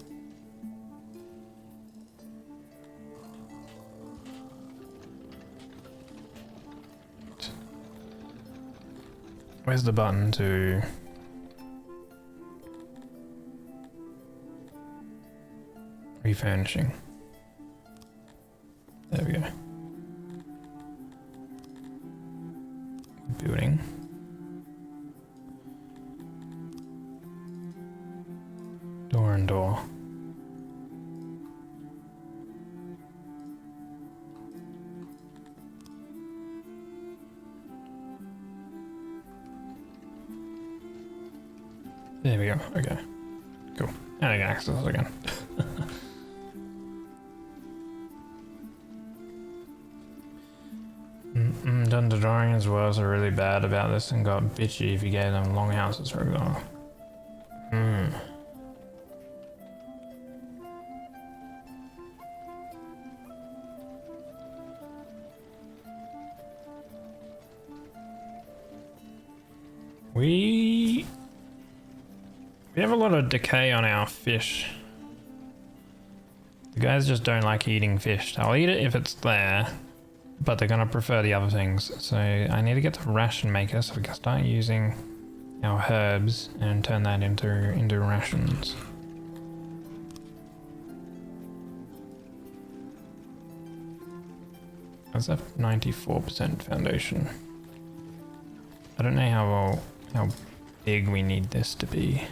Where's the button to... refurnishing? There we go. Building. Door and door. There we go. Okay. Cool. And I can access it again. Dunderdorians were also really bad about this and got bitchy if you gave them long houses, for example. We have a lot of decay on our fish. The guys just don't like eating fish. I'll eat it if it's there, but they're gonna prefer the other things. So I need to get the ration maker so we can start using our herbs and turn that into rations. That's a 94% foundation. I don't know how big we need this to be.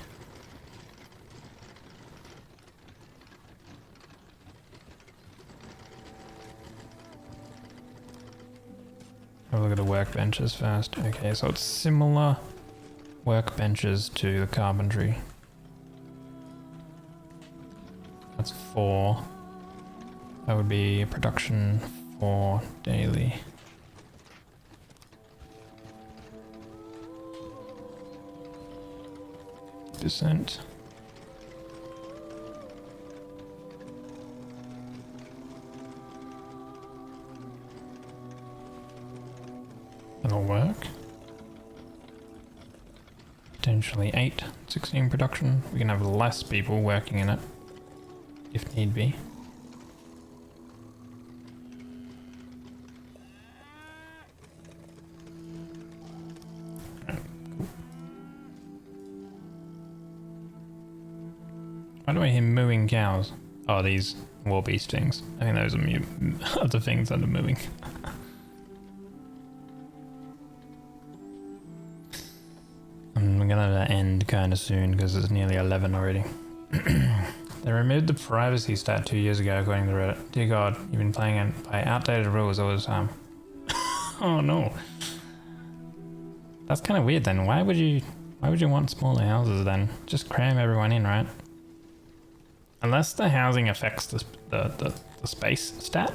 Have a look at the workbenches first. Okay, so it's similar workbenches to the carpentry. That's 4. That would be production 4 daily. Percent. That'll work. Potentially 8, 16 production. We can have less people working in it if need be. Why do I hear mooing cows? Oh, these wildebeest things. I think those are the things that are moving. gonna end kind of soon because it's nearly 11 already. They removed the privacy stat 2 years ago, according to Reddit. Dear God, you've been playing it by outdated rules all this time. Oh no. That's kind of weird then. Why would you want smaller houses then? Just cram everyone in, right? Unless the housing affects the space stat.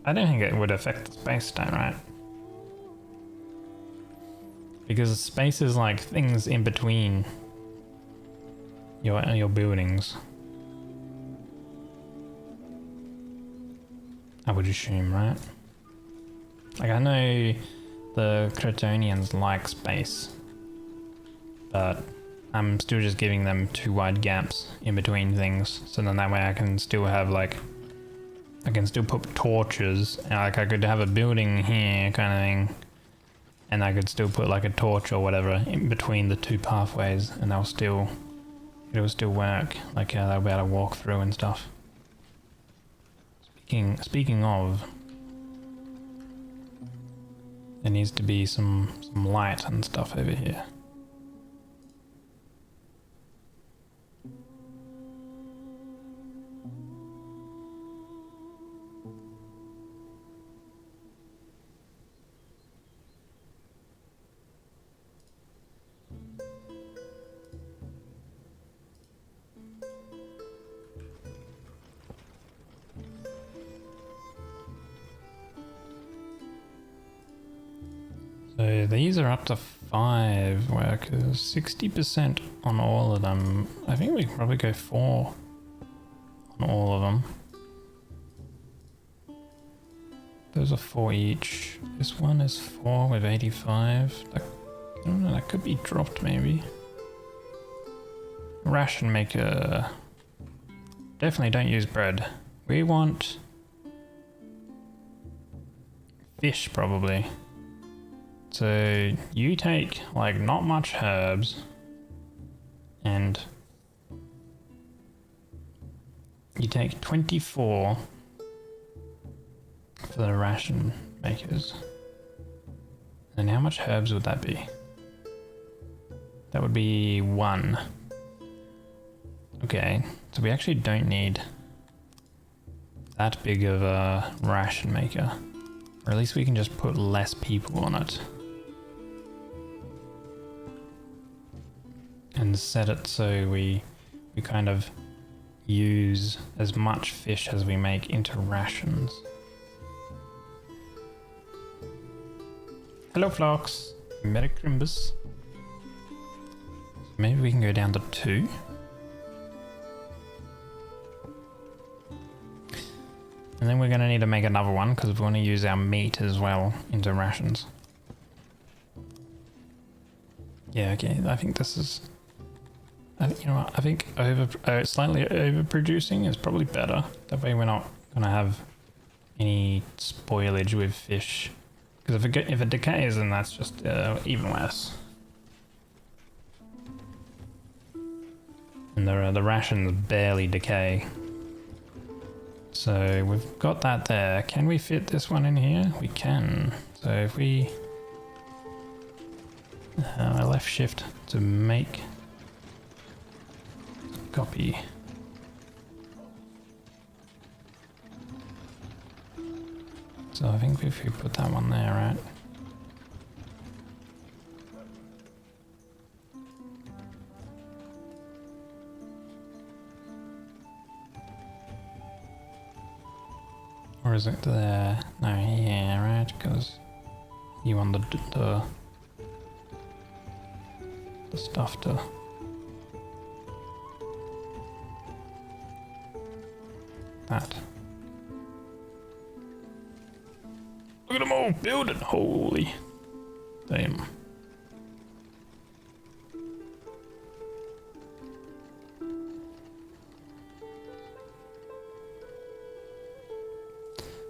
I don't think it would affect the space stat, right? Because space is like things in between your buildings. I would assume, right? Like I know the Cretonians like space, but I'm still just giving them 2 wide gaps in between things, so then that way I can still have like, I can still put torches, and like I could have a building here kind of thing, and I could still put like a torch or whatever in between the 2 pathways, and it'll still work. Like they'll be able to walk through and stuff. Speaking of, there needs to be some light and stuff over here. So these are up to 5 workers, 60% on all of them. I think we can probably go 4 on all of them. Those are 4 each. This one is 4 with 85. I don't know, that could be dropped maybe. Ration maker. Definitely don't use bread. We want fish probably. So you take like not much herbs and you take 24 for the ration makers. And how much herbs would that be? That would be 1. Okay, so we actually don't need that big of a ration maker. Or at least we can just put less people on it. And set it so we kind of use as much fish as we make into rations. Hello Phlox, Merry Crimbus. Maybe we can go down to 2. And then we're going to need to make another one because we want to use our meat as well into rations. Yeah, okay, I think this is... you know what, I think slightly overproducing is probably better. That way we're not going to have any spoilage with fish. Because if it decays, then that's just even worse. And the rations barely decay. So we've got that there. Can we fit this one in here? We can. So if we left shift to make, copy. So I think if we put that one there, right? Or is it there? No, yeah, right, because you want the stuff to... that. Look at them all building, holy damn.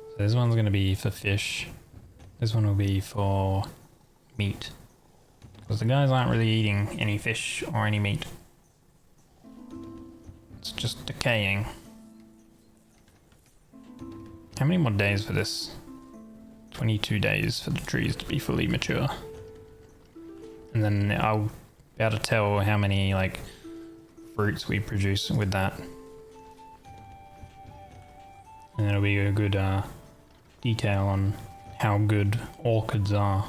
So this one's gonna be for fish. This one will be for meat. Because the guys aren't really eating any fish or any meat. It's just decaying. How many more days for this? 22 days for the trees to be fully mature. And then I'll be able to tell how many like fruits we produce with that. And it'll be a good detail on how good orchids are.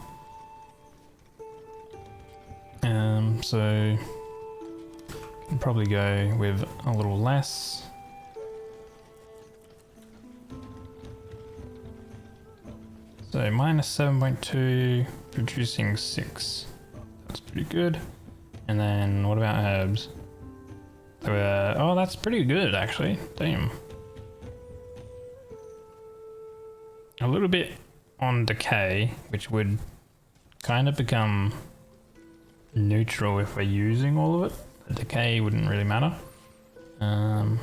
So I'll probably go with a little less. So minus 7.2, producing 6. That's pretty good. And then what about herbs? So, oh, that's pretty good actually. Damn. A little bit on decay, which would kind of become neutral if we're using all of it. The decay wouldn't really matter. So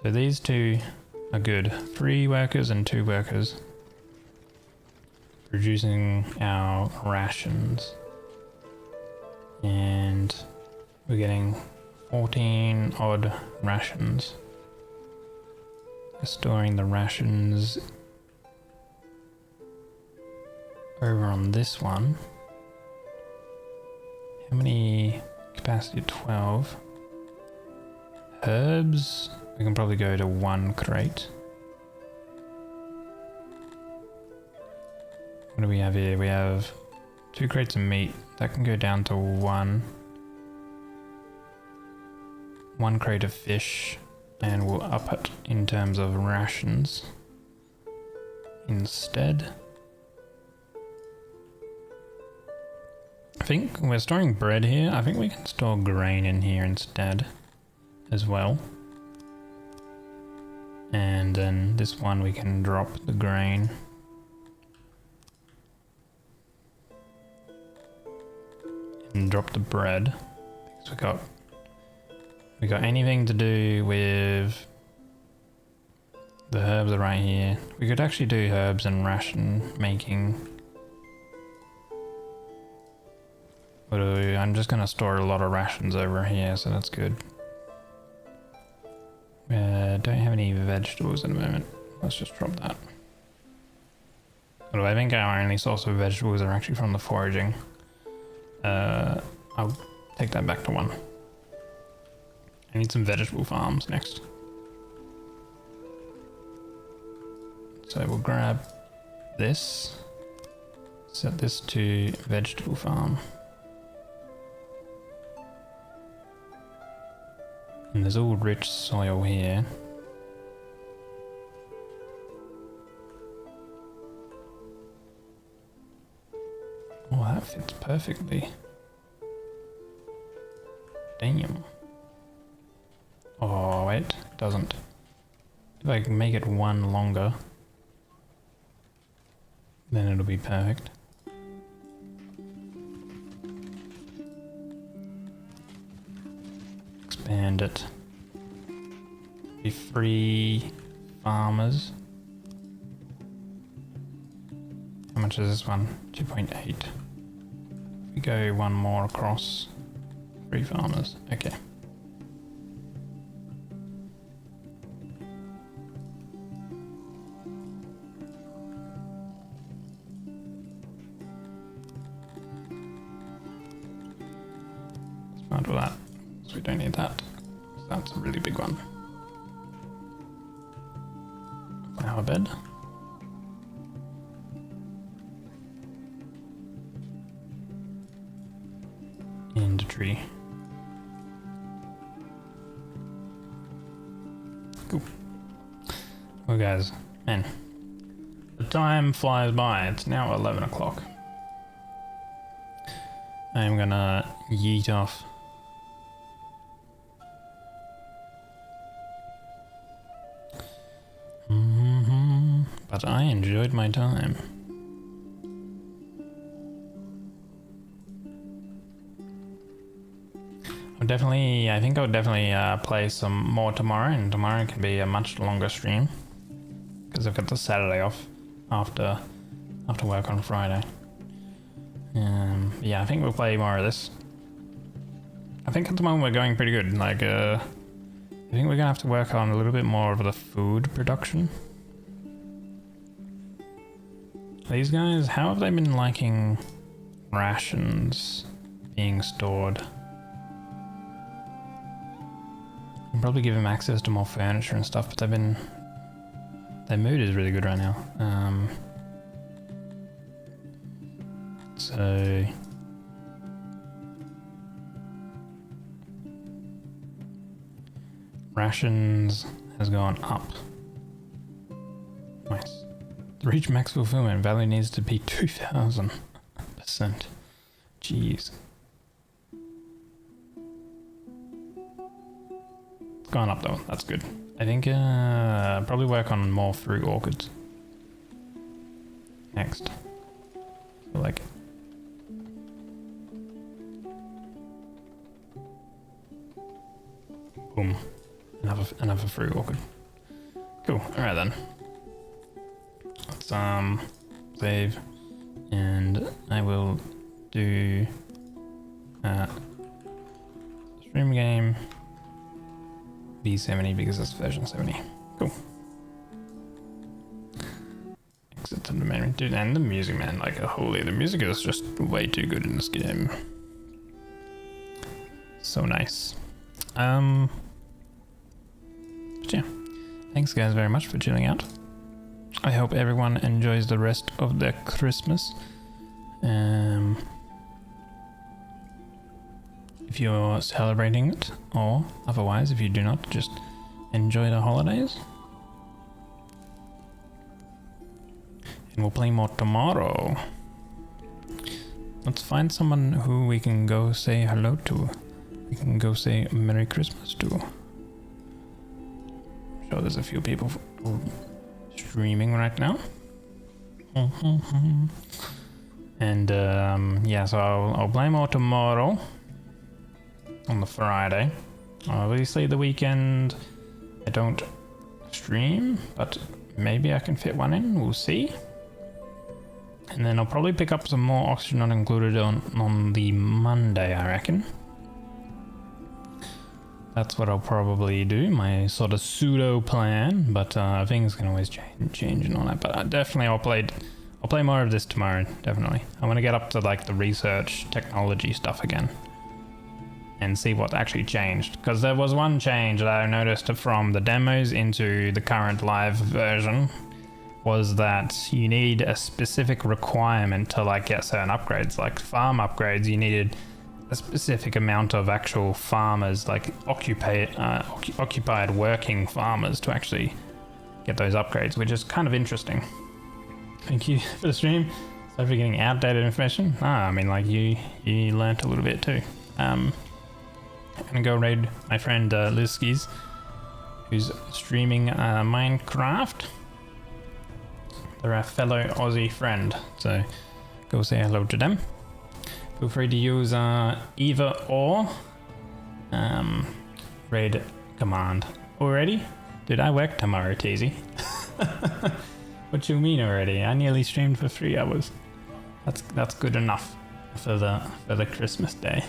these two are good. 3 workers and 2 workers. Producing our rations. And we're getting 14 odd rations. Storing the rations over on this one. How many capacity? 12. Herbs, we can probably go to 1 crate. What do we have here? We have 2 crates of meat. That can go down to 1. 1 crate of fish. And we'll up it in terms of rations instead. I think we're storing bread here. I think we can store grain in here instead as well. And then this one we can drop the grain. And drop the bread. Because we got anything to do with the herbs are right here. We could actually do herbs and ration making. But I'm just gonna store a lot of rations over here, so that's good. Don't have any vegetables at the moment. Let's just drop that. Although I think our only source of vegetables are actually from the foraging. I'll take that back to 1. I need some vegetable farms next. So we'll grab this, set this to vegetable farm. And there's all rich soil here. Oh, that fits perfectly. Damn. Oh, wait, it doesn't. If I can make it 1 longer, then it'll be perfect. Expand it. Be free farmers. How much is this one? 2.8. We go 1 more across. Free farmers. Okay. I'll do that, so we don't need that. So that's a really big one. Flower bed. And a tree. Cool. Well guys, man, the time flies by. It's now 11 o'clock. I'm gonna yeet off. But I enjoyed my time. I think I'll definitely play some more tomorrow, and tomorrow can be a much longer stream. Because I've got the Saturday off after work on Friday. Yeah, I think we'll play more of this. I think at the moment we're going pretty good. Like, I think we're gonna have to work on a little bit more of the food production. These guys, how have they been liking rations being stored? I'll probably give them access to more furniture and stuff, but they've been... Their mood is really good right now. So... Rations has gone up. Nice. To reach max fulfillment, value needs to be 2000%. Jeez. It's gone up though, that's good. I think probably work on more fruit orchards. Next. So like... Boom. Another fruit orchard. Cool, alright then. Let's save, and I will do stream game B70 because that's version 70. Cool. Exit to the main, dude, and the music, man, like holy, the music is just way too good in this game. So nice. But yeah, thanks guys very much for chilling out. I hope everyone enjoys the rest of their Christmas. If you're celebrating it, or otherwise, if you do not, just enjoy the holidays. And we'll play more tomorrow. Let's find someone who we can go say hello to. We can go say Merry Christmas to. I'm sure there's a few people streaming right now. And yeah, so I'll play more tomorrow on the Friday. Obviously the weekend I don't stream, but maybe I can fit one in, we'll see. And then I'll probably pick up some more Oxygen Not Included on the Monday, I reckon. That's what I'll probably do, my sort of pseudo plan, but things can always change and all that. But definitely I'll play more of this tomorrow, definitely. I want to get up to like the research technology stuff again and see what actually changed. Because there was one change that I noticed from the demos into the current live version, was that you need a specific requirement to like get certain upgrades, like farm upgrades. You needed a specific amount of actual farmers, like occupied working farmers, to actually get those upgrades, which is kind of interesting. Thank you for the stream. Sorry for getting outdated information. I mean, like you learnt a little bit too. I'm gonna go raid my friend Liskis, who's streaming Minecraft. They're a fellow Aussie friend, so go say hello to them. Feel free to use either or raid command. Already? Dude, I work tomorrow, Teasy. What you mean already? I nearly streamed for 3 hours. That's good enough for the Christmas day.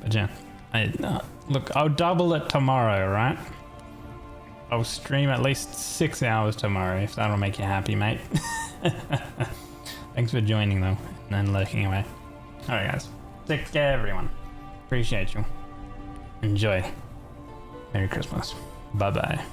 But yeah, look, I'll double it tomorrow, right? I'll stream at least 6 hours tomorrow if that'll make you happy, mate. Thanks for joining though, and lurking away. Alright guys, take care everyone. Appreciate you. Enjoy. Merry Christmas. Bye bye.